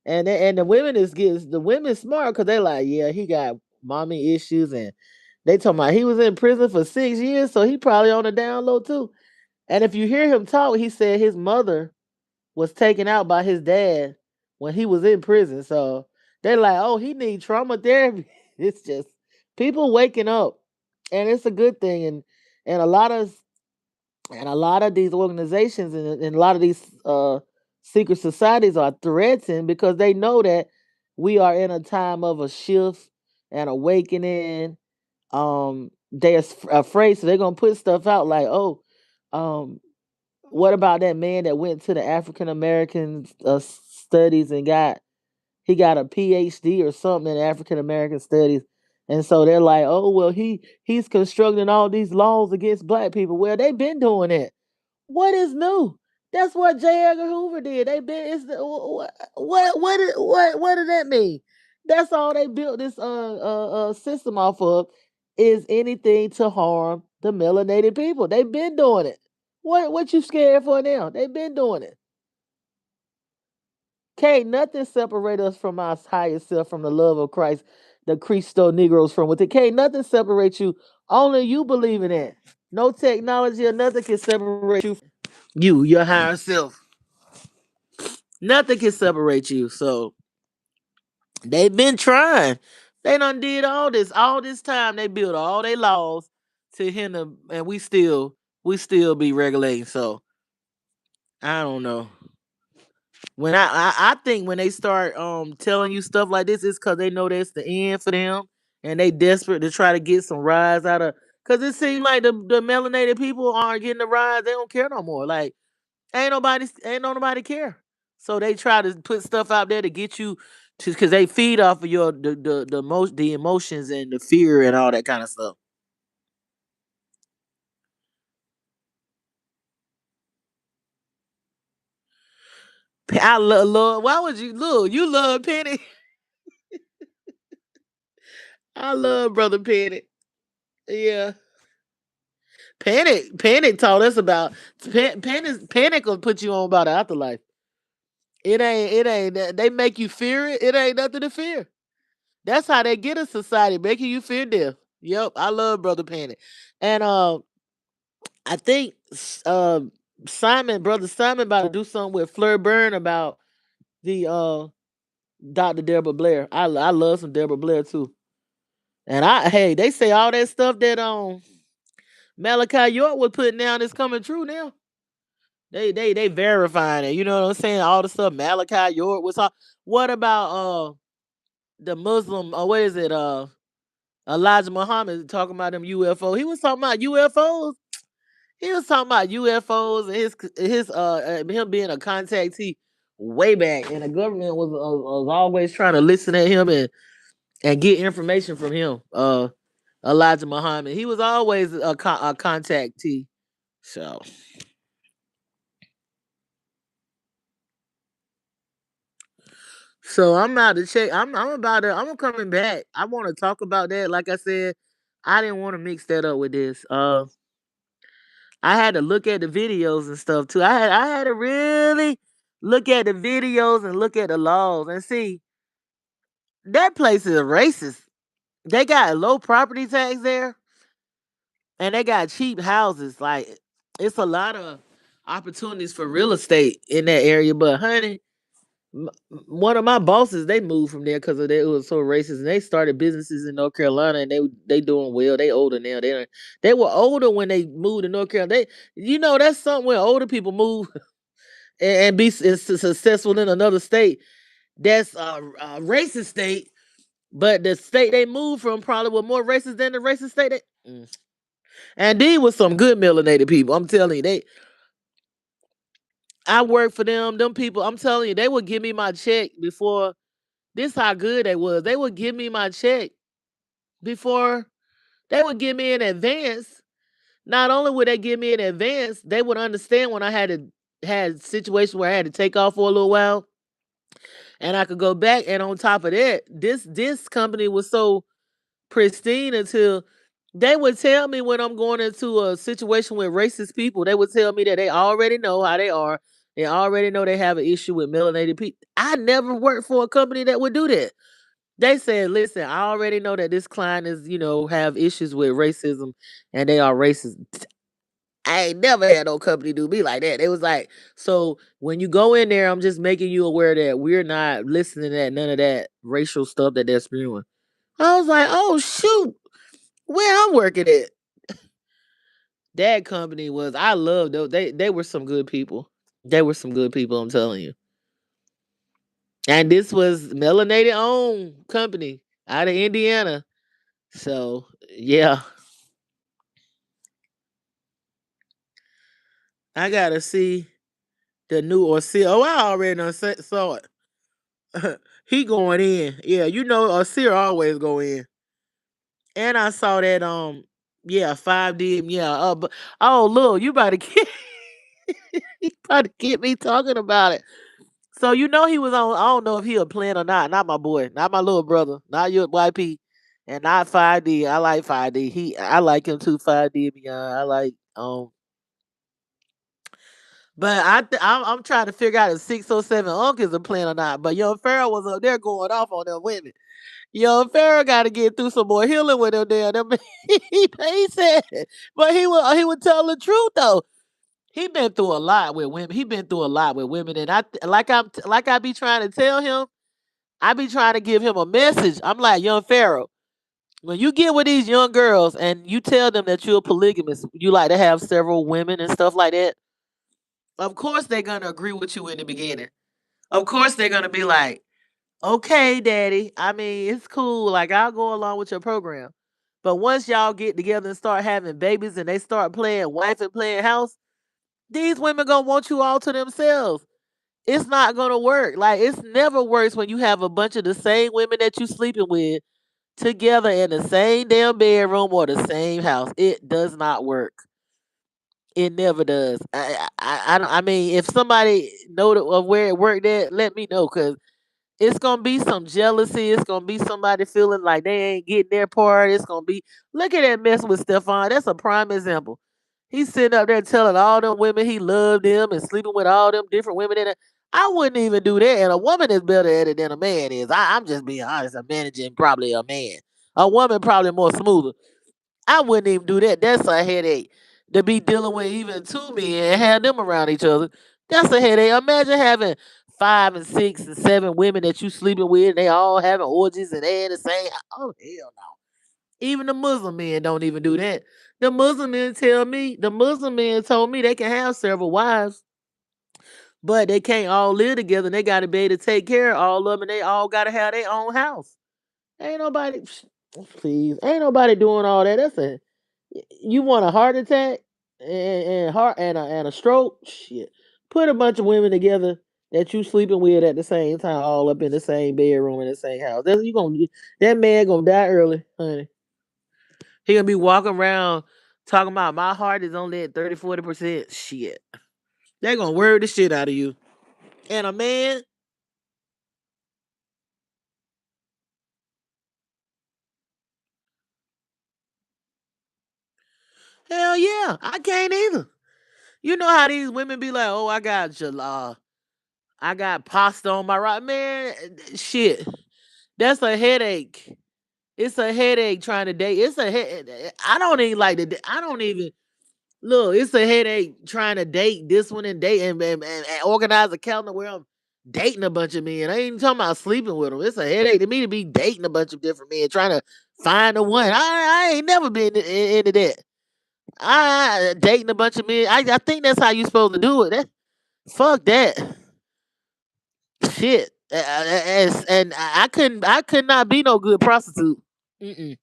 and the women the women smart because they like, yeah, he got mommy issues and they talking about he was in prison for 6 years, so he probably on the down low too. And if you hear him talk, he said his mother was taken out by his dad when he was in prison. So they're like, oh, he need trauma therapy. It's just people waking up, and it's a good thing. And a lot of these organizations and a lot of these secret societies are threatened because they know that we are in a time of a shift and awakening. They're afraid, so they're gonna put stuff out like, oh, um, what about that man that went to the African American studies and he got a PhD or something in African American studies, and so they're like, oh well, he's constructing all these laws against black people. Well, they've been doing it. What is new? That's what J. Edgar Hoover did. They been what did that mean? That's all they built this system off of is anything to harm the melanated people. They've been doing it. What you scared for now? They've been doing it. Can't nothing separate us from our higher self, from the love of Christ, the Christo Negroes from within. Can't nothing separate you. Only you believe in that. No technology or nothing can separate you from your higher self. Nothing can separate you. So they've been trying. They done did all this time. They built all their laws to hinder, and we still be regulating. So I don't know. When I think when they start telling you stuff like this, it's because they know that's the end for them, and they desperate to try to get some rise out of. Because it seems like the melanated people aren't getting the rise. They don't care no more. Like ain't nobody care. So they try to put stuff out there to get you because they feed off of your the emotions and the fear and all that kind of stuff. I love. Why would you look? You love Penny. I love brother Penny. Yeah, Panic taught us about Panic will put you on about the afterlife. It ain't that they make you fear it. It ain't nothing to fear. That's how they get a society, making you fear death. Yep, I love brother Panic, and I think brother Simon, about to do something with Fleur Burn about the Dr. Deborah Blair. I love some Deborah Blair too. And hey, they say all that stuff that Malachi York was putting down is coming true now. They verifying it. You know what I'm saying? All the stuff Malachi York was all. What about the Muslim, or what is it, Elijah Muhammad talking about them UFO? He was talking about UFOs. He was talking about UFOs and his him being a contactee way back, and the government was always trying to listen at him and get information from him. Elijah Muhammad, he was always a contactee. So I'm about to check. I'm coming back. I want to talk about that. Like I said, I didn't want to mix that up with this. I had to look at the videos and stuff too. I had to really look at the videos and look at the laws and see that place is racist. They got low property tax there, and they got cheap houses. Like, it's a lot of opportunities for real estate in that area. But honey, one of my bosses, they moved from there because of that. It was so racist, and they started businesses in North Carolina, and they doing well. They older now. They were older when they moved to North Carolina. That's something where older people move and be successful in another state. That's a racist state, but the state they moved from probably was more racist than the racist state. And these was some good melanated people. I'm telling you, I worked for them. Them people, I'm telling you, they would give me my check before. This how good they was. They would give me my check before they would give me in advance. Not only would they give me in advance, they would understand when I had situations where I had to take off for a little while and I could go back. And on top of that, this company was so pristine until they would tell me when I'm going into a situation with racist people. They would tell me that they already know how they are. They already know they have an issue with melanated people. I never worked for a company that would do that. They said, "Listen, I already know that this client is, have issues with racism, and they are racist." I ain't never had no company do me like that. It was like, so when you go in there, I'm just making you aware that we're not listening to none of that racial stuff that they're spewing. I was like, oh shoot, where I'm working at. That company was, I love those. They were some good people. They were some good people, I'm telling you. And this was melanated owned company out of Indiana. So yeah, I gotta see the new Osir. Oh, I already saw it. He going in. Yeah, Osir always go in. And I saw that yeah, 5D. Yeah. But, oh look, you about to get you about to get me talking about it. So he was on. I don't know if he a plan or not. Not my boy. Not my little brother. Not your YP. And not 5D. I like 5D. I like him too. 5D beyond. I like But I'm trying to figure out if 607 Unc is a plan or not. But Young Pharaoh was up there going off on them women. Young Pharaoh got to get through some more healing with them there. He said, but he would tell the truth though. He been through a lot with women. He been through a lot with women, and I be trying to tell him. I be trying to give him a message. I'm like, Young Pharaoh, when you get with these young girls and you tell them that you're a polygamist, you like to have several women and stuff like that. Of course, they're gonna agree with you in the beginning. Of course, they're gonna be like, "Okay, Daddy. I mean, it's cool. Like, I'll go along with your program." But once y'all get together and start having babies, and they start playing wife and playing house, these women gonna want you all to themselves. It's not gonna work. Like it's never works when you have a bunch of the same women that you sleeping with together in the same damn bedroom or the same house. It does not work. It never does. I mean, if somebody know of where it worked at, let me know, cause it's gonna be some jealousy. It's gonna be somebody feeling like they ain't getting their part. It's gonna be look at that mess with Stefan. That's a prime example. He's sitting up there telling all them women he loved them and sleeping with all them different women. I wouldn't even do that. And a woman is better at it than a man is. I'm just being honest. A managing probably a man. A woman probably more smoother. I wouldn't even do that. That's a headache to be dealing with even two men and have them around each other. That's a headache. Imagine having 5 and 6 and 7 women that you sleeping with, and they all having orgies and they in the same. Oh hell no! Even the Muslim men don't even do that. The Muslim men told me they can have several wives, but they can't all live together. And they got to be able to take care of all of them, and they all got to have their own house. Ain't nobody, please, ain't nobody doing all that. You want a heart attack and heart and a stroke? Shit. Put a bunch of women together that you sleeping with at the same time, all up in the same bedroom in the same house. That man gonna die early, honey. He gonna be walking around talking about my heart is only at 30-40%. Shit. They gonna worry the shit out of you. And a man, hell yeah, I can't either. You know how these women be like, oh, I got pasta on my right. Man, shit. That's a headache. It's a headache trying to date. It's a head. I don't even like to. I don't even look. It's a headache trying to date this one and date and organize a calendar where I'm dating a bunch of men. I ain't even talking about sleeping with them. It's a headache to me to be dating a bunch of different men, trying to find the one. I ain't never been into that. I dating a bunch of men. I think that's how you supposed to do it. Fuck that shit. And I could not be no good prostitute. Mm-mm.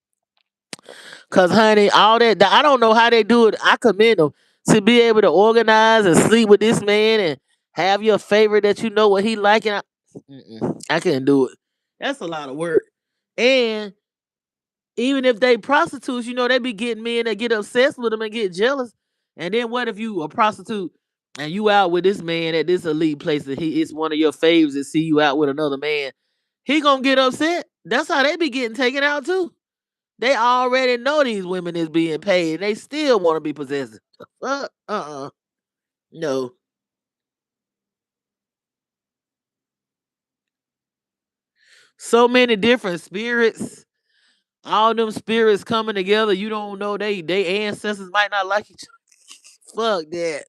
Cause honey, all that I don't know how they do it. I commend them to be able to organize and sleep with this man and have your favorite that you know what he like. And I couldn't do it. That's a lot of work. And even if they prostitutes, they be getting men that get obsessed with them and get jealous. And then what if you a prostitute and you out with this man at this elite place that it's one of your faves and see you out with another man? He gonna get upset. That's how they be getting taken out too. They already know these women is being paid. And they still want to be possessive. No. So many different spirits. All them spirits coming together. You don't know they ancestors might not like each other. Fuck that.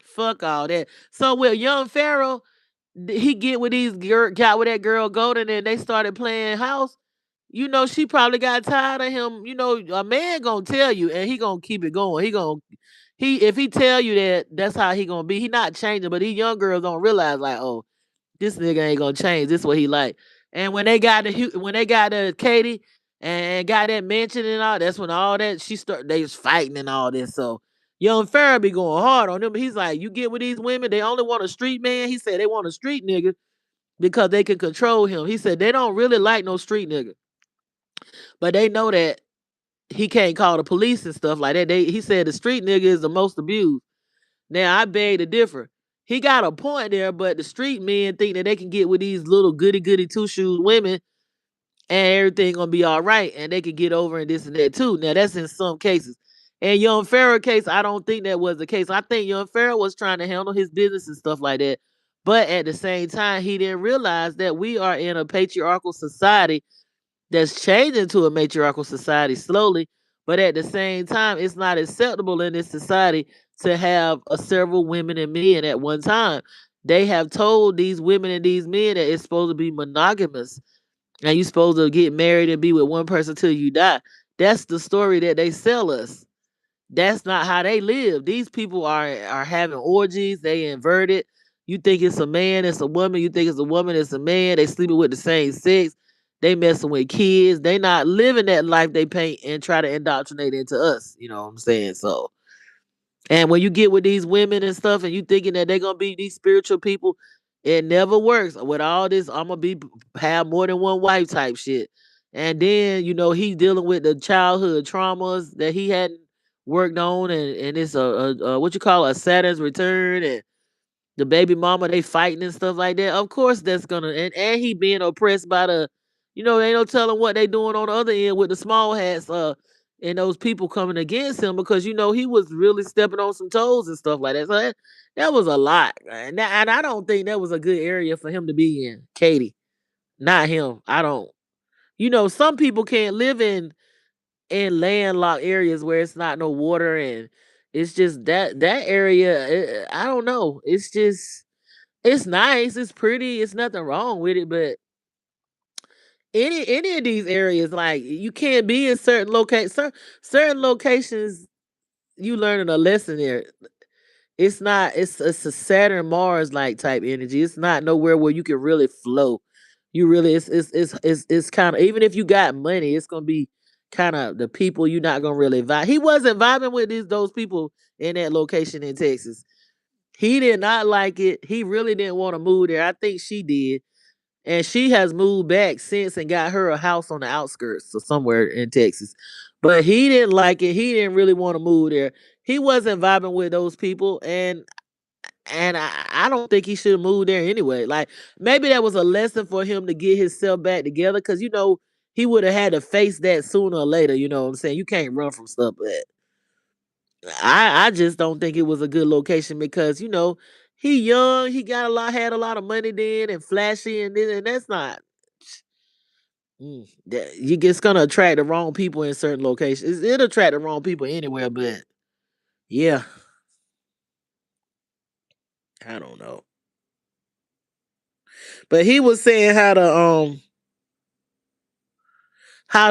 Fuck all that. So with young Pharaoh, he got with that girl Golden and they started playing house. She probably got tired of him. A man gonna tell you and he gonna keep it going. If he tell you that, that's how he gonna be. He not changing, but these young girls don't realize like, oh, this nigga ain't gonna change. This is what he like. And when they got to Katie and got that mansion and all, that's when all that they was fighting and all this. So young Pharaoh be going hard on them. He's like, you get with these women, they only want a street man. He said they want a street nigga because they can control him. He said they don't really like no street nigga, but they know that he can't call the police and stuff like that. He said the street nigga is the most abused. Now I beg to differ. He got a point there, but the street men think that they can get with these little goody goody two shoes women and everything gonna be all right, and they could get over and this and that too. Now that's in some cases. In Young Pharaoh case, I don't think that was the case. I think Young Pharaoh was trying to handle his business and stuff like that. But at the same time, he didn't realize that we are in a patriarchal society that's changing to a matriarchal society slowly. But at the same time, it's not acceptable in this society to have several women and men at one time. They have told these women and these men that it's supposed to be monogamous and you're supposed to get married and be with one person till you die. That's the story that they sell us. That's not how they live. These people are having orgies. They inverted. You think it's a man, it's a woman. You think it's a woman, it's a man. They sleeping with the same sex. They messing with kids. They not living that life they paint and try to indoctrinate into us. You know what I'm saying? So And when you get with these women and stuff and you thinking that they're gonna be these spiritual people, it never works. With all this, I'm gonna be have more than one wife type shit. And then, he dealing with the childhood traumas that he hadn't worked on, and it's a what you call a Saturn's return, and the baby mama they fighting and stuff like that. Of course that's gonna, and he being oppressed by ain't no telling what they doing on the other end with the small hats, and those people coming against him, because he was really stepping on some toes and stuff like that. So that was a lot. And I don't think that was a good area for him to be in. Katie, not him. I don't. Some people can't live in landlocked areas where it's not no water, and it's just that area. I don't know. It's just, it's nice, it's pretty, it's nothing wrong with it, but any of these areas, like, you can't be in certain locations. Certain locations, you learning a lesson there. It's not. It's a Saturn Mars like type energy. It's not nowhere where you can really flow. You really, it's kind of, even if you got money, it's gonna be kind of the people you're not gonna really vibe. He wasn't vibing with those people in that location in Texas. He did not like it. He really didn't want to move there. I think she did. And she has moved back since and got her a house on the outskirts or somewhere in Texas. But he didn't like it. He didn't really want to move there. He wasn't vibing with those people, and I don't think he should have moved there anyway. Like, maybe that was a lesson for him to get himself back together, because he would have had to face that sooner or later. You know what I'm saying? You can't run from stuff, but I just don't think it was a good location, because he young, he had a lot of money then, and flashy, and that's not. You just gonna attract the wrong people in certain locations. It'll attract the wrong people anywhere, but yeah, I don't know. But he was saying how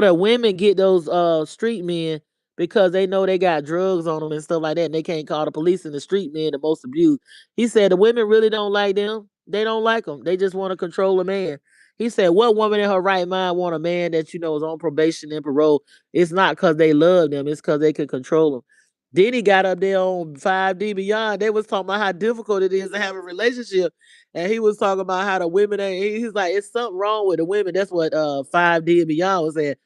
the women get those street men, because they know they got drugs on them and stuff like that, and they can't call the police, and the street men the most abused. He said the women really don't like them. They don't like them. They just want to control a man. He said, what woman in her right mind want a man that is on probation and parole? It's not because they love them. It's because they can control them. Then he got up there on 5D Beyond. They was talking about how difficult it is to have a relationship, and he was talking about how the women ain't. He's like, it's something wrong with the women. That's what 5D and Beyond was saying.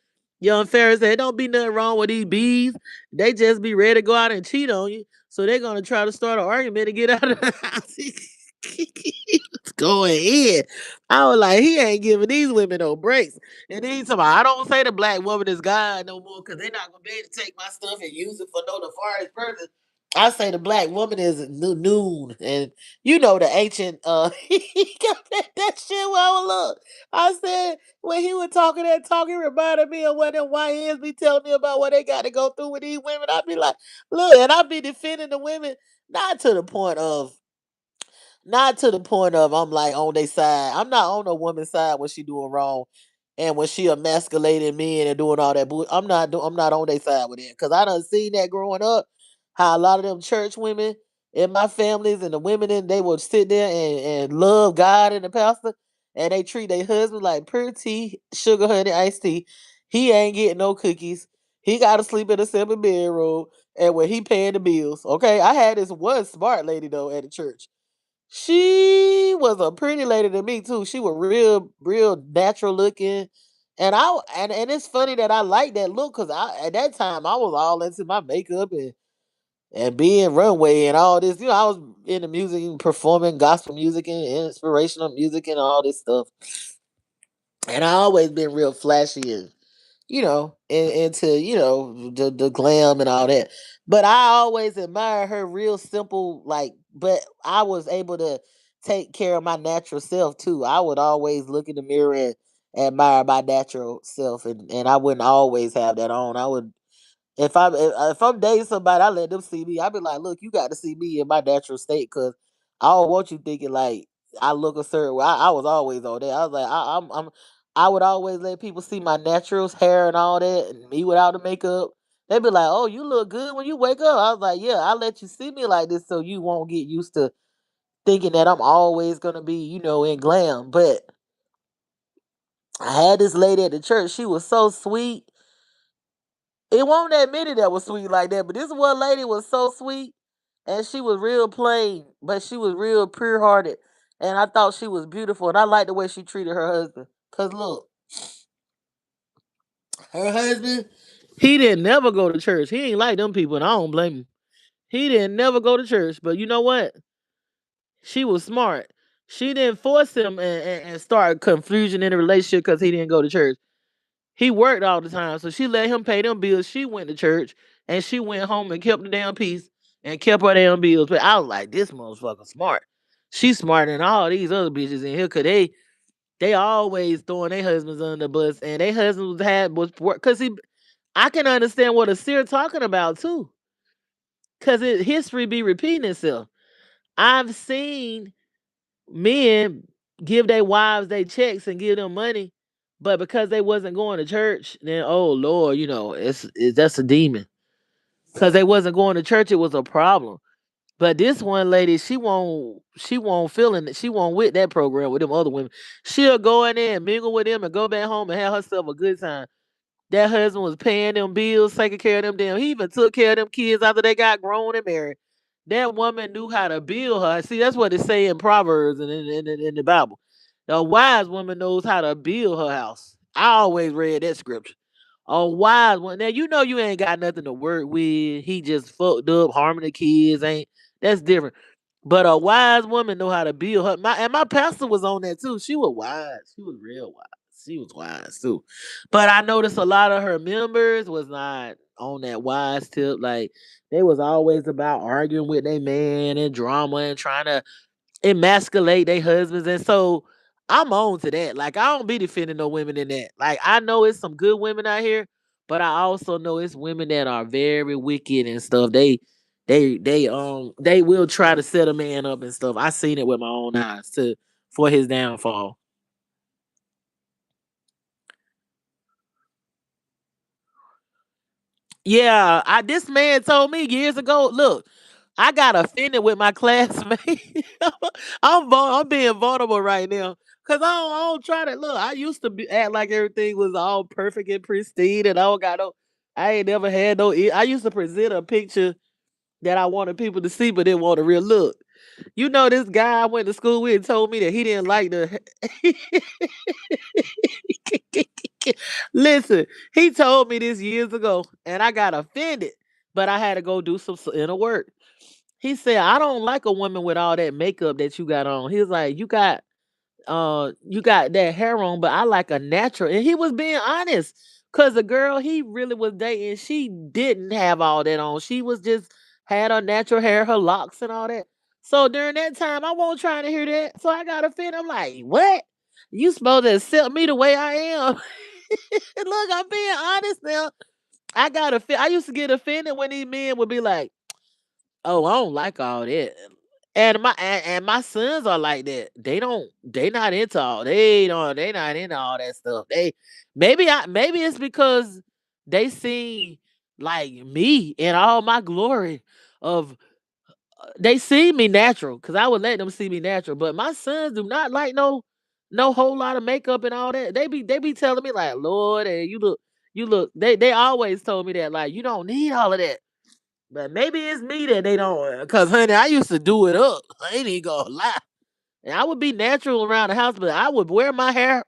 Young Ferris said, don't be nothing wrong with these bees. They just be ready to go out and cheat on you. So they're gonna try to start an argument and get out of the house. It's going in. I was like, he ain't giving these women no breaks. And then he's talking about, I don't say the black woman is God no more, because they're not gonna be able to take my stuff and use it for no nefarious purpose. I say the black woman is noon, and the ancient. He got that shit. Well, look, I said, when he was talking that talk, he reminded me of what them YNs be telling me about what they got to go through with these women. I be like, look, and I be defending the women, not to the point of I'm like on their side. I'm not on a woman's side when she doing wrong, and when she emasculating men and doing all that. I'm not on their side with it, because I done seen that growing up. How a lot of them church women in my families, and the women they would sit there and love God and the pastor, and they treat their husband like pure tea, sugar honey, iced tea. He ain't getting no cookies. He got to sleep in a separate bedroom, and when he paying the bills. Okay, I had this one smart lady though at the church. She was a pretty lady to me too. She was real natural looking. And it's funny that I like that look, because at that time I was all into my makeup and being runway and all this. I was in the music and performing gospel music and inspirational music and all this stuff. And I always been real flashy and into the glam and all that. But I always admire her real simple, like. But I was able to take care of my natural self too. I would always look in the mirror and admire my natural self, and I wouldn't always have that on. I would. If I'm dating somebody, I let them see me. I be like, look, you got to see me in my natural state, because I don't want you thinking like I look a certain way. I was always on that. I was like, I would always let people see my naturals, hair and all that, and me without the makeup. They'd be like, oh, you look good when you wake up. I was like, yeah, I let you see me like this so you won't get used to thinking that I'm always gonna be, in glam. But I had this lady at the church. She was so sweet. It wasn't that many that was sweet like that, but this one lady was so sweet. and she was real plain, but she was real pure hearted, and I thought she was beautiful, and I liked the way she treated her husband. Cause look, her husband, he didn't never go to church. He ain't like them people, and I don't blame him. He didn't never go to church, but you know what? She was smart. She didn't force him and start confusion in the relationship because he didn't go to church. He worked all the time, so she let him pay them bills. She went to church and she went home and kept the damn peace and kept her damn bills. But I was like, this motherfucker smart. She's smarter than all these other bitches in here, cause they always throwing their husbands under the bus, and their husbands was work. Cause I can understand what a seer talking about too, cause history be repeating itself. I've seen men give their wives their checks and give them money, but because they wasn't going to church, then oh Lord, that's a demon. Because they wasn't going to church, it was a problem. But this one lady, she won't feeling it. She won't with that program with them other women. She'll go in there and mingle with them and go back home and have herself a good time. That husband was paying them bills, taking care of them damn. He even took care of them kids after they got grown and married. That woman knew how to build her. See, that's what it say in Proverbs and in the Bible. A wise woman knows how to build her house. I always read that scripture. A wise one. Now you know you ain't got nothing to work with. He just fucked up, harming the kids. Ain't That's different. But a wise woman know how to build her. My pastor was on that too. She was wise. She was real wise. She was wise too. But I noticed a lot of her members was not on that wise tip. Like they was always about arguing with their man and drama and trying to emasculate their husbands. And so I'm on to that. Like I don't be defending no women in that. Like I know it's some good women out here, but I also know it's women that are very wicked and stuff. They will try to set a man up and stuff. I seen it with my own eyes to for his downfall. Yeah, this man told me years ago. Look, I got offended with my classmate. I'm being vulnerable right now because I don't try to look. I used to act like everything was all perfect and pristine, and I don't got no. I ain't never had no. I used to present a picture that I wanted people to see, but didn't want a real look. You know, this guy I went to school with told me that he didn't like the. Listen, he told me this years ago, and I got offended, but I had to go do some inner work. He said, "I don't like a woman with all that makeup that you got on." He was like, you got that hair on, but I like a natural." And he was being honest. Cause the girl he really was dating, she didn't have all that on. She was just had her natural hair, her locks and all that. So during that time, I wasn't trying to hear that. So I got offended. I'm like, what? You supposed to accept me the way I am. Look, I'm being honest now. I used to get offended when these men would be like, "Oh, I don't like all that." And my sons are like that. They not into all they not into all that stuff. Maybe it's because they see like me in all my glory of they see me natural because I would let them see me natural. But my sons do not like no whole lot of makeup and all that. They be telling me like, Lord, and you look. They always told me that like you don't need all of that. But maybe it's me that they don't, cause honey, I used to do it up. I ain't even gonna lie. And I would be natural around the house, but I would wear my hair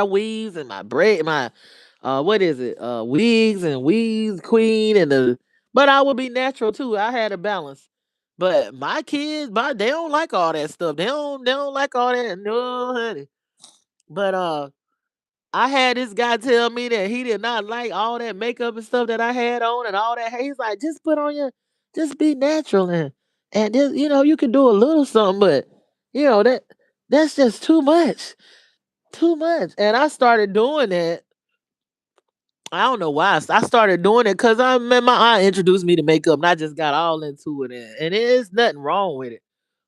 weaves and my braid, my what is it? Wigs and weaves, queen and the. But I would be natural too. I had a balance. But my kids, they don't like all that stuff. They don't like all that. No, honey. But I had this guy tell me that he did not like all that makeup and stuff that I had on and all that hair. He's like, just be natural and just, you can do a little something, but that's just too much. And I started doing that. I don't know why. I started doing it because my aunt introduced me to makeup and I just got all into it. And there's nothing wrong with it.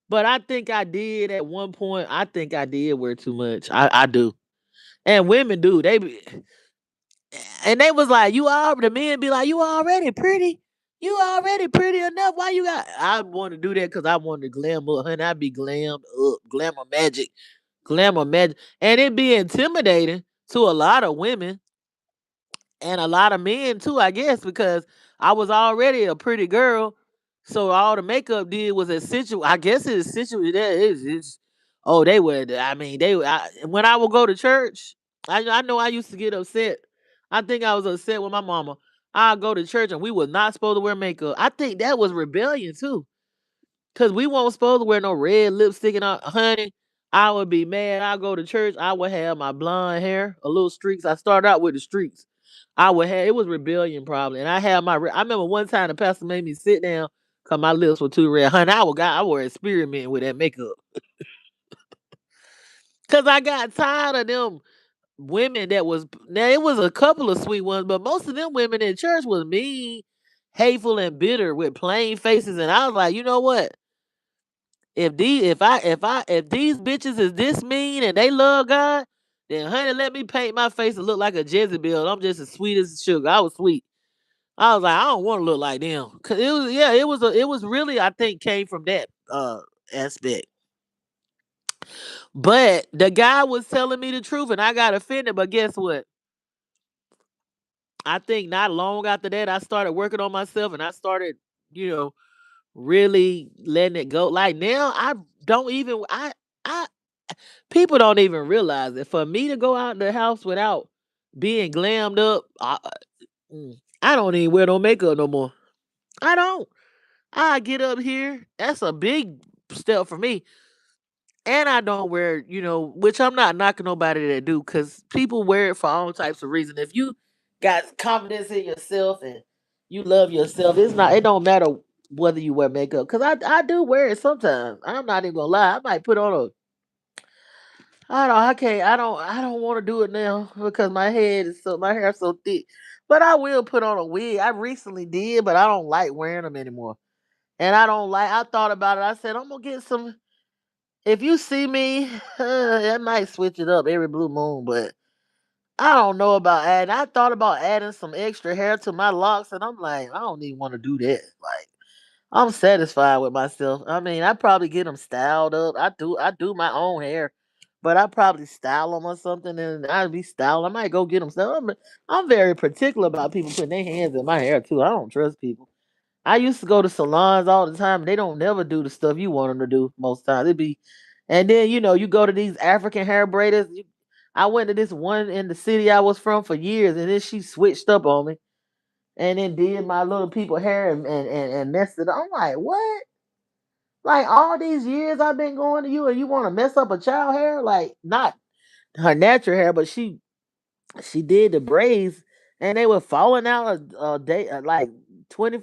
But I think I did at one point. I think I did wear too much. I do. And women do. And they was like, the men be like, you already pretty. You already pretty enough. Why you got I want to do that because I want to glam up, honey. I be glammed up, glamour magic, glamour magic. And it be intimidating to a lot of women and a lot of men too, I guess, because I was already a pretty girl. So all the makeup did was accentuate. I guess it accentuated that. It's oh, they were. I mean, when I would go to church, I know I used to get upset. I think I was upset with my mama. I go to church and we was not supposed to wear makeup. I think that was rebellion too, cause we weren't supposed to wear no red lipstick and honey. I would be mad. I go to church. I would have my blonde hair, a little streaks. I started out with the streaks. I would have it was rebellion probably, and I had I remember one time the pastor made me sit down because my lips were too red. Honey, I was experimenting with that makeup because I got tired of them women that was now it was a couple of sweet ones, but most of them women in church was mean, hateful, and bitter with plain faces, and I was like, you know what? If these bitches is this mean and they love God, then honey, let me paint my face and look like a Jezebel. I'm just as sweet as sugar. I was sweet. I was like, I don't want to look like them. Cause it was yeah, it was really I think came from that aspect. But the guy was telling me the truth and I got offended. But guess what? I think not long after that, I started working on myself and I started, you know, really letting it go. Like now I don't even I people don't even realize it. For me to go out the house without being glammed up, I don't even wear no makeup no more. I don't. I get up here. That's a big step for me. And I don't wear, which I'm not knocking nobody that do, because people wear it for all types of reasons. If you got confidence in yourself and you love yourself, it don't matter whether you wear makeup. Cause I do wear it sometimes. I'm not even gonna lie. I might put on I can't, I don't want to do it now because my hair's so thick. But I will put on a wig. I recently did, but I don't like wearing them anymore. And I thought about it. I said, I'm gonna get some. If you see me, I might switch it up every blue moon, but I don't know about adding. I thought about adding some extra hair to my locks, and I'm like, I don't even want to do that. Like, I'm satisfied with myself. I mean, I probably get them styled up. I do my own hair, but I probably style them or something, and I'd be styled. I might go get them styled. I'm very particular about people putting their hands in my hair too. I don't trust people. I used to go to salons all the time. They don't never do the stuff you want them to do most times. And then you go to these African hair braiders. I went to this one in the city I was from for years, and then she switched up on me, and then did my little people hair and messed it up. I'm like, what? Like all these years I've been going to you, and you want to mess up a child hair? Like not her natural hair, but she did the braids, and they were falling out a day like 20.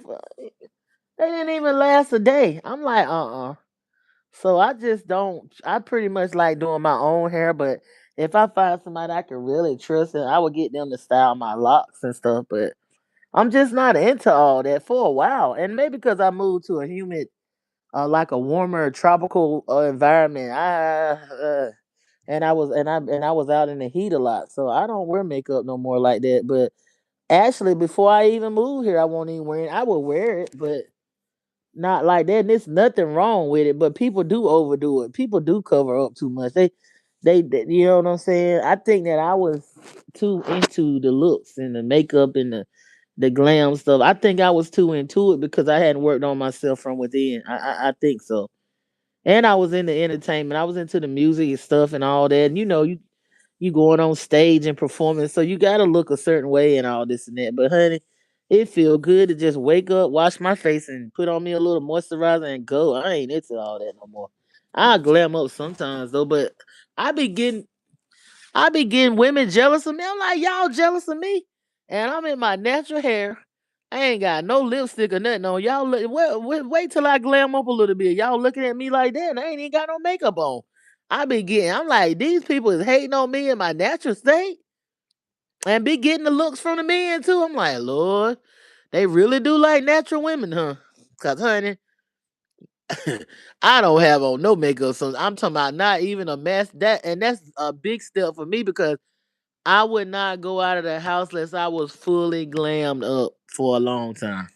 They didn't even last a day. I'm like, So I just don't. I pretty much like doing my own hair, but if I find somebody I can really trust, and I would get them to style my locks and stuff. But I'm just not into all that for a while, and maybe because I moved to a humid, like a warmer tropical environment. I was out in the heat a lot, so I don't wear makeup no more like that. But actually, before I even moved here, I won't even wear it. I would wear it, but not like that. And there's nothing wrong with it, but people do overdo it. People do cover up too much. You know what I'm saying? I think that I was too into the looks and the makeup and the glam stuff. I think I was too into it because I hadn't worked on myself from within. I think so. And I was into entertainment. I was into the music and stuff and all that. And you going on stage and performing, so you gotta look a certain way and all this and that. But honey, it feel good to just wake up, wash my face, and put on me a little moisturizer and go. I ain't into all that no more. I glam up sometimes though, but I be getting I be getting women jealous of me. I'm like, y'all jealous of me, and I'm in my natural hair. I ain't got no lipstick or nothing on. Wait till I glam up a little bit. Y'all looking at me like that, and I ain't even got no makeup on. I'm like, these people is hating on me in my natural state and be getting the looks from the men too. I'm like, Lord, they really do like natural women, huh? Cause honey, I don't have on no makeup, so I'm talking about not even a mess. That's a big step for me because I would not go out of the house unless I was fully glammed up for a long time.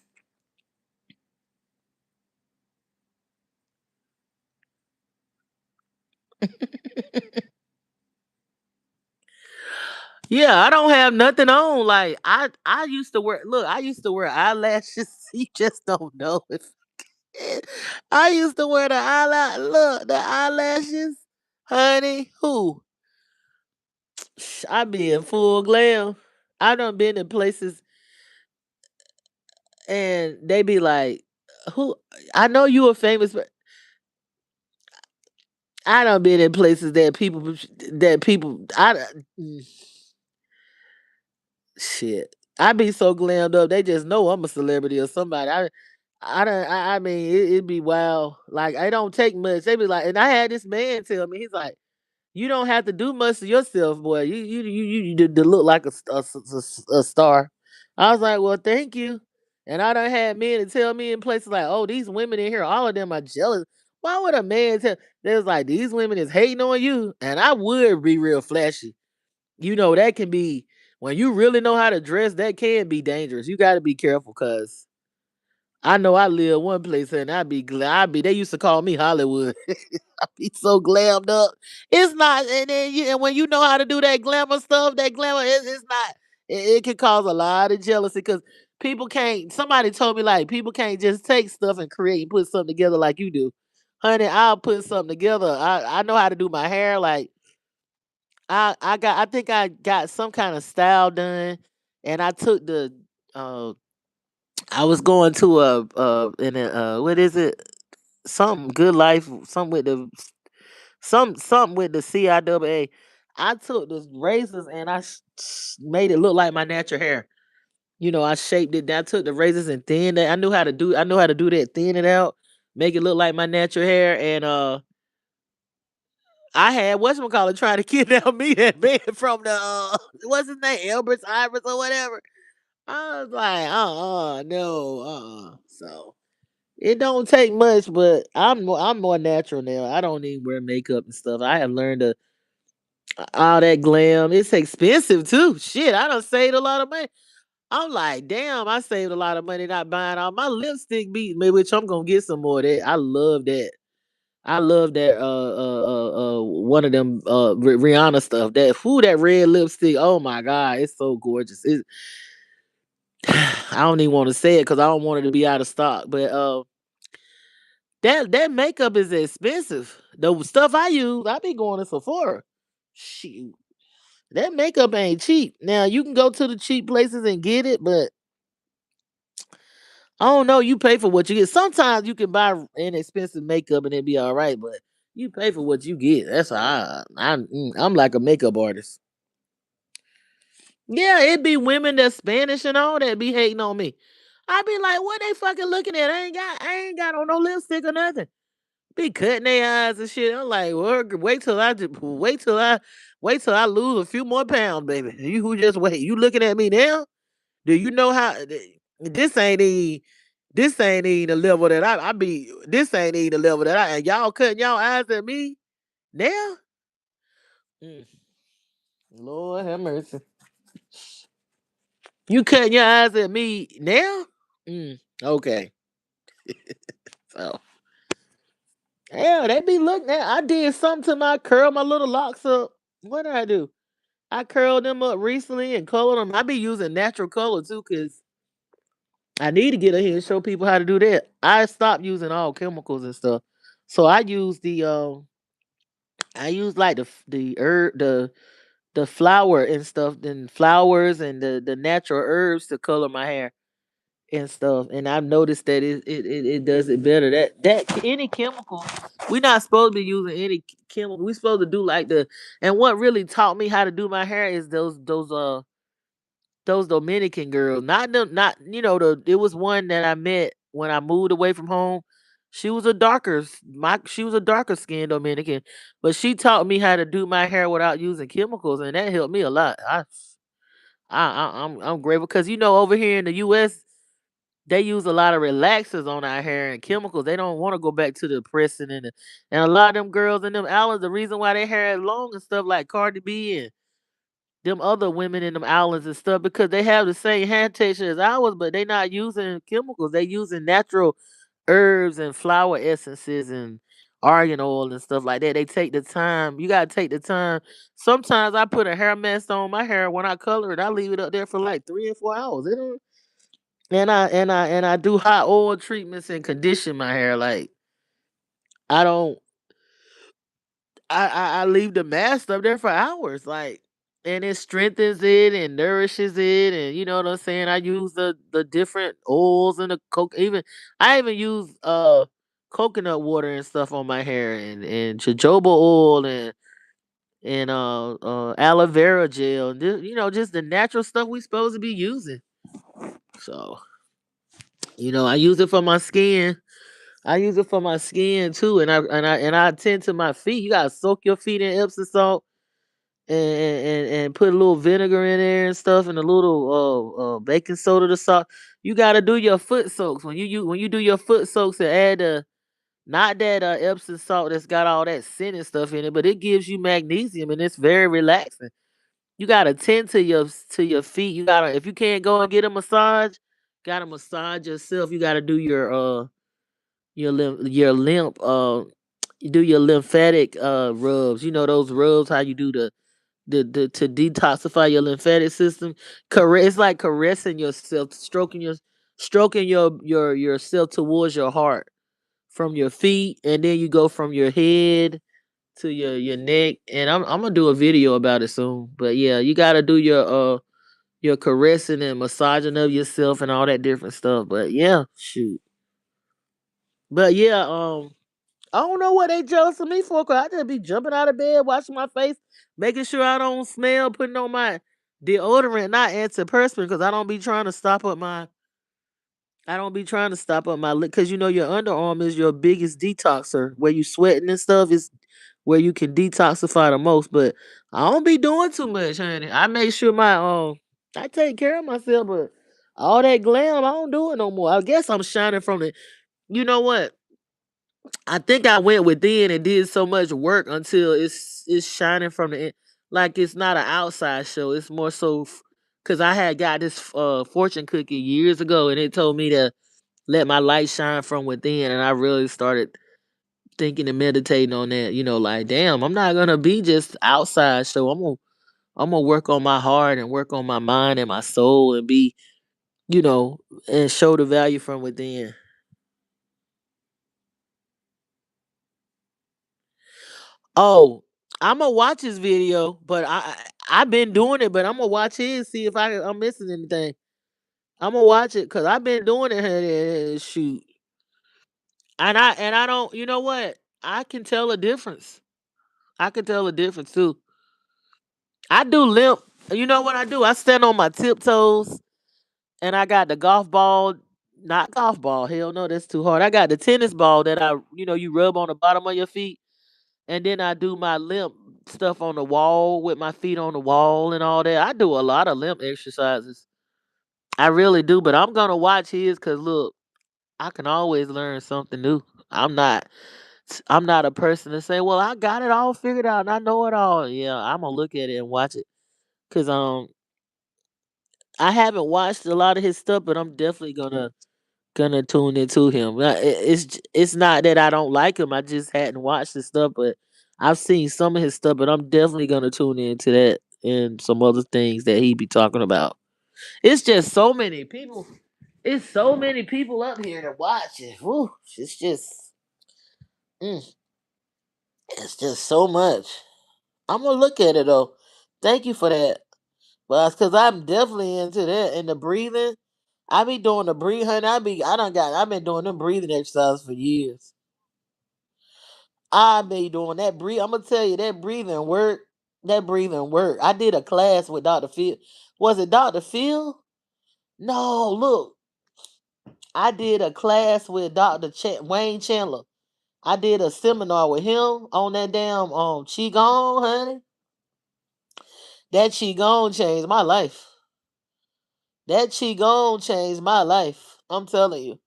Yeah, I don't have nothing on. Like I used to wear. Look, I used to wear eyelashes. You just don't know it. I used to wear the eyelash. Look, the eyelashes, honey. Who? I be in full glam. I done been in places and they be like, "Who?" I know you a famous, but I done been in places that people. Mm, shit. I be so glammed up. They just know I'm a celebrity or somebody. I mean, it'd be wild. Like, it don't take much. They be like, and I had this man tell me, he's like, "You don't have to do much to yourself, boy. You look like a star." I was like, "Well, thank you." And I done had men to tell me in places like, "Oh, these women in here, all of them are jealous." Why would a man tell? They was like, "These women is hating on you," and I would be real flashy. That can be when you really know how to dress. That can be dangerous. You got to be careful, cause I know I live one place and I'd be glad. They used to call me Hollywood. I be so glammed up. It's not, and when you know how to do that glamour stuff, that glamour, it's not. It can cause a lot of jealousy because people can't. Somebody told me like people can't just take stuff and create and put something together like you do, honey. I'll put something together. I know how to do my hair. Like I think I got some kind of style done, and I took the uh I was going to what is it? Something good life, something with the CIAA. I took the razors and made it look like my natural hair. I shaped it. I took the razors and thinned it. I know how to do that, thin it out, make it look like my natural hair. And I had whatchamacallit trying to kidnap me, that man from the what's his name? Elbert's Iris or whatever. I was like, no, So it don't take much, but I'm more natural now. I don't even wear makeup and stuff. I have learned to all that glam. It's expensive too. Shit, I done saved a lot of money. I'm like, damn, I saved a lot of money not buying all my lipstick beat me, which I'm gonna get some more of that. I love that. I love that one of them Rihanna stuff. That red lipstick. Oh my god, it's so gorgeous. I don't even want to say it because I don't want it to be out of stock. But that makeup is expensive. The stuff I use, I be going to Sephora. Shoot, that makeup ain't cheap. Now you can go to the cheap places and get it, but I don't know. You pay for what you get. Sometimes you can buy inexpensive makeup and it be all right, but you pay for what you get. That's how I'm like a makeup artist. Yeah, it be women that's Spanish and all that be hating on me. I be like, what they fucking looking at? I ain't got on no lipstick or nothing. Be cutting their eyes and shit. I'm like, well, wait till I lose a few more pounds, baby. You who just wait. You looking at me now? Do you know how this ain't even the level that I be. This ain't even the level that and y'all cutting y'all eyes at me now? Mm, Lord have mercy. You cutting your eyes at me now? Okay. So yeah, they be looking at. I did something to my curl, my little locks up. What did I do? I curled them up recently and colored them. I be using natural color too, cause I need to get in here and show people how to do that. I stopped using all chemicals and stuff, so I use like the herb the flower and stuff, then flowers and the natural herbs to color my hair and stuff. And I've noticed that it does it better. That any chemical, we're not supposed to be using any chemical. We're supposed to do like and what really taught me how to do my hair is those Dominican girls. Not them, not it was one that I met when I moved away from home. She was a darker skinned Dominican, but she taught me how to do my hair without using chemicals, and that helped me a lot. I'm grateful because over here in the U.S. they use a lot of relaxers on our hair and chemicals. They don't want to go back to the pressing and a lot of them girls in them islands. The reason why their hair is long and stuff like Cardi B and them other women in them islands and stuff because they have the same hand texture as ours, but they not using chemicals. They using natural herbs and flower essences and argan oil and stuff like that. They take the time. You gotta take the time. Sometimes I put a hair mask on my hair when I color it. I leave it up there for like 3 or 4 hours. And I do hot oil treatments and condition my hair. Like I don't I leave the mask up there for hours, like, and it strengthens it and nourishes it, and you know what I'm saying. I use the different oils and the coke. Even I even use coconut water and stuff on my hair, and jojoba oil and aloe vera gel, and you know, just the natural stuff we supposed to be using. So I use it for my skin. I use it for my skin too, and I tend to my feet. You gotta soak your feet in Epsom salt and put a little vinegar in there and stuff, and a little baking soda to salt. You gotta do your foot soaks when you do your foot soaks, and add not that Epsom salt that's got all that scent and stuff in it, but it gives you magnesium and it's very relaxing. You gotta tend to your feet. You gotta, if you can't go and get a massage, gotta massage yourself. You gotta do your lymph you do your lymphatic rubs. You know those rubs, how you do the to detoxify your lymphatic system. It's like caressing yourself, stroking your yourself towards your heart from your feet, and then you go from your head to your neck. And I'm gonna do a video about it soon. But yeah, you gotta do your caressing and massaging of yourself and all that different stuff. But yeah, shoot. But yeah, I don't know what they jealous of me for, cause I just be jumping out of bed, washing my face, making sure I don't smell, putting on my deodorant, not antiperspirant, cause I don't be trying to stop up my lip, cause your underarm is your biggest detoxer. Where you sweating and stuff is where you can detoxify the most. But I don't be doing too much, honey. I make sure I take care of myself, but all that glam, I don't do it no more. I guess I'm shining from the. You know what? I think I went within and did so much work until it's shining from the like it's not an outside show. It's more so because I had got this fortune cookie years ago, and it told me to let my light shine from within, and I really started thinking and meditating on that. Like, damn, I'm not gonna be just outside show. I'm gonna work on my heart and work on my mind and my soul, and be you know and show the value from within. Oh, I'ma watch his video, but I've been doing it, but I'm gonna watch his, see if I'm missing anything. I'm gonna watch it because I've been doing it. Shoot, and I don't. You know what? I can tell a difference. I can tell a difference too. I do limp. You know what I do? I stand on my tiptoes, and I got the golf ball. Not golf ball. Hell no, that's too hard. I got the tennis ball that you rub on the bottom of your feet, and then I do my limp stuff on the wall with my feet on the wall and all that. I do a lot of limp exercises. I really do, but I'm gonna watch his because look, I can always learn something new. I'm not I'm not a person to say, well, I got it all figured out and I know it all. Yeah, I'm gonna look at it and watch it. Cause I haven't watched a lot of his stuff, but I'm definitely gonna tune into him. It's not that I don't like him. I just hadn't watched his stuff, but I've seen some of his stuff. But I'm definitely gonna tune into that and some other things that he be talking about. It's just so many people. It's so many people up here to watch it. Whew, mm, it's just so much. I'm gonna look at it though. Thank you for that. But because I'm definitely into that and the breathing. I be doing the breathe, honey. I've been doing them breathing exercises for years. I be doing that breathe. I'm gonna tell you that breathing work. That breathing work. I did a class with Dr. Phil. Was it Dr. Phil? No, look. I did a class with Wayne Chandler. I did a seminar with him on that damn Qigong, honey. That Qigong changed my life. That Qigong changed my life. I'm telling you.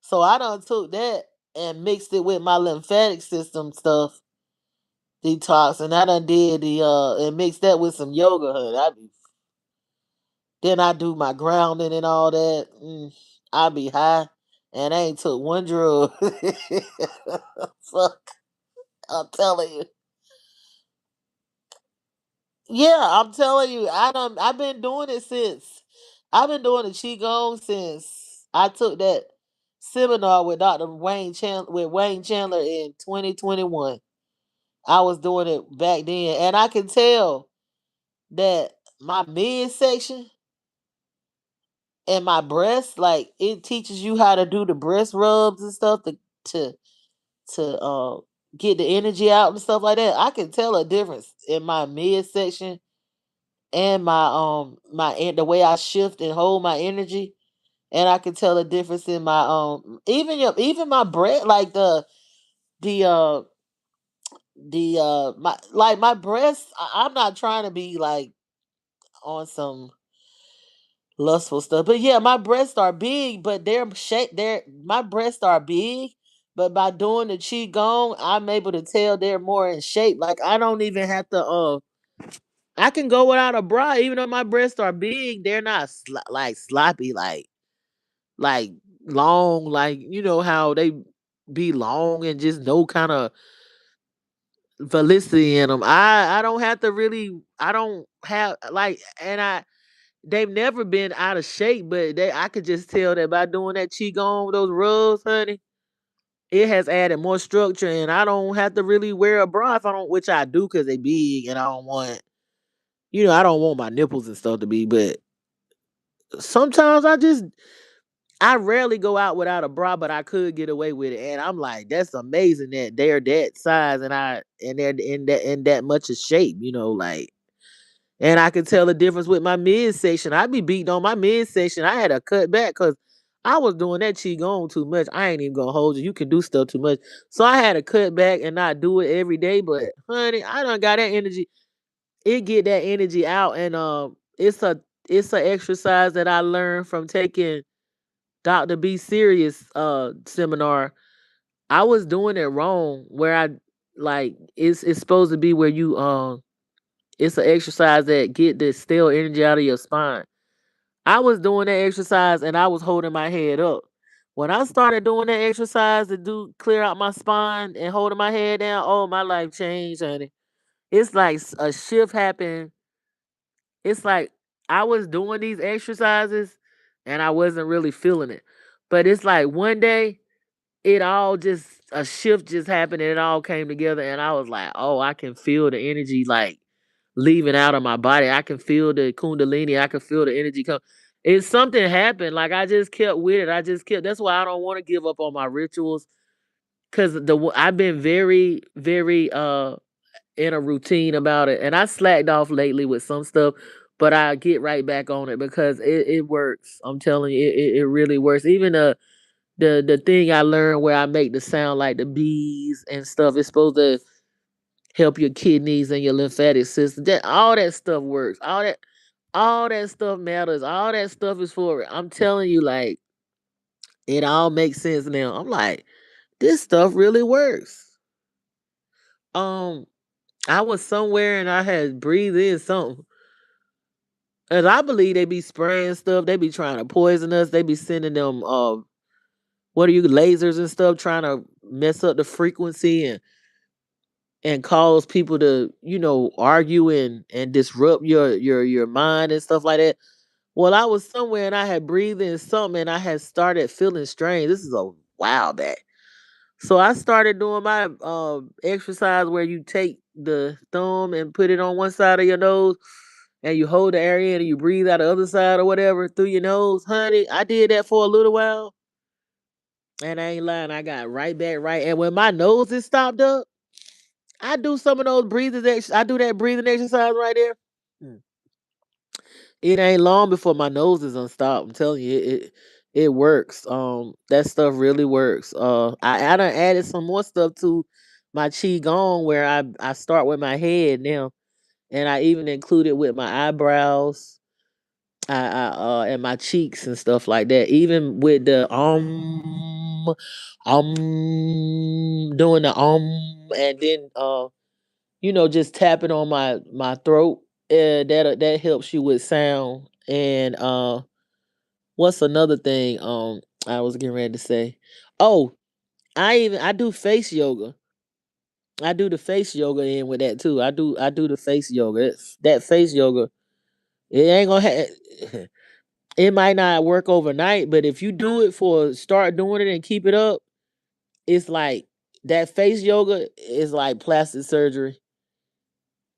So I done took that and mixed it with my lymphatic system stuff detox, and I done did the and mixed that with some yoga. Honey. Then I do my grounding and all that. I be high, and I ain't took one drug. Fuck, I'm telling you. Yeah, I'm telling you. I've been doing it since. I've been doing the qigong since I took that seminar with Dr. Wayne Chandler in 2021. I was doing it back then, and I can tell that my midsection and my breast, like it teaches you how to do the breast rubs and stuff to to get the energy out and stuff like that. I can tell a difference in my midsection and the way I shift and hold my energy, and I can tell a difference in my even my breath, like the my breasts. I'm not trying to be like on some lustful stuff, but yeah, my breasts are big, but they're shape. They're my breasts are big, but by doing the qigong, I'm able to tell they're more in shape. Like I don't even have to. I can go without a bra, even though my breasts are big. They're not like sloppy, like long, like you know how they be long and just no kind of felicity in them. I don't have to really. I don't have like, and they've never been out of shape, but I could just tell that by doing that qigong, those rubs, honey, it has added more structure, and I don't have to really wear a bra if I don't, which I do because they big, and I don't want, I don't want my nipples and stuff to be, but sometimes I rarely go out without a bra, but I could get away with it, and I'm like, that's amazing that they're that size and they're in that much of shape, like. And I can tell the difference with my midsection. I be beating on my midsection. I had to cut back because I was doing that qigong too much. I ain't even gonna hold you. You can do stuff too much, so I had to cut back and not do it every day. But honey, I done got that energy. It get that energy out, and it's a exercise that I learned from taking Dr. B Serious seminar. I was doing it wrong where I like it's supposed to be where you it's an exercise that get the stale energy out of your spine. I was doing that exercise and I was holding my head up. When I started doing that exercise to do clear out my spine and holding my head down, oh my life changed, honey. It's like a shift happened. It's like I was doing these exercises and I wasn't really feeling it. But it's like one day it all just a shift just happened and it all came together and I was like, oh, I can feel the energy like leaving out of my body. I can feel the kundalini. I can feel the energy come. It's something happened. Like I just kept with it. I just kept. That's why I don't want to give up on my rituals because I've been very, very in a routine about it, and I slacked off lately with some stuff, but I get right back on it because it works. I'm telling you, it really works. Even the thing I learned where I make the sound like the bees and stuff. It's supposed to help your kidneys and your lymphatic system. That all that stuff works. All that stuff matters. All that stuff is for it. I'm telling you, like it all makes sense now. I'm like, this stuff really works. Um, I was somewhere and I had breathed in something. And I believe they be spraying stuff. They be trying to poison us. They be sending them what are you lasers and stuff trying to mess up the frequency and cause people to argue and disrupt your mind and stuff like that. Well, I was somewhere and I had breathed in something and I had started feeling strange. This is a while back. So I started doing my exercise where you take the thumb and put it on one side of your nose and you hold the area and you breathe out the other side or whatever through your nose. Honey, I did that for a little while and I ain't lying. I got right back right. And when my nose is stopped up, I do some of those I do that breathing exercise right there. Mm. It ain't long before my nose is unstopped. I'm telling you, it works. That stuff really works. I done added some more stuff to my qigong where I start with my head now, and I even include it with my eyebrows, and my cheeks and stuff like that. Even with the doing the and then just tapping on my throat. That helps you with sound. And what's another thing? I was getting ready to say. Oh, I do face yoga. I do the face yoga in with that too. I do the face yoga. That face yoga. It ain't gonna have. It might not work overnight, but if you do it for start doing it and keep it up, it's like that face yoga is like plastic surgery.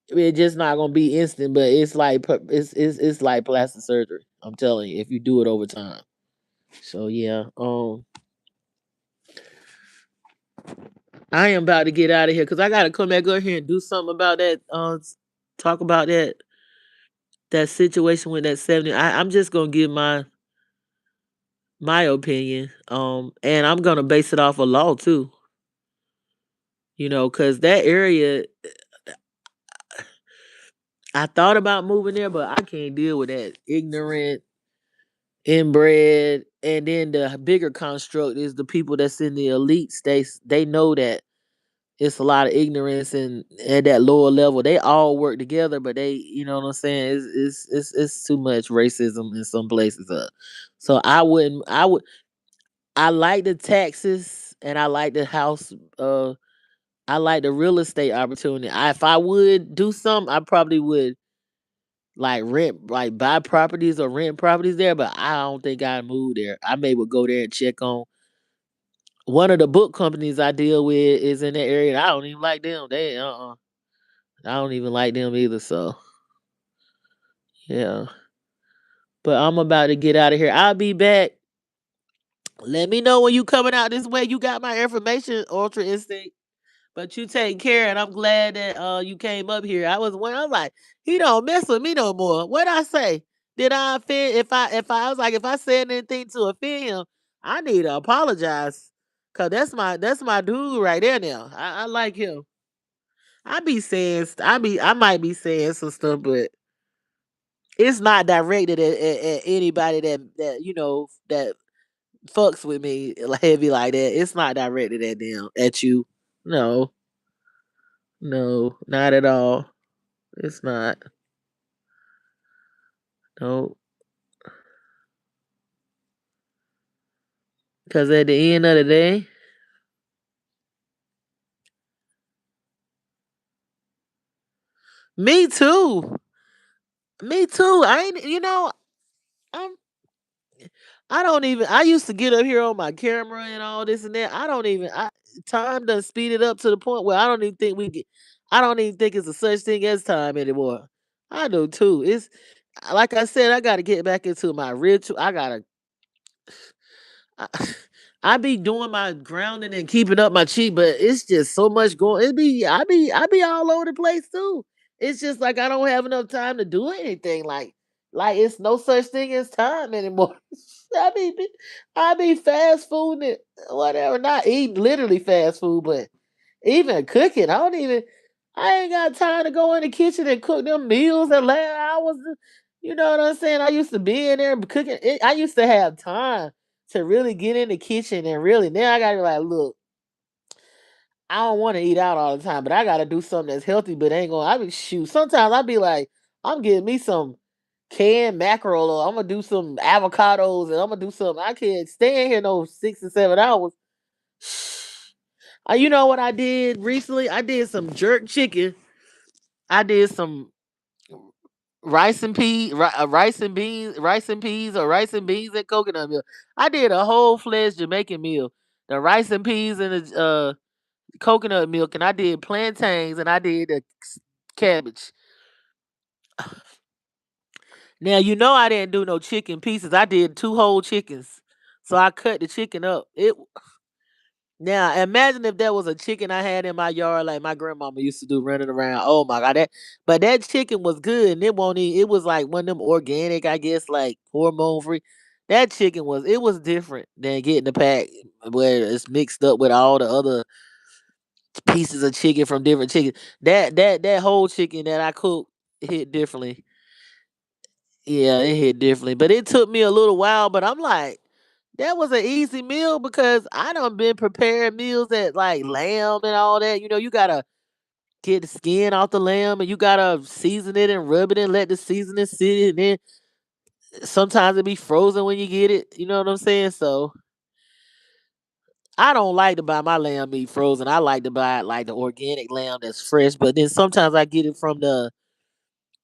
It's just not gonna be instant, but it's like it's like plastic surgery. I'm telling you, if you do it over time. So yeah, I am about to get out of here because I gotta come back up here and do something about that. Talk about that situation with that 70. I'm just gonna give my opinion. And I'm gonna base it off of law too. Because that area, I thought about moving there, but I can't deal with that ignorant, inbred, and then the bigger construct is the people that's in the elite states. They know that it's a lot of ignorance and at that lower level. They all work together, but you know what I'm saying? It's too much racism in some places. So I wouldn't. I like the taxes and I like the house. I like the real estate opportunity. If I would do something, I probably would like rent, like buy properties or rent properties there. But I don't think I'd move there. I may would go there and check on one of the book companies I deal with is in that area. And I don't even like them. I don't even like them either. So yeah. But I'm about to get out of here. I'll be back. Let me know when you coming out this way. You got my information, Ultra Instinct. But you take care, and I'm glad that you came up here. I was like, he don't mess with me no more. What I say? Did I offend? If I was like, if I said anything to offend him, I need to apologize. Cause that's my dude right there now. I like him. I might be saying some stuff, but it's not directed at anybody that that fucks with me heavy like that. It's not directed at them, at you. No, no, not at all. It's not. No, because at the end of the day, me too. Me too. I ain't. I'm. I don't even. I used to get up here on my camera and all this and that. I don't even. Time done speed it up to the point where I don't even think we get. I don't even think it's a such thing as time anymore. I do too. It's like I said. I got to get back into my ritual. I, I be doing my grounding and keeping up my chi, but it's just so much going. I be all over the place too. It's just like I don't have enough time to do anything. Like it's no such thing as time anymore. I be fast food and whatever, not eating literally fast food, but even cooking. I ain't got time to go in the kitchen and cook them meals that last hours. You know what I'm saying? I used to be in there cooking. I used to have time to really get in the kitchen and really now I gotta be like, look, I don't want to eat out all the time, but I gotta do something that's healthy, but ain't gonna I be shoot. Sometimes I be like, I'm getting me some canned mackerel or I'm gonna do some avocados and I'm gonna do something. I can't stay in here no 6 or 7 hours. You know what I did recently? I did some jerk chicken. I did some rice and peas, or rice and beans and coconut milk. I did a whole fledged Jamaican meal. The rice and peas and the coconut milk, and I did plantains and I did the cabbage. Now I didn't do no chicken pieces. I did two whole chickens, so I cut the chicken up. It Now imagine if that was a chicken I had in my yard like my grandmama used to do running around. Oh my god, that chicken was good and it was like one of them organic, I guess, like hormone free. That chicken was different than getting the pack where it's mixed up with all the other pieces of chicken from different chickens. That whole chicken that I cooked hit differently. Yeah, it hit differently. But it took me a little while, but I'm like, that was an easy meal because I done been preparing meals that like lamb and all that. You gotta get the skin off the lamb and you gotta season it and rub it and let the seasoning sit. And then sometimes it be frozen when you get it. You know what I'm saying? So I don't like to buy my lamb meat frozen. I like to buy like the organic lamb that's fresh. But then sometimes I get it from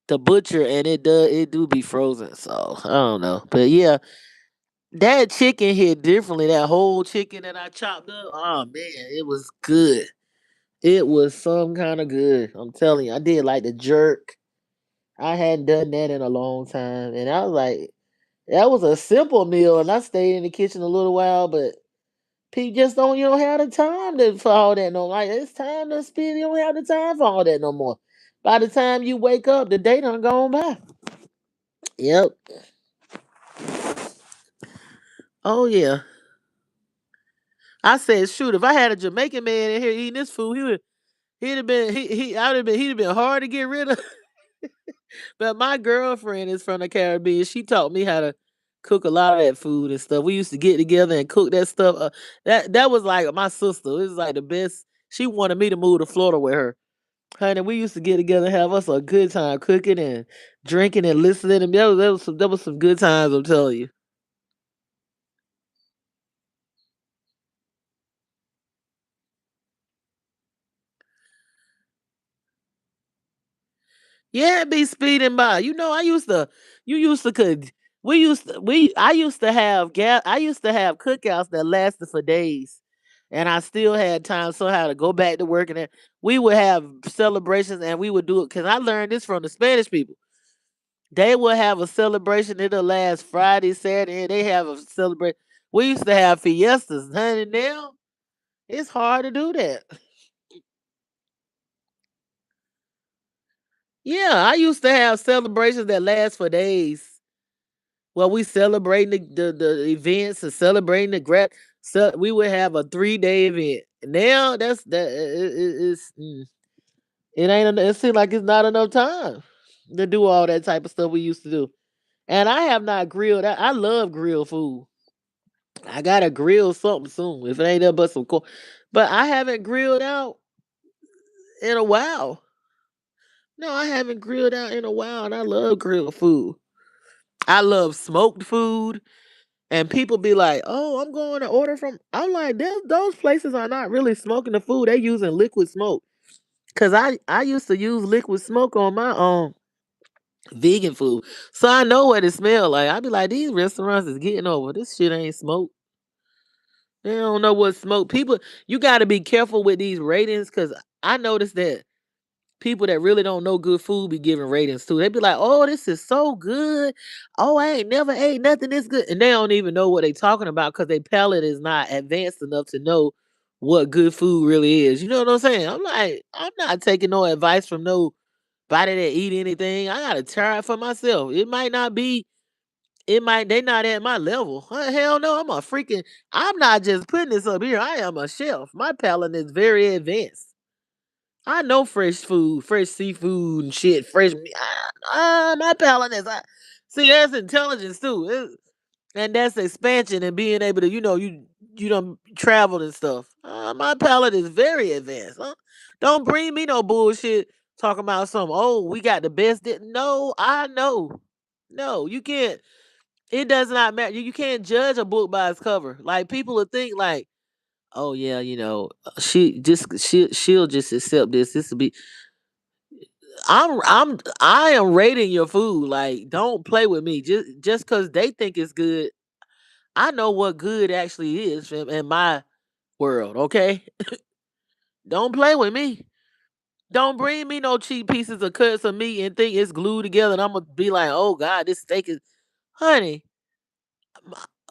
the butcher, and it do be frozen. So I don't know, but yeah, that chicken hit differently. That whole chicken that I chopped up, oh man, it was good. It was some kind of good. I'm telling you, I did like the jerk. I hadn't done that in a long time, and I was like, that was a simple meal, and I stayed in the kitchen a little while, but people just don't you don't have the time for all that no like it's time to spend. You don't have the time for all that no more. By the time you wake up, the day done gone by. Yep. Oh yeah. I said, shoot, if I had a Jamaican man in here eating this food, he'd have been he'd have been hard to get rid of. But my girlfriend is from the Caribbean. She taught me how to cook a lot of that food and stuff. We used to get together and cook that stuff. That was like my sister. It was like the best. She wanted me to move to Florida with her. Honey, we used to get together and have us a good time cooking and drinking and listening. And that was some good times, I'm telling you. Yeah, it be speeding by. You used to could, I used to have I used to have cookouts that lasted for days. And I still had time somehow to go back to work and then we would have celebrations and we would do it because I learned this from the Spanish people. They would have a celebration, it'll last Friday, Saturday, and they have a celebration. We used to have fiestas, honey. Now it's hard to do that. Yeah, I used to have celebrations that last for days. Well, we celebrating the events and celebrating the grad. So we would have a 3-day event. Now that's that it ain't it seems like it's not enough time to do all that type of stuff we used to do. And I have not grilled. I love grilled food. I gotta grill something soon. If it ain't nothing but some corn, but I haven't grilled out in a while. No, I haven't grilled out in a while, and I love grilled food. I love smoked food. And people be like, "Oh, I'm going to order from." I'm like, those places are not really smoking the food. They using liquid smoke. Cause I used to use liquid smoke on my vegan food, so I know what it smell like. I be like, these restaurants is getting over this shit ain't smoke. They don't know what smoke. People, you got to be careful with these ratings, cause I noticed that people that really don't know good food be giving ratings too. They be like, "Oh, this is so good. Oh, I ain't never ate nothing this good," and they don't even know what they talking about because their palate is not advanced enough to know what good food really is. You know what I'm saying? I'm like, I'm not taking no advice from nobody that eat anything. I gotta try it for myself. It might not be. It might they not at my level. Hell no, I'm a freaking. I'm not just putting this up here. I am a chef. My palate is very advanced. I know fresh food, fresh seafood and shit, fresh meat. My palate is. See, that's intelligence too, and that's expansion and being able to, you don't travel and stuff. My palate is very advanced. Don't bring me no bullshit talking about some. Oh, we got the best. No, I know. No, you can't. It does not matter. You can't judge a book by its cover. Like people will think like, oh yeah, she'll just accept this. This will be I am rating your food. Like, don't play with me. Just cause they think it's good. I know what good actually is in my world, okay? Don't play with me. Don't bring me no cheap pieces of cuts of meat and think it's glued together and I'm gonna be like, oh God, this steak is honey.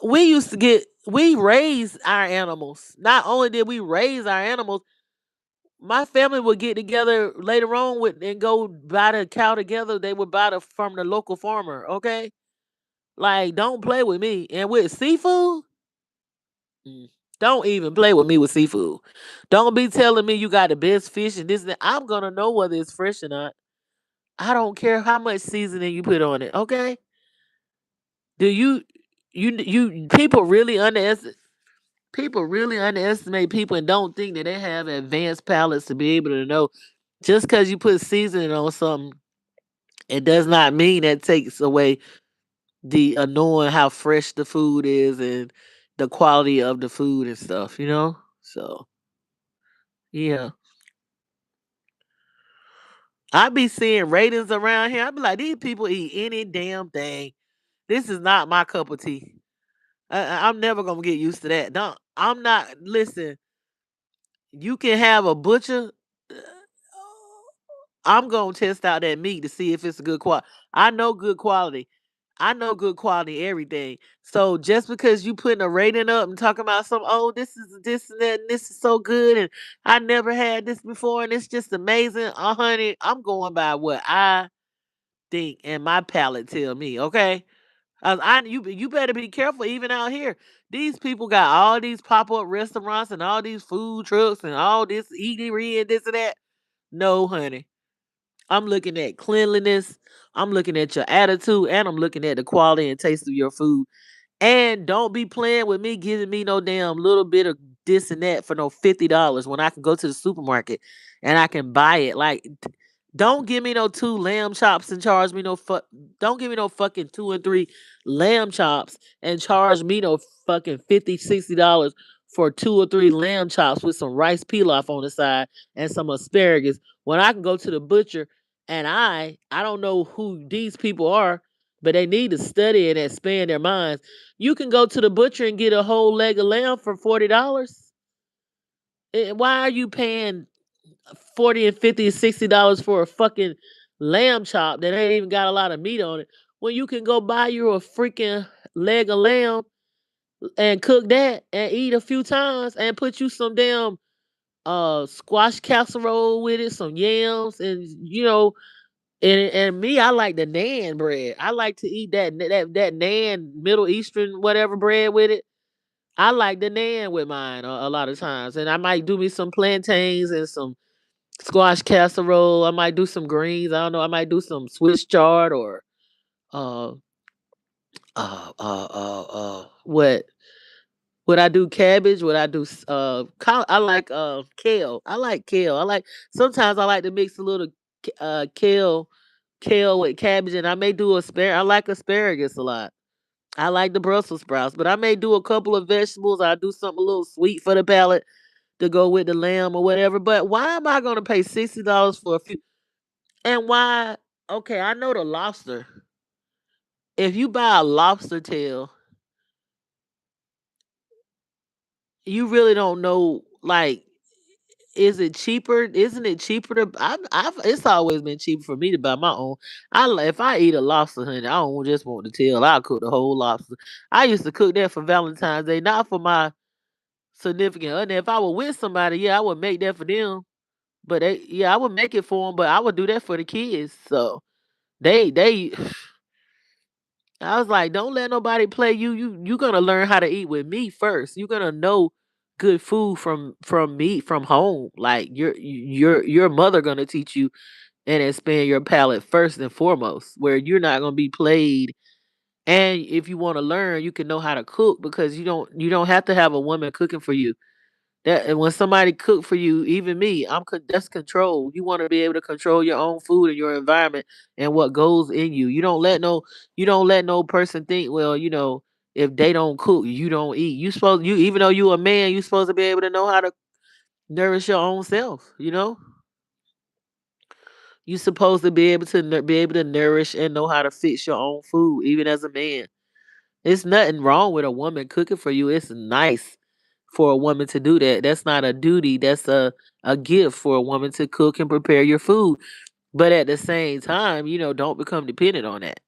We raised our animals. Not only did we raise our animals, my family would get together later on with and go buy the cow together. They would buy the from the local farmer. Okay, like don't play with me. And with seafood, mm, don't even play with me with seafood. Don't be telling me you got the best fish and this and that. I'm gonna know whether it's fresh or not. I don't care how much seasoning you put on it. Okay, do you people really underestimate people and don't think that they have advanced palates to be able to know just because you put seasoning on something, it does not mean that takes away the knowing how fresh the food is and the quality of the food and stuff, you know? So, yeah. I be seeing ratings around here. I be like, these people eat any damn thing. This is not my cup of tea. I'm never gonna get used to that. No, I'm not. Listen, you can have a butcher. I'm gonna test out that meat to see if it's a good quality. I know good quality. I know good quality everything. So just because you putting a rating up and talking about some, oh, this is this and that, and this is so good, and I never had this before, and it's just amazing. Honey, I'm going by what I think and my palate tell me. Okay, you better be careful even out here. These people got all these pop up restaurants and all these food trucks and all this eatery and this and that. No, honey. I'm looking at cleanliness. I'm looking at your attitude, and I'm looking at the quality and taste of your food. And don't be playing with me, giving me no damn little bit of this and that for no $50 when I can go to the supermarket and I can buy it. Like, don't give me no two lamb chops and charge me no Don't give me no fucking two and three lamb chops and charge me no fucking $50, $60 for two or three lamb chops with some rice pilaf on the side and some asparagus when I can go to the butcher and I don't know who these people are, but they need to study and expand their minds. You can go to the butcher and get a whole leg of lamb for $40. Why are you paying 40 and 50 and $60 for a fucking lamb chop that ain't even got a lot of meat on it when you can go buy you a freaking leg of lamb and cook that and eat a few times and put you some damn squash casserole with it, some yams, and and me, I like the naan bread. I like to eat that naan Middle Eastern whatever bread with it. I like the naan with mine a lot of times, and I might do me some plantains and some squash casserole. I might do some greens. I don't know. I might do some Swiss chard or uh what would I do cabbage? Would I do I like kale. I like kale. I like sometimes I like to mix a little kale with cabbage, and I may do asparagus. I like asparagus a lot. I like the Brussels sprouts, but I may do a couple of vegetables. I do something a little sweet for the palate to go with the lamb or whatever. But why am I going to pay $60 for a few? And why? Okay, I know the lobster. If you buy a lobster tail, you really don't know. Like, is it cheaper? Isn't it cheaper to? It's always been cheaper for me to buy my own. If I eat a lobster, honey, I don't just want the tail. I'll cook the whole lobster. I used to cook that for Valentine's Day, not for my significant other. If I were with somebody, yeah, I would make that for them. But yeah, I would make it for them. But I would do that for the kids. So they I was like, don't let nobody play you. You gonna learn how to eat with me first. You're gonna know good food from me from home. Like your mother gonna teach you and expand your palate first and foremost. Where you're not gonna be played. And if you want to learn, you can know how to cook because you don't have to have a woman cooking for you. That and when somebody cook for you, even me, that's control. You want to be able to control your own food and your environment and what goes in you. You don't let no person think, well, if they don't cook, you don't eat. You even though you a man, you supposed to be able to know how to nourish your own self. You supposed to be able to nourish and know how to fix your own food, even as a man. It's nothing wrong with a woman cooking for you. It's nice for a woman to do that. That's not a duty. That's a gift for a woman to cook and prepare your food. But at the same time, don't become dependent on that.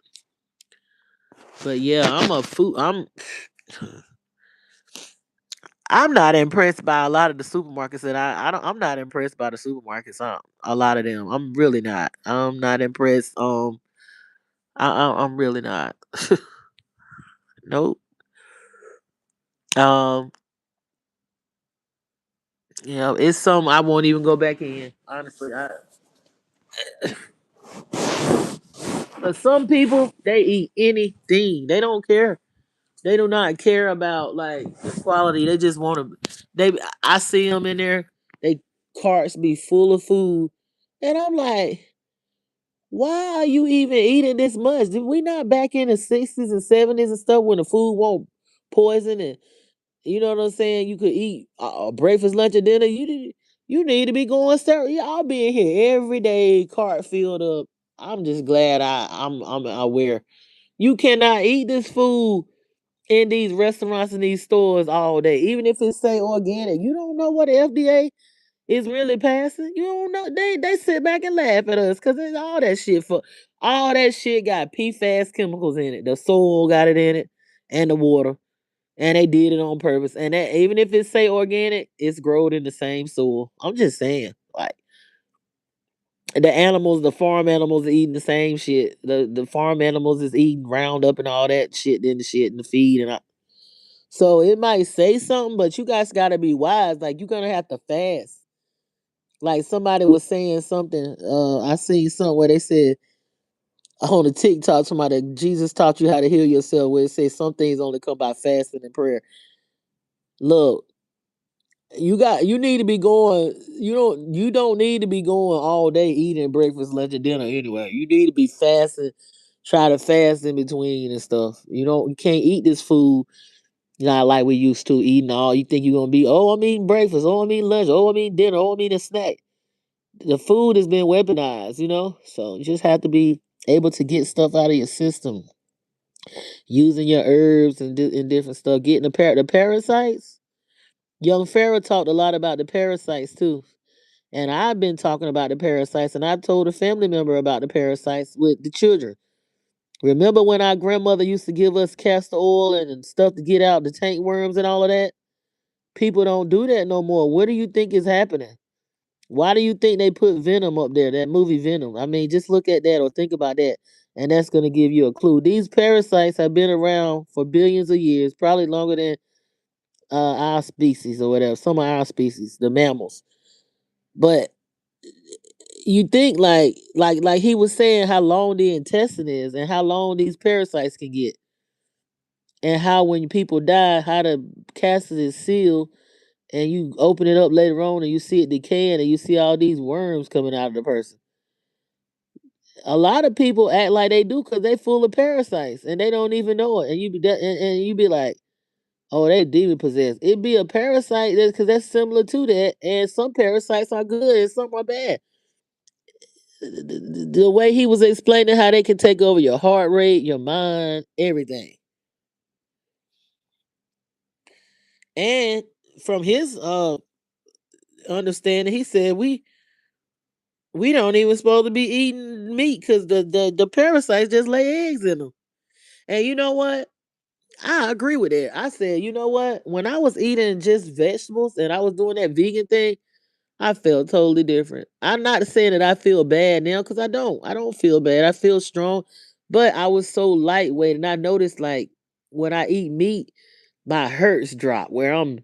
But yeah, I'm not impressed by a lot of the supermarkets that I'm not impressed by the supermarkets. A lot of them. I'm really not. I'm not impressed. I'm really not. Nope. Um, it's some I won't even go back in. Honestly, but some people they eat anything. They don't care. They do not care about like the quality. They just want to. I see them in there. They carts be full of food, and I'm like, why are you even eating this much? Did we not back in the '60s and '70s and stuff when the food won't poison and you know what I'm saying? You could eat breakfast, lunch, and dinner. You need to be going sir. Y'all being here every day, cart filled up. I'm just glad I'm aware. You cannot eat this food in these restaurants and these stores all day. Even if it say organic, you don't know what the FDA is really passing. You don't know. They sit back and laugh at us because it's all that shit got PFAS chemicals in it. The soil got it in it and the water. And they did it on purpose. And that even if it say organic, it's grown in the same soil. I'm just saying. Like the animals, the farm animals are eating the same shit. The farm animals is eating Roundup and all that shit in the shit in the feed and so it might say something, but you guys gotta be wise. Like you're gonna have to fast. Like somebody was saying something. I seen something where they said on the TikTok, somebody Jesus taught you how to heal yourself. Where it says some things only come by fasting and prayer. Look, you need to be going. You don't need to be going all day eating breakfast, lunch, and dinner anyway. You need to be fasting. Try to fast in between and stuff. You can't eat this food not like we used to eating all. You think you're gonna be, oh, I'm eating breakfast, oh, I'm eating lunch, oh, I'm eating dinner, oh, I'm eating a snack. The food has been weaponized. So you just have to be able to get stuff out of your system using your herbs and different stuff. Getting the parasites. Young Pharaoh talked a lot about the parasites too. And I've been talking about the parasites, and I told a family member about the parasites with the children. Remember when our grandmother used to give us castor oil and stuff to get out the tank worms and all of that? People don't do that no more. What do you think is happening? Why do you think they put Venom up there? That movie Venom. I mean, just look at that or think about that, and that's going to give you a clue. These parasites have been around for billions of years, probably longer than our species or whatever. Some of our species, the mammals. But you think like he was saying how long the intestine is and how long these parasites can get, and how when people die, how the casket is sealed and you open it up later on and you see it decaying and you see all these worms coming out of the person. A lot of people act like they do because they full of parasites and they don't even know it. And you be like, oh, they demon possessed. It be a parasite because that's similar to that. And some parasites are good and some are bad. The way he was explaining how they can take over your heart rate, your mind, everything. And from his understanding, he said we don't even supposed to be eating meat because the parasites just lay eggs in them. And you know what? I agree with that. I said, you know what? When I was eating just vegetables and I was doing that vegan thing, I felt totally different. I'm not saying that I feel bad now because I don't. I don't feel bad. I feel strong. But I was so lightweight and I noticed like when I eat meat, my hurts drop where I'm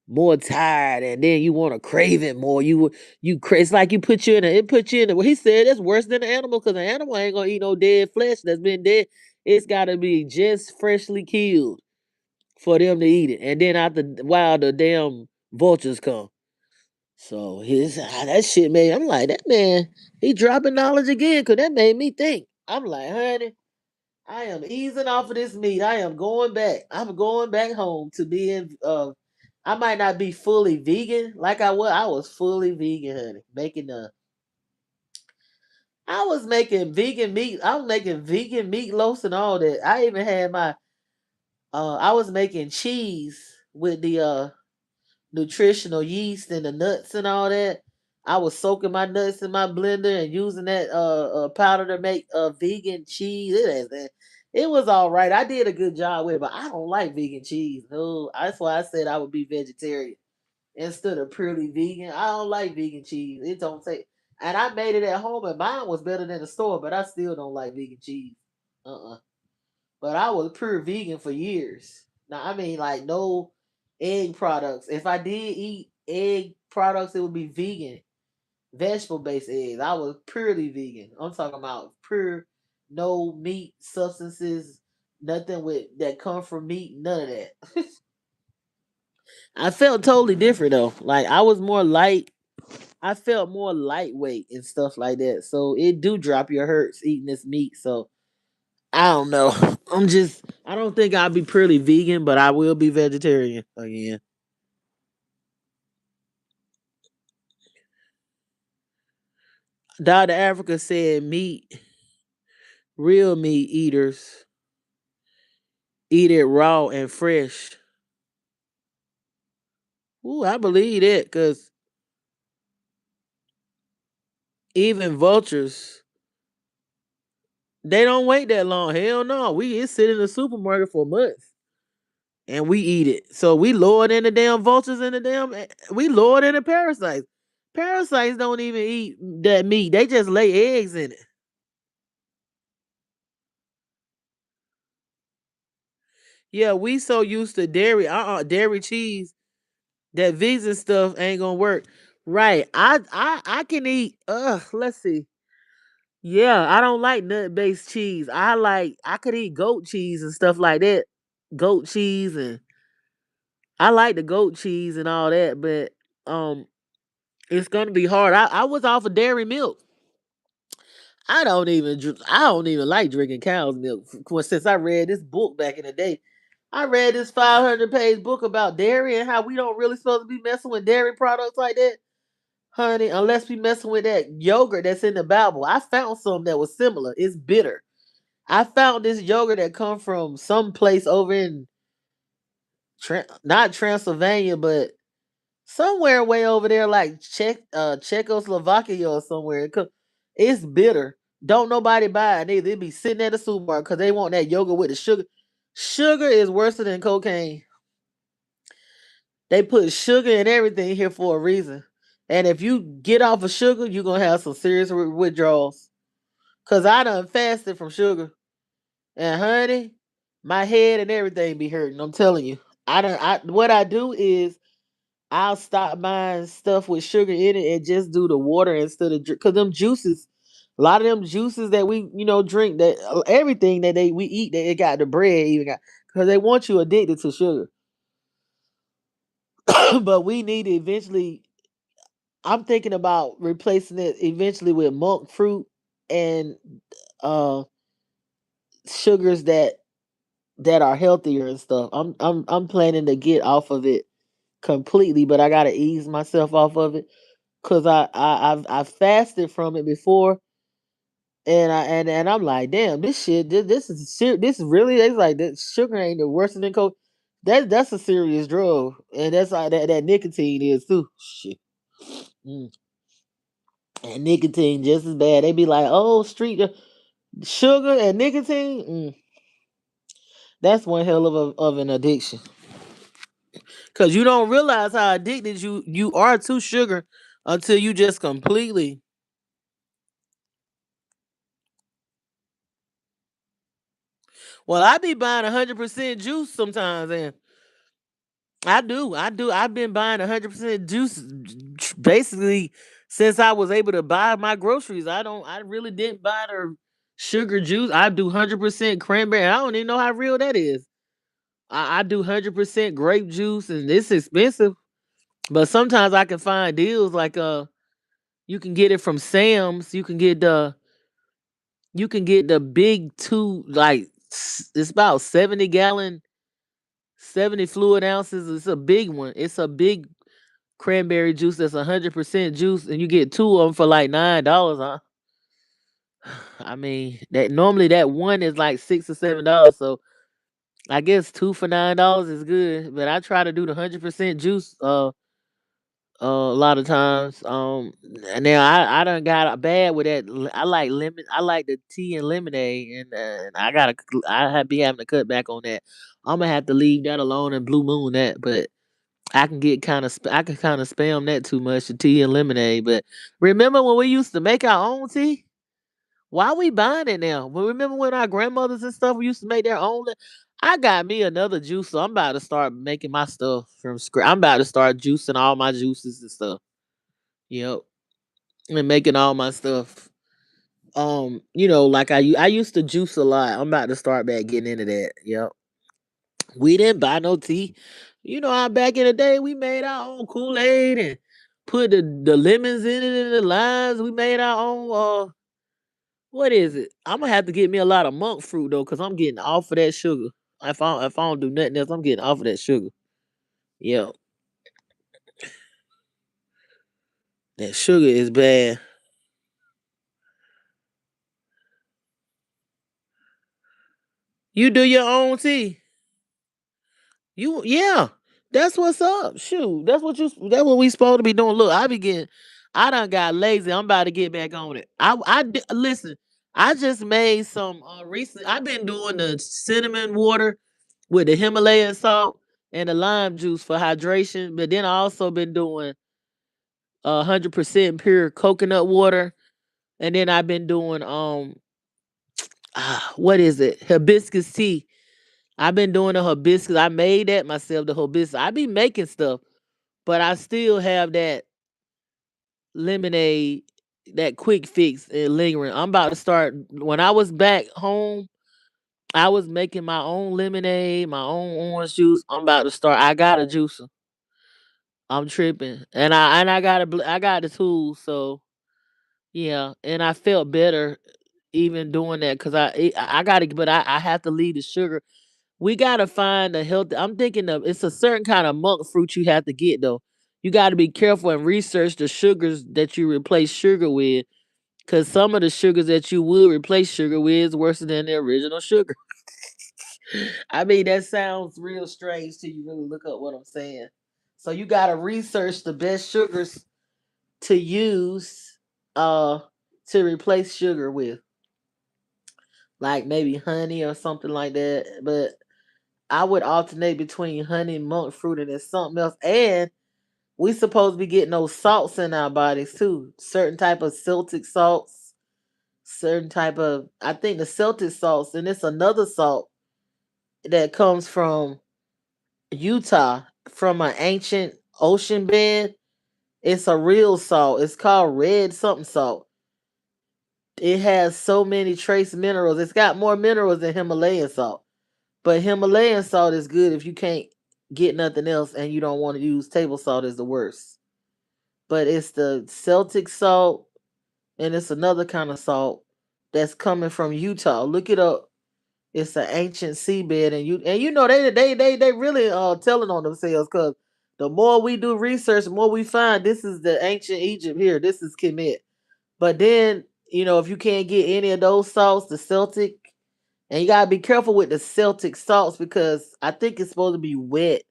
more tired and then you want to crave it more. It's like it puts you in it. Well, he said it's worse than the animal because the animal ain't gonna eat no dead flesh that's been dead. It's gotta be just freshly killed for them to eat it. And then after while the damn vultures come. So that shit made I'm like, that man, he dropping knowledge again because that made me think. I'm like, honey, I am easing off of this meat. I am going back. I'm going back home to being I might not be fully vegan like I was. I was fully vegan, honey. I was making vegan meat. I was making vegan meatloafs and all that. I even had my I was making cheese with the nutritional yeast and the nuts and all that. I was soaking my nuts in my blender and using that powder to make vegan cheese. It was all right. I did a good job with it, but I don't like vegan cheese. No, that's why I said I would be vegetarian instead of purely vegan. I don't like vegan cheese. It don't say. And I made it at home, and mine was better than the store, but I still don't like vegan cheese. But I was pure vegan for years. Now, I mean, like no egg products. If I did eat egg products, it would be vegan, vegetable based eggs. I was purely vegan. I'm talking about pure, no meat substances, nothing with that come from meat, none of that. I felt totally different though. Like I was more light. I felt more lightweight and stuff like that. So it do drop your hurts eating this meat. So I don't know. I don't think I'll be purely vegan, but I will be vegetarian again. Dr. Africa said real meat eaters eat it raw and fresh. Ooh, I believe that because even vultures, they don't wait that long. Hell no. It sit in the supermarket for months and we eat it. So we lower than the damn vultures and we lower than the parasites. Parasites don't even eat that meat. They just lay eggs in it. Yeah, we so used to dairy, dairy cheese that vegan stuff ain't gonna work. Right. I can eat let's see. Yeah, I don't like nut based cheese. I could eat goat cheese and stuff like that. Goat cheese and I like the goat cheese and all that, but um it's gonna be hard. I was off of dairy milk. I don't even like drinking cow's milk. Since I read this book back in the day, I read this 500-page book about dairy and how we don't really supposed to be messing with dairy products like that, honey. Unless we messing with that yogurt that's in the Bible. I found some that was similar. It's bitter. I found this yogurt that come from some place over in not Transylvania, but somewhere way over there, like Czechoslovakia or somewhere. It's bitter. Don't nobody buy it. They be sitting at the supermarket because they want that yogurt with the sugar. Sugar is worse than cocaine. They put sugar in everything here for a reason. And if you get off of sugar, you're gonna have some serious withdrawals. Cause I done fasted from sugar. And honey, my head and everything be hurting. I'm telling you. What I do is I'll stop buying stuff with sugar in it and just do the water instead of drink. Cause them juices, a lot of them juices that we drink, that everything that we eat, that it got the bread even got, because they want you addicted to sugar. But we need to eventually. I'm thinking about replacing it eventually with monk fruit and uh sugars that are healthier and stuff. I'm planning to get off of it completely, but I gotta ease myself off of it because I've fasted from it before, and I'm like, damn, this shit, this is really, it's like that sugar ain't the worse than coke. That's a serious drug, and that's like that nicotine is too. Shit. Mm. And nicotine just as bad. They be like, oh, sugar and nicotine. That's one hell of an addiction. Cause you don't realize how addicted you are to sugar until you just completely. Well, I be buying 100% juice sometimes, and I do. I've been buying 100% juice basically since I was able to buy my groceries. I really didn't buy the sugar juice. I do 100% cranberry. I don't even know how real that is. I do 100% grape juice, and it's expensive. But sometimes I can find deals like you can get it from Sam's. You can get the big two, like it's about 70 gallon, 70 fluid ounces. It's a big one. It's a big cranberry juice that's 100% juice, and you get two of them for like $9. Huh? I mean, that normally that one is like $6 or $7. So I guess two for $9 is good. But I try to do the 100% juice. A lot of times. And now I done got bad with that. I like lemon. I like the tea and lemonade, and I have be having to cut back on that. I'm gonna have to leave that alone and blue moon that, but I can kind of spam that too much, the tea and lemonade. But remember when we used to make our own tea? Why we buying it now? Well, remember when our grandmothers and stuff we used to make their own. I got me another juice, so I'm about to start making my stuff from scratch. I'm about to start juicing all my juices and stuff. Yep, and making all my stuff. Like I used to juice a lot. I'm about to start back getting into that. Yep. We didn't buy no tea. You know how back in the day we made our own Kool-Aid and put the lemons in it and the limes. We made our own what is it? I'm gonna have to get me a lot of monk fruit though, because I'm getting off of that sugar. If I don't do nothing else, I'm getting off of that sugar. Yeah. That sugar is bad. You do your own tea. Yeah. That's what's up. Shoot. That's what we supposed to be doing. Look, I done got lazy. I'm about to get back on it. Listen, I just made some recent I've been doing the cinnamon water with the Himalayan salt and the lime juice for hydration, but then I also been doing 100% pure coconut water, and then I've been doing what is it? Hibiscus tea. I've been doing the hibiscus. I made that myself, the hibiscus. I be making stuff, but I still have that lemonade, that quick fix and lingering. I'm about to start. When I was back home, I was making my own lemonade, my own orange juice. I'm about to start. I got a juicer. I'm tripping, and I got I got the tools. So yeah, and I felt better even doing that because I got to, but I have to leave the sugar. We gotta find a healthy. I'm thinking of it's a certain kind of monk fruit you have to get though. You got to be careful and research the sugars that you replace sugar with, because some of the sugars that you would replace sugar with is worse than the original sugar. I mean, that sounds real strange till you really look up what I'm saying. So you got to research the best sugars to use uh to replace sugar with, like maybe honey or something like that. But I would alternate between honey, monk fruit, and then something else. And we supposed to be getting those salts in our bodies too. Certain type of Celtic salts, certain type of I think the Celtic salts, and it's another salt that comes from Utah from an ancient ocean bed. It's a real salt. It's called red something salt. It has so many trace minerals. It's got more minerals than Himalayan salt. But Himalayan salt is good if you can't get nothing else and you don't want to use table salt is the worst. But it's the Celtic salt and it's another kind of salt that's coming from Utah. Look it up. It's an ancient seabed, and you know they really telling on themselves because the more we do research, the more we find this is the ancient Egypt here. This is Kemet. But then if you can't get any of those salts, the Celtic, and you gotta be careful with the Celtic salts because I think it's supposed to be wet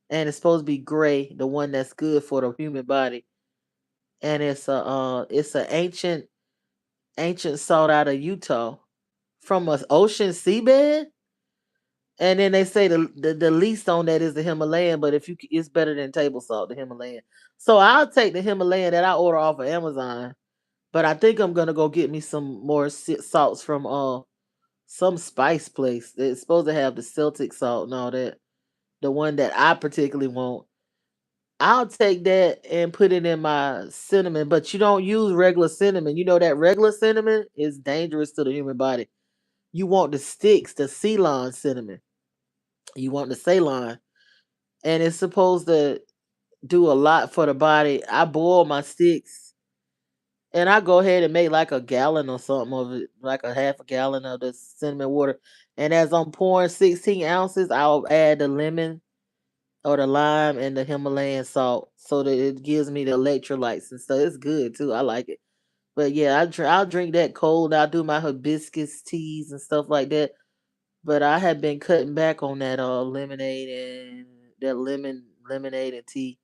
and it's supposed to be gray, the one that's good for the human body. And it's a ancient salt out of Utah from an ocean seabed. And then they say the least on that is the Himalayan, but if it's better than table salt, the Himalayan. So I'll take the Himalayan that I order off of Amazon, but I think I'm gonna go get me some more salts from some spice place. It's supposed to have the Celtic salt and all that. The one that I particularly want. I'll take that and put it in my cinnamon, but you don't use regular cinnamon. You know that regular cinnamon is dangerous to the human body. You want the sticks, the Ceylon cinnamon. You want the Ceylon, and it's supposed to do a lot for the body. I boil my sticks, and I go ahead and make like a gallon or something of it, like a half a gallon of the cinnamon water. And as I'm pouring 16 ounces, I'll add the lemon or the lime and the Himalayan salt so that it gives me the electrolytes and stuff. It's good too. I like it. But yeah, I'll drink that cold. I'll do my hibiscus teas and stuff like that. But I have been cutting back on that lemonade and that lemonade and tea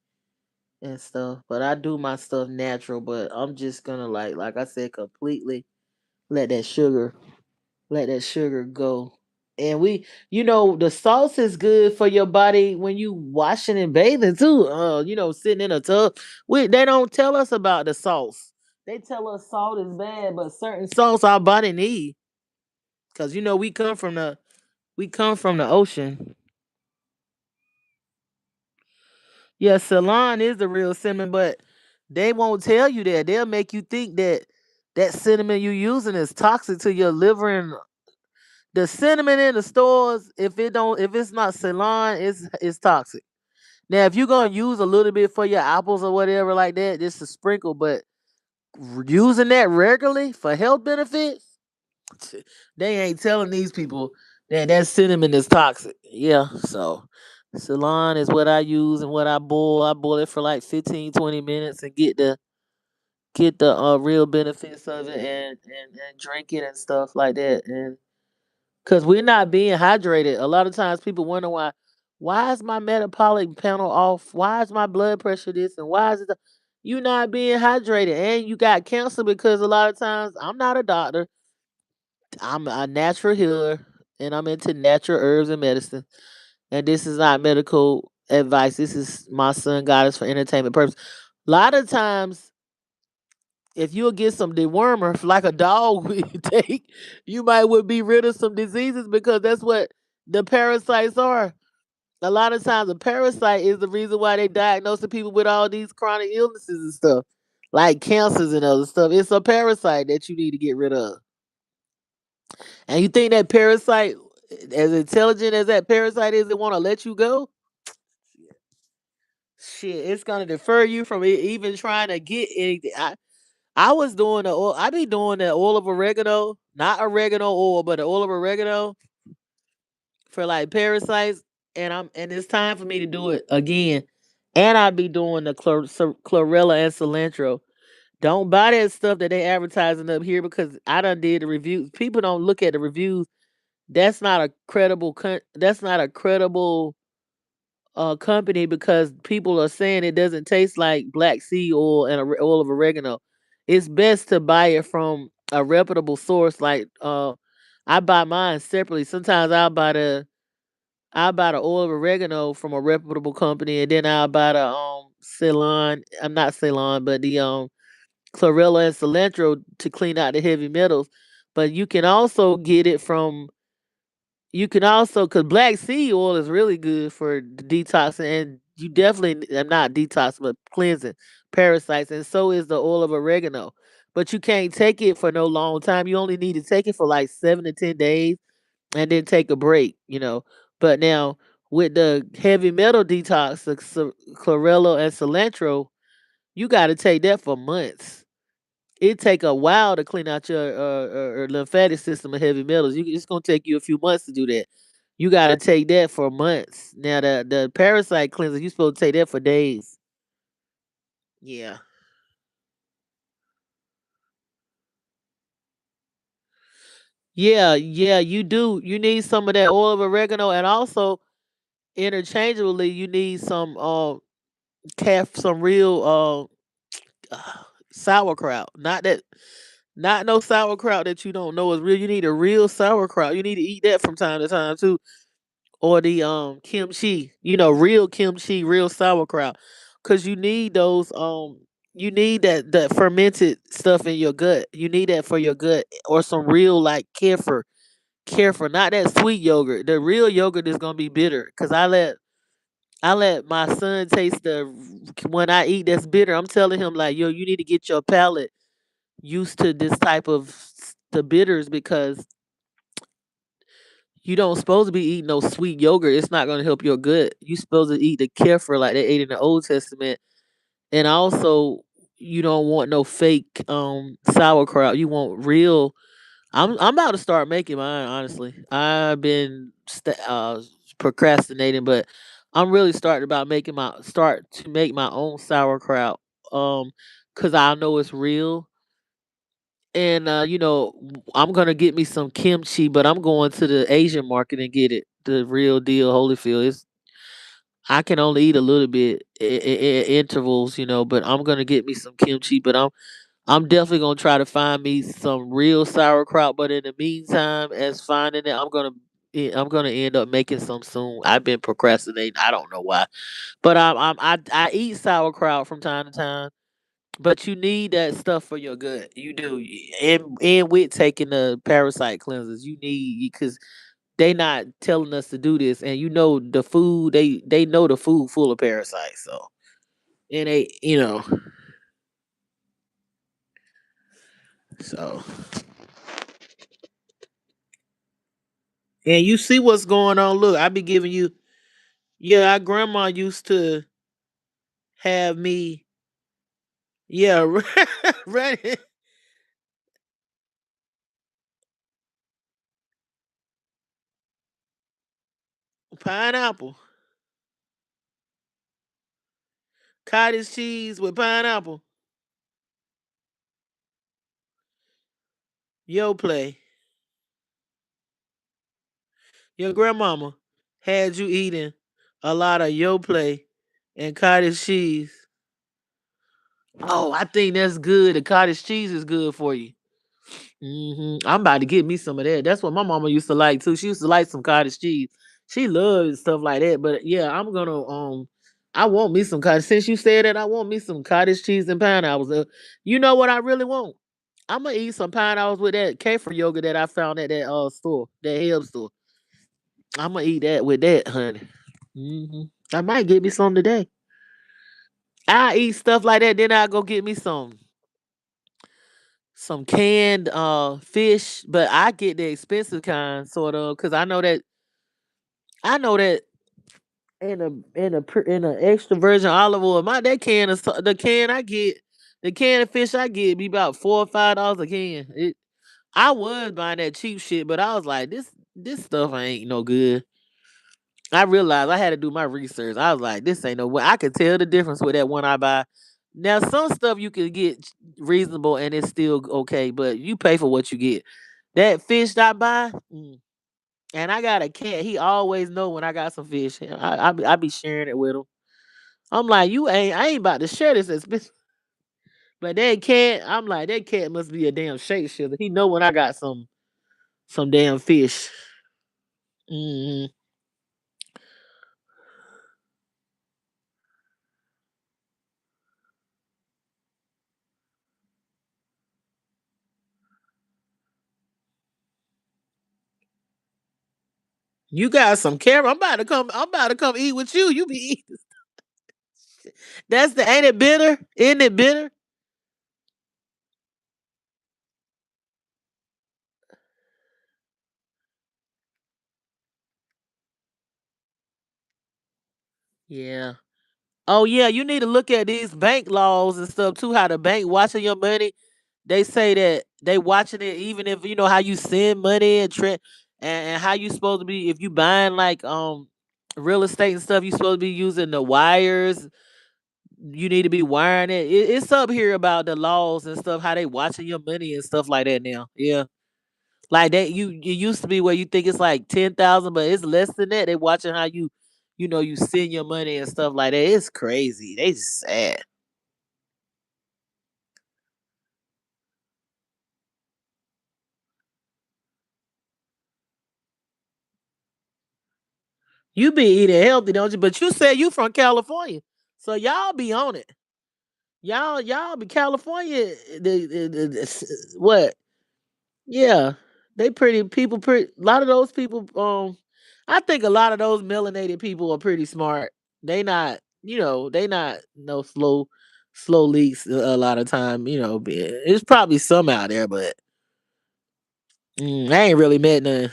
and stuff. But I do my stuff natural. But I'm just gonna like I said, completely let that sugar let that sugar go. And the sauce is good for your body when you washing and bathing too. Sitting in a tub. They don't tell us about the sauce. They tell us salt is bad, but certain salts our body need. Cause we come from the ocean. Yeah, Ceylon is the real cinnamon, but they won't tell you that. They'll make you think that that cinnamon you're using is toxic to your liver and the cinnamon in the stores. If it's not Ceylon, it's toxic. Now, if you're gonna use a little bit for your apples or whatever like that, just a sprinkle, but using that regularly for health benefits, they ain't telling these people that that cinnamon is toxic. Yeah, so Ceylon is what I use and what I boil. I boil it for like 15, 20 minutes and get the real benefits of it and drink it and stuff like that. And Because we're not being hydrated. A lot of times people wonder why is my metabolic panel off? Why is my blood pressure this and why is it you not being hydrated and you got cancer because a lot of times I'm not a doctor. I'm a natural healer and I'm into natural herbs and medicine. And this is not medical advice. This is my son goddess for entertainment purpose. A lot of times if you'll get some dewormer like a dog would take, you might would be rid of some diseases because that's what the parasites are. A lot of times a parasite is the reason why they diagnose the people with all these chronic illnesses and stuff, like cancers and other stuff. It's a parasite that you need to get rid of. And you think that parasite, as intelligent as that parasite is, it want to let you go? Shit, it's gonna defer you from even trying to get anything. I was doing the oil. I be doing the oil of oregano, not oregano oil, but the oil of oregano for like parasites. And it's time for me to do it again. And I'll be doing the chlorella and cilantro. Don't buy that stuff that they advertising up here because I done did the reviews. People don't look at the reviews. That's not a credible. That's not a credible company because people are saying it doesn't taste like black seed oil and oil of oregano. It's best to buy it from a reputable source. Like I buy mine separately. Sometimes I'll buy the oil of oregano from a reputable company, and then I'll buy the Ceylon. I'm not Ceylon, but the chlorella and cilantro to clean out the heavy metals. But you can also get it from you can also, cause black seed oil is really good for the detoxing, and you definitely not detox, but cleansing parasites, and so is the oil of oregano. But you can't take it for no long time. You only need to take it for like 7 to 10 days, and then take a break. But now with the heavy metal detox, the chlorella and cilantro, you got to take that for months. It take a while to clean out your lymphatic system of heavy metals. It's gonna take you a few months to do that. You gotta take that for months. Now the parasite cleanser, you supposed to take that for days. Yeah. Yeah, yeah, you do. You need some of that oil of oregano, and also interchangeably you need some real sauerkraut. Not no sauerkraut that you don't know is real. You need a real sauerkraut. You need to eat that from time to time too. Or the kimchi, real kimchi, real sauerkraut, because you need that fermented stuff in your gut. You need that for your gut, or some real like kefir, not that sweet yogurt. The real yogurt is gonna be bitter. Because I let my son taste the when I eat that's bitter. I'm telling him like, yo, you need to get your palate used to this type of the bitters because you don't supposed to be eating no sweet yogurt. It's not gonna help your gut. You supposed to eat the kefir like they ate in the Old Testament. And also you don't want no fake sauerkraut. You want real. I'm about to start making mine, honestly. I've been procrastinating, but I'm really starting about making my start to make my own sauerkraut. Cause I know it's real. And I'm gonna get me some kimchi, but I'm going to the Asian market and get it, the real deal Holyfield. I can only eat a little bit intervals, but I'm gonna get me some kimchi. But I'm definitely gonna try to find me some real sauerkraut. But in the meantime, as finding it, I'm gonna end up making some soon. I've been procrastinating. I don't know why, but I eat sauerkraut from time to time. But you need that stuff for your gut. You do. And with taking the parasite cleansers, you need because they not telling us to do this. And the food they know the food full of parasites. So and so and you see what's going on. Look, I be giving you yeah, our grandma used to have me yeah, right. Pineapple. Cottage cheese with pineapple. Yo play. Your grandmama had you eating a lot of yo play and cottage cheese. Oh, I think that's good. The cottage cheese is good for you. I'm about to get me some of that. That's what my mama used to like too. She used to like some cottage cheese. She loves stuff like that. But yeah, I'm gonna I want me some cottage. Since you said that, I want me some cottage cheese and pineapples. You know what I really want? I'm gonna eat some pineapples with that kefir yogurt that I found at that store, that health store. I'm gonna eat that with that, honey. hmm I might get me some today. I eat stuff like that, then I go get me some canned fish, but I get the expensive kind, sort of, because I know that in a extra virgin olive oil, my that can is the can I get, the can of fish I get be about $4 or $5 a can. I was buying that cheap shit, but I was like, this stuff ain't no good. I realized I had to do my research. I was like, this ain't no way. I could tell the difference with that one I buy. Now, some stuff you can get reasonable and it's still okay, but you pay for what you get. That fish that I buy, and I got a cat. He always know when I got some fish. I be sharing it with him. I'm like, I ain't about to share this expensive. But that cat, I'm like, that cat must be a damn shapeshifter. He know when I got some damn fish. hmm You got some camera. I'm about to come. I'm about to come eat with you. You be eating. That's the ain't it bitter? Isn't it bitter? Yeah. Oh yeah, you need to look at these bank laws and stuff too. How the bank watching your money. They say that they watching it even if you know how you send money and how you supposed to be if you buying like real estate and stuff. You supposed to be using the wires. You need to be wiring it's up here about the laws and stuff. How they watching your money and stuff like that now. Yeah. Like that, it used to be where you think it's like 10,000, but it's less than that. They watching how you send your money and stuff like that. It's crazy. They sad. You be eating healthy, don't you? But you said you from California, so y'all be on it. Y'all be California. What? Yeah, they pretty people. Pretty a lot of those people. I think a lot of those melanated people are pretty smart. They not, they not no slow leaks a lot of time. There's probably some out there, but I ain't really met none.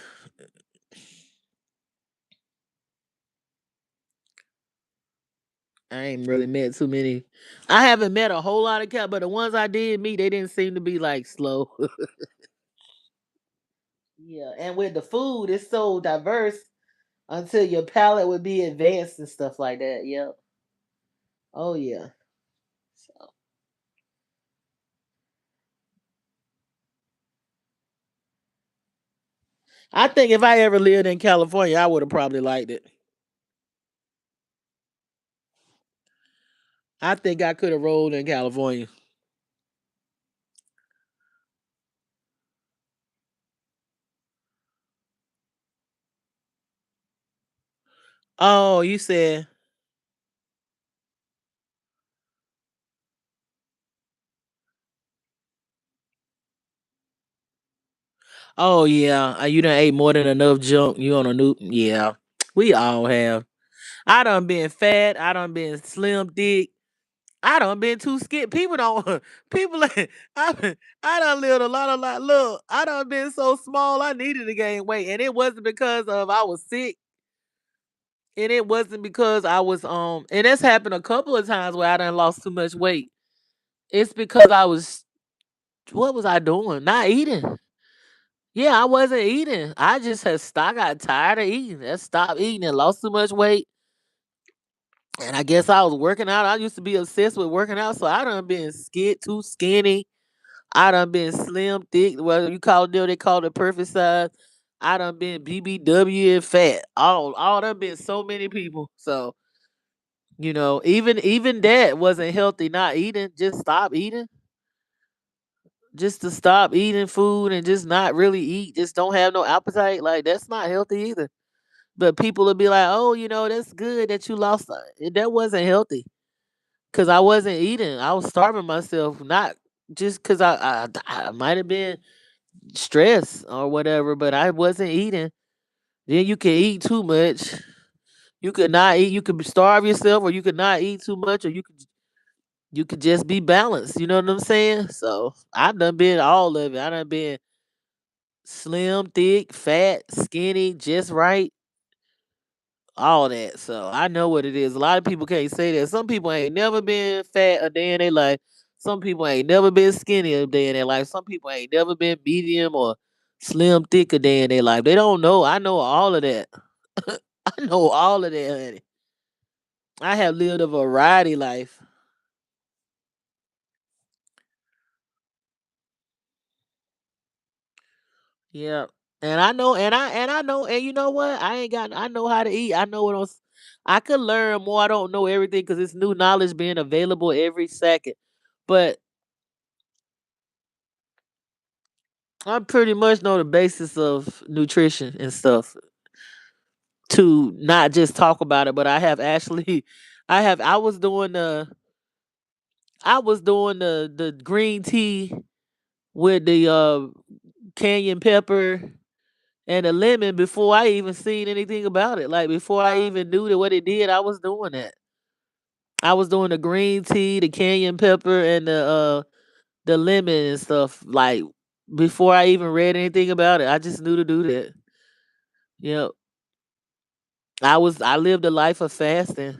I ain't really met too many. I haven't met a whole lot of cat, but the ones I did meet, they didn't seem to be like slow. Yeah, and with the food, it's so diverse until your palate would be advanced and stuff like that. Yep. Oh yeah. So, I think if I ever lived in California, I would have probably liked it. I think I could have rolled in California. Oh, you said, oh yeah, you done ate more than enough junk. You on a new, yeah. We all have. I done been fat. I done been slim thick. I done been too scared. People don't. People. I done lived a lot of life. Look, I done been so small. I needed to gain weight, and it wasn't because of I was sick, and it wasn't because I was. And that's happened a couple of times where I done lost too much weight. It's because I was. What was I doing? Not eating. Yeah, I wasn't eating. I just had stopped. I got tired of eating. I stopped eating and lost too much weight. And I guess I was working out. I used to be obsessed with working out, so I done been too skinny. I done been slim, thick, whether you call it, they call it perfect size. I done been BBW and fat. All done been so many people. So, even that wasn't healthy, not eating, just stop eating. Just to stop eating food and just not really eat, just don't have no appetite. Like that's not healthy either. But people will be like, "Oh, that's good that you lost." That wasn't healthy because I wasn't eating. I was starving myself, not just because I might have been stressed or whatever, but I wasn't eating. Then you can eat too much. You could not eat. You could starve yourself, or you could not eat too much, or you could just be balanced. You know what I'm saying? So I done been all of it. I done been slim, thick, fat, skinny, just right, all that. So I know what it is. A lot of people can't say that. Some people ain't never been fat a day in their life. Some people ain't never been skinny a day in their life. Some people ain't never been medium or slim, thick a day in their life. They don't know. I know all of that. I know all of that, honey. I have lived a variety life. Yeah. And you know what? I know how to eat. I know I could learn more. I don't know everything because it's new knowledge being available every second. But I pretty much know the basis of nutrition and stuff to not just talk about it, but I have actually I was doing the green tea with the cayenne pepper and the lemon before I even seen anything about it. Like before I even knew that what it did, I was doing that. I was doing the green tea, the cayenne pepper, and the lemon and stuff. Like before I even read anything about it, I just knew to do that. Yep. I lived a life of fasting.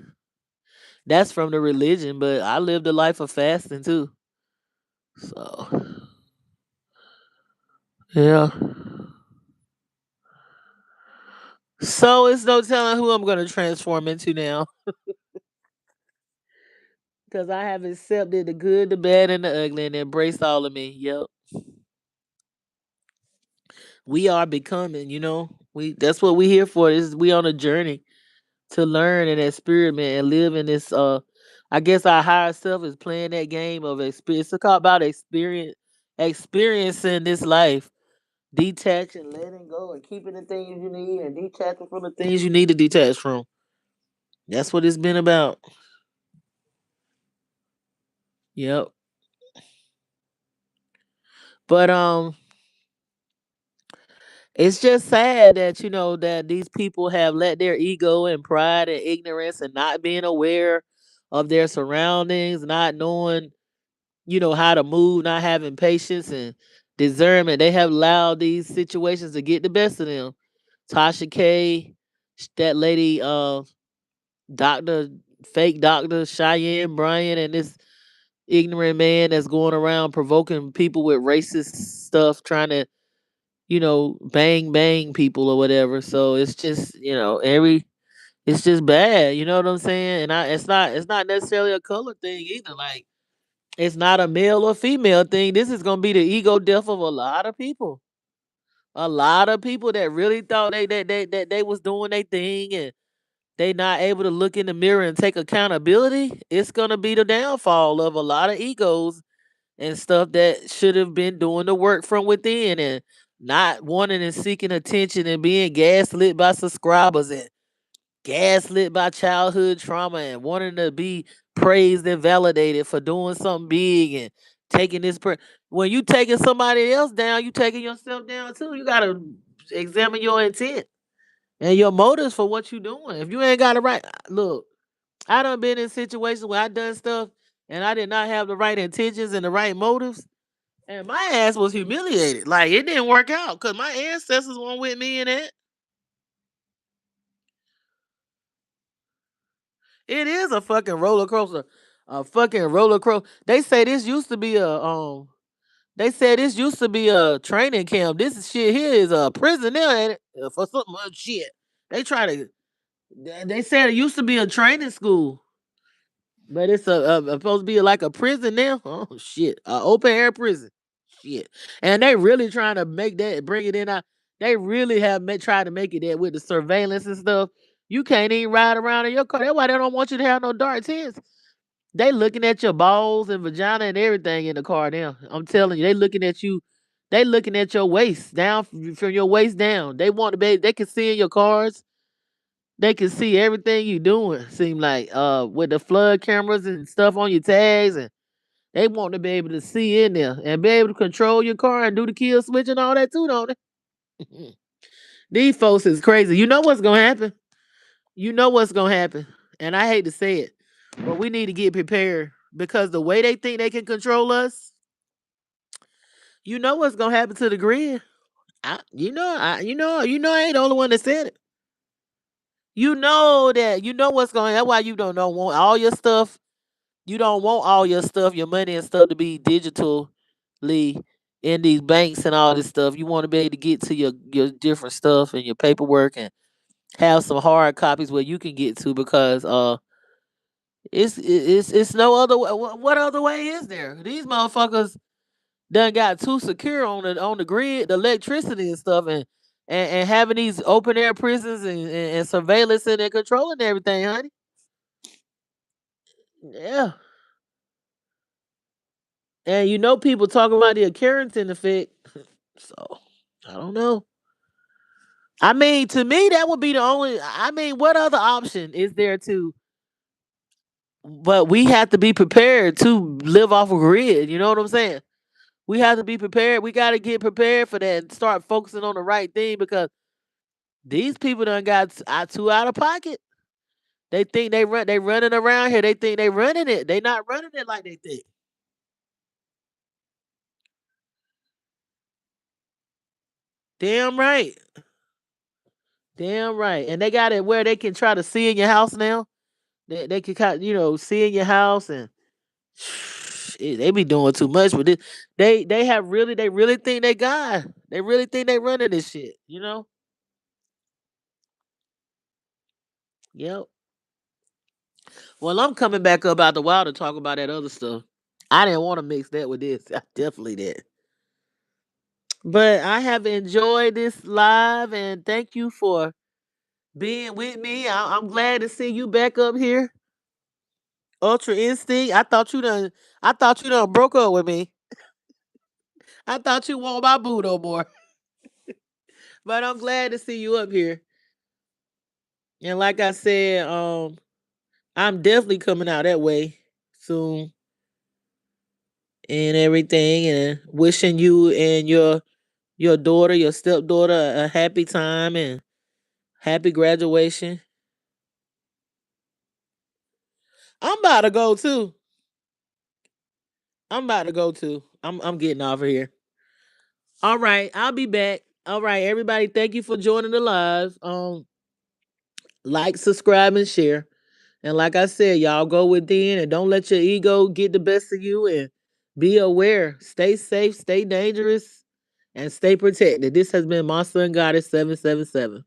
That's from the religion, but I lived a life of fasting too. So yeah. So it's no telling who I'm gonna transform into now. Cause I have accepted the good, the bad, and the ugly and embraced all of me. Yep. We are becoming, We that's what we here for. Is we on a journey to learn and experiment and live in this I guess our higher self is playing that game of experience. It's called about experiencing this life. Detaching, letting go, and keeping the things you need and detaching from the things you need to detach from. That's what it's been about. Yep. But it's just sad that that these people have let their ego and pride and ignorance and not being aware of their surroundings, not knowing how to move, not having patience and discernment. They have allowed these situations to get the best of them. Tasha K, that lady, Doctor, fake Doctor Cheyenne Bryant, and this ignorant man that's going around provoking people with racist stuff, trying to bang bang people or whatever. So it's just it's just bad. You know what I'm saying? And it's not necessarily a color thing either. Like it's not a male or female thing. This is gonna be the ego death of a lot of people. A lot of people that really thought they was doing their thing and they not able to look in the mirror and take accountability. It's gonna be the downfall of a lot of egos and stuff that should have been doing the work from within and not wanting and seeking attention and being gaslit by subscribers and gaslit by childhood trauma and wanting to be praised and validated for doing something big and taking when you taking somebody else down, you taking yourself down too. You gotta examine your intent and your motives for what you doing. If you ain't got it right, look, I done been in situations where I done stuff and I did not have the right intentions and the right motives. And my ass was humiliated. Like it didn't work out because my ancestors weren't with me in it. It is a fucking roller coaster. A fucking roller coaster. They say this used to be a They said this used to be a training camp. This shit here is a prison now, ain't it? For some shit. They try to. They said it used to be a training school, but it's supposed to be like a prison now. Oh shit, open air prison. Shit, and they really trying to make that bring it in. They really have tried to make it that with the surveillance and stuff. You can't even ride around in your car. That's why they don't want you to have no dark tints. They looking at your balls and vagina and everything in the car now. I'm telling you, they looking at you. They looking at your waist down from your waist down. They want to be. They can see in your cars. They can see everything you doing. Seem like with the flood cameras and stuff on your tags, and they want to be able to see in there and be able to control your car and do the kill switch and all that too, don't they? These folks is crazy. You know what's gonna happen. You know what's gonna happen. And I hate to say it, but we need to get prepared because the way they think they can control us, you know what's gonna happen to the grid. I ain't the only one that said it. You know that. You know what's going. That's why you don't know want all your stuff. You don't want all your stuff, your money and stuff to be digitally in these banks and all this stuff. You want to be able to get to your different stuff and your paperwork and have some hard copies where you can get to because it's no other way. What other way is there? These motherfuckers done got too secure on the grid, the electricity and stuff, and having these open air prisons and surveillance and controlling everything, honey. Yeah, and you know people talking about the Carrington effect, so I don't know. I mean, to me, that would be the only. I mean, what other option is there to? But we have to be prepared to live off a grid. You know what I'm saying? We have to be prepared. We got to get prepared for that and start focusing on the right thing because these people done got too out of pocket. They think they running around here. They think they running it. They not running it like they think. Damn right. Damn right. And they got it where they can try to see in your house now. They can kind see in your house and they be doing too much with it. They really think they God. They really think they running this shit. Yep. Well, I'm coming back up out the wild to talk about that other stuff. I didn't want to mix that with this. I definitely did. But I have enjoyed this live and thank you for being with me. I'm glad to see you back up here. Ultra Instinct. I thought you done broke up with me. I thought you want my boo no more. But I'm glad to see you up here. And like I said, I'm definitely coming out that way soon and everything and wishing you and your daughter, your stepdaughter a happy time and happy graduation. I'm about to go too. I'm about to go too. I'm getting off of here. All right, I'll be back. All right, everybody, thank you for joining the live. Like, subscribe, and share. And like I said, y'all go within and don't let your ego get the best of you and be aware. Stay safe, stay dangerous, and stay protected. This has been my son goddess 777.